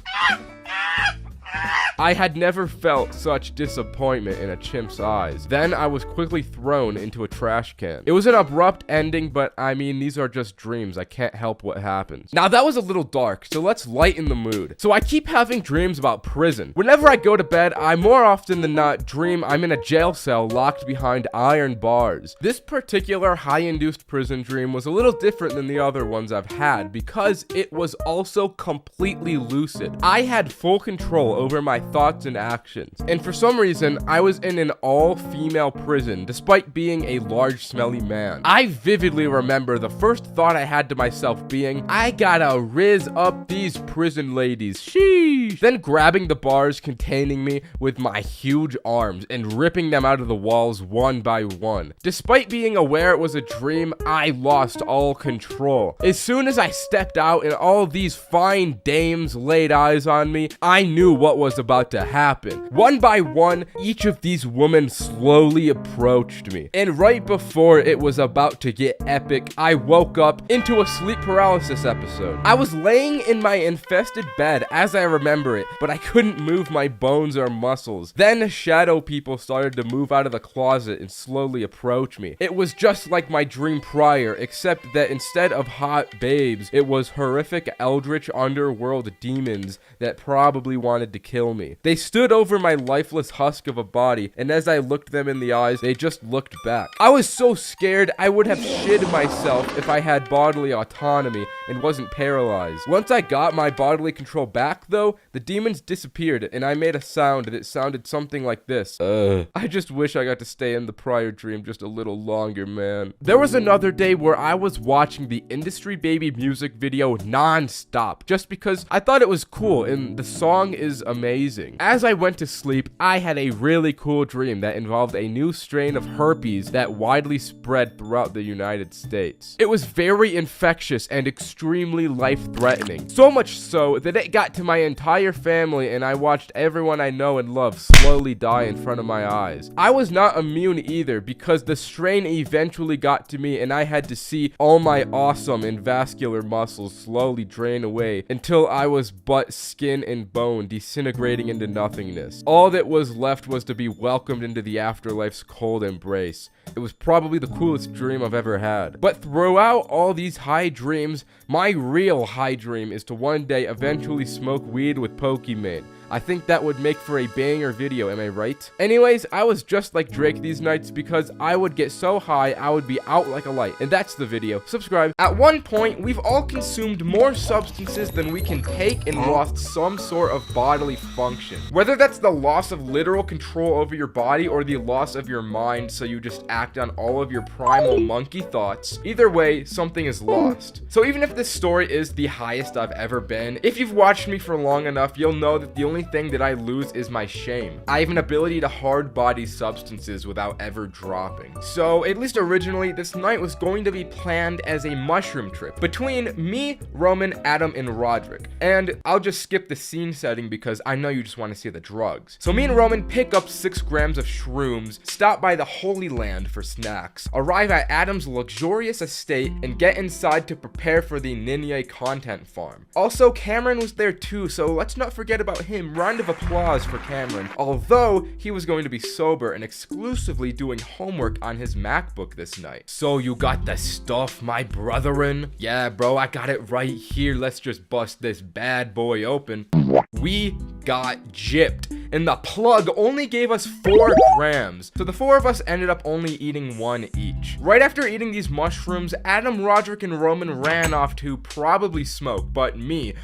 I had never felt such disappointment in a chimp's eyes. Then I was quickly thrown into a trash can. It was an abrupt ending, but I mean, these are just dreams. I can't help what happens. Now that was a little dark, so let's lighten the mood. So I keep having dreams about prison. Whenever I go to bed, I more often than not dream I'm in a jail cell locked behind iron bars. This particular high-induced prison dream was a little different than the other ones I've had because it was also completely lucid. I had full control over my thoughts and actions. And for some reason, I was in an all-female prison despite being a large, smelly man. I vividly remember the first thought I had to myself being, I gotta riz up these prison ladies, sheesh. Then grabbing the bars containing me with my huge arms and ripping them out of the walls one by one. Despite being aware it was a dream, I lost all control. As soon as I stepped out and all these fine dames laid eyes on me, I knew what was about to happen. One by one, each of these women slowly approached me. And right before it was about to get epic, I woke up into a sleep paralysis episode. I was laying in my infested bed as I remember it, but I couldn't move my bones or muscles. Then shadow people started to move out of the closet and slowly approach me. It was just like my dream prior, except that instead of hot babes, it was horrific eldritch underworld demons that probably wanted to kill me. They stood over my lifeless husk of a body, and as I looked them in the eyes, they just looked back. I was so scared I would have shit myself if I had bodily autonomy and wasn't paralyzed. Once I got my bodily control back though, the demons disappeared and I made a sound that sounded something like this. I just wish I got to stay in the prior dream just a little longer, man. There was another day where I was watching the Industry Baby music video non-stop just because I thought it was cool and the song is amazing. As I went to sleep, I had a really cool dream that involved a new strain of herpes that widely spread throughout the United States. It was very infectious and extremely life-threatening, so much so that it got to my entire entire family, and I watched everyone I know and love slowly die in front of my eyes. I was not immune either, because the strain eventually got to me and I had to see all my awesome and vascular muscles slowly drain away until I was but skin and bone disintegrating into nothingness. All that was left was to be welcomed into the afterlife's cold embrace. It was probably the coolest dream I've ever had. But throughout all these high dreams, my real high dream is to one day eventually smoke weed with Pokimane. I think that would make for a banger video, am I right? Anyways, I was just like Drake these nights because I would get so high I would be out like a light. And that's the video. Subscribe. At one point, we've all consumed more substances than we can take and lost some sort of bodily function. Whether that's the loss of literal control over your body or the loss of your mind, so you just act on all of your primal monkey thoughts, either way, something is lost. So even if this story is the highest I've ever been, if you've watched me for long enough, you'll know that the only thing that I lose is my shame. I have an ability to hard body substances without ever dropping. So at least originally, this night was going to be planned as a mushroom trip between me, Roman, Adam, and Roderick. And I'll just skip the scene setting because I know you just want to see the drugs. So me and Roman pick up 6 grams of shrooms, stop by the Holy Land for snacks, arrive at Adam's luxurious estate, and get inside to prepare for the Ninja content farm. Also, Cameron was there too, so let's not forget about him. Round of applause for Cameron, although he was going to be sober and exclusively doing homework on his MacBook this night. So you got the stuff, my brethren? Yeah, bro, I got it right here. Let's just bust this bad boy open. We got gypped, and the plug only gave us 4 grams. So the 4 of us ended up only eating 1 each. Right after eating these mushrooms, Adam, Roderick, and Roman ran off to probably smoke, but me,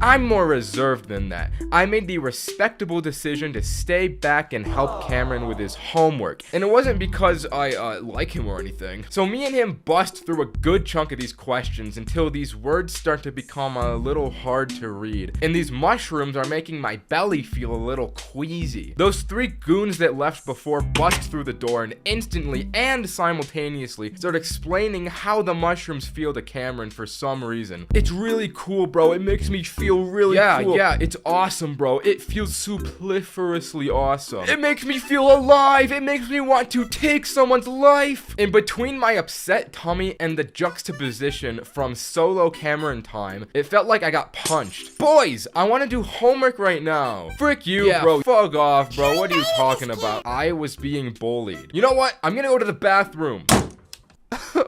I'm more reserved than that. I made the respectable decision to stay back and help Cameron with his homework. And it wasn't because I like him or anything. So me and him bust through a good chunk of these questions until these words start to become a little hard to read. And these mushrooms are making my belly feel a little queasy. Those 3 goons that left before bust through the door and instantly and simultaneously start explaining how the mushrooms feel to Cameron for some reason. It's really cool, bro. It makes me feel really cool. Yeah, it's awesome, bro. It feels superfluously awesome. It makes me feel alive. It makes me want to take someone's life. In between my upset tummy and the juxtaposition from solo Cameron time, it felt like I got punched. Boys, I want to do homework right now. Frick you, bro. Fuck off, bro. What are you talking about? I was being bullied. You know what? I'm gonna go to the bathroom.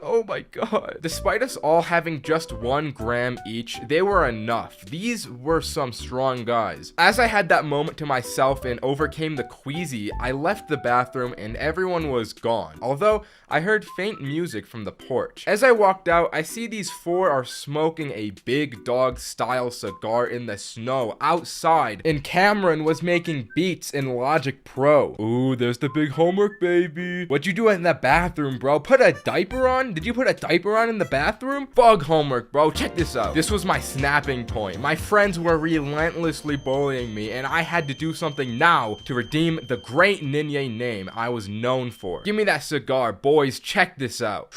Oh my god. Despite us all having just 1 gram each, they were enough. These were some strong guys. As I had that moment to myself and overcame the queasy, I left the bathroom and everyone was gone. Although, I heard faint music from the porch. As I walked out, I see these 4 are smoking a big dog style cigar in the snow outside, and Cameron was making beats in Logic Pro. Ooh, there's the big homework, baby. What'd you do in the bathroom, bro? Put a diaper on? Did you put a diaper on in the bathroom? Bug homework, bro. Check this out. This was my snapping point. My friends were relentlessly bullying me, and I had to do something now to redeem the great Ninja name I was known for. Give me that cigar, boys. Check this out.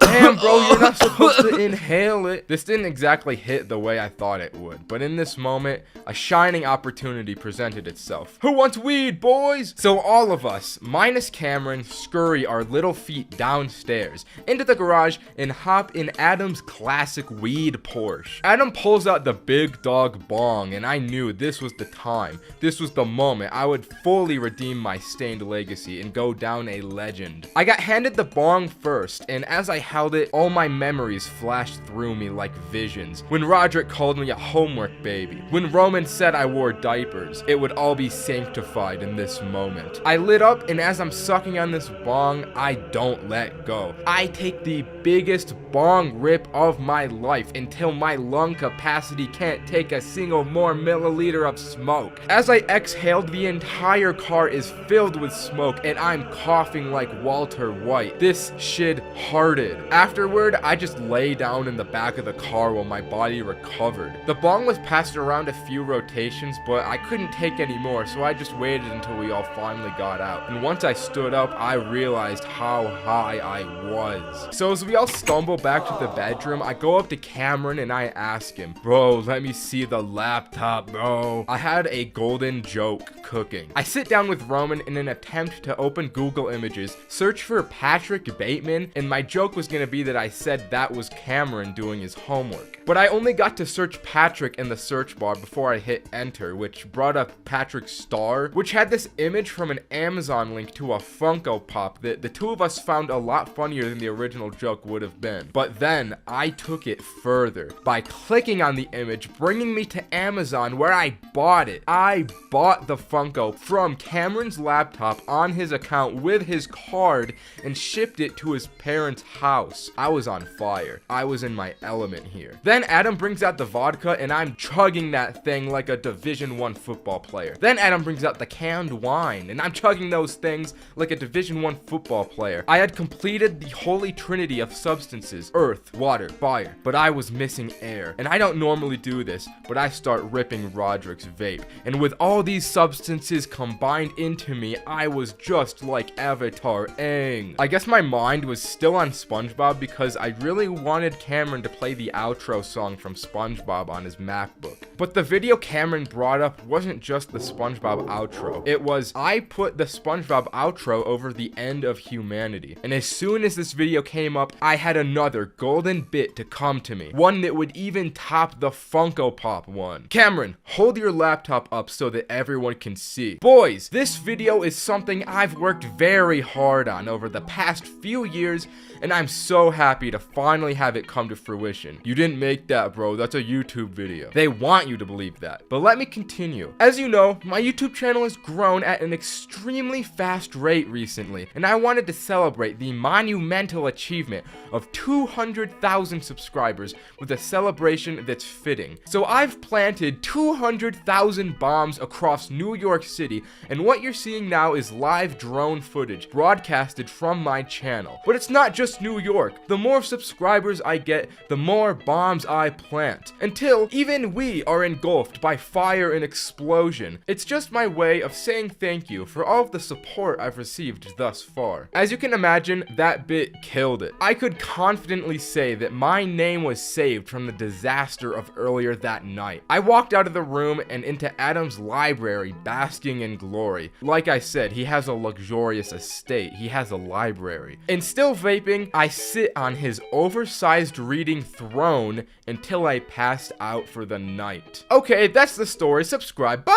Damn, bro, you're not supposed to inhale it. This didn't exactly hit the way I thought it would, but in this moment, a shining opportunity presented itself. Who wants weed, boys? So all of us, minus Cameron, scurry our little feet downstairs, into the garage, and hop in Adam's classic weed Porsche. Adam pulls out the big dog bong, and I knew this was the time. This was the moment I would fully redeem my stained legacy and go down a legend. I got handed the bong first, and as I held it, all my memories flashed through me like visions. When Roderick called me a homework baby, when Roman said I wore diapers, it would all be sanctified in this moment. I lit up, and as I'm sucking on this bong, I don't let go. I take the biggest bong rip of my life until my lung capacity can't take a single more milliliter of smoke. As I exhaled, the entire car is filled with smoke, and I'm coughing like Walter White. This shit hearted. Afterward, I just lay down in the back of the car while my body recovered. The bong was passed around a few rotations, but I couldn't take any more, so I just waited until we all finally got out. And once I stood up, I realized how high I was. So as we all stumble back to the bedroom, I go up to Cameron and I ask him, "Bro, let me see the laptop, bro." I had a golden joke cooking. I sit down with Roman in an attempt to open Google Images, search for Patrick Bateman, and my joke was gonna be that I said that was Cameron doing his homework. But I only got to search Patrick in the search bar before I hit enter, which brought up Patrick's star, which had this image from an Amazon link to a Funko Pop that the two of us found a lot funnier than the original joke would have been. But then I took it further by clicking on the image, bringing me to Amazon where I bought it. I bought the Funko from Cameron's laptop on his account with his card and shipped it to his parents' house. I was on fire. I was in my element here. Then Adam brings out the vodka and I'm chugging that thing like a Division I football player. Then Adam brings out the canned wine and I'm chugging those things like a Division I football player. I had completed the holy trinity of substances: earth, water, fire, but I was missing air. And I don't normally do this, but I start ripping Roderick's vape. And with all these substances combined into me, I was just like Avatar Aang. I guess my mind was still on SpongeBob because I really wanted Cameron to play the outro song from SpongeBob on his MacBook. But the video Cameron brought up wasn't just the SpongeBob outro. It was, I put the SpongeBob outro over the end of humanity. And as soon as this video came up, I had another golden bit to come to me. One that would even top the Funko Pop one. Cameron, hold your laptop up so that everyone can see. Boys, this video is something I've worked very hard on over the past few years, and I'm so happy to finally have it come to fruition. You didn't make that, bro. That's a YouTube video. They want you to believe that. But let me continue. As you know, my YouTube channel has grown at an extremely fast rate recently, and I wanted to celebrate the monumental achievement of 200,000 subscribers with a celebration that's fitting. So I've planted 200,000 bombs across New York City, and what you're seeing now is live drone footage broadcasted from my channel. But it's not just New York. The more subscribers I get, the more bombs I plant, until even we are engulfed by fire and explosion. It's just my way of saying thank you for all of the support I've received thus far. As you can imagine, that bit killed it. I could confidently say that my name was saved from the disaster of earlier that night. I walked out of the room and into Adam's library, basking in glory. Like I said, he has a luxurious estate. He has a library. And still vaping, I sit on his oversized reading throne until I passed out for the night. Okay, that's the story. Subscribe. Bye.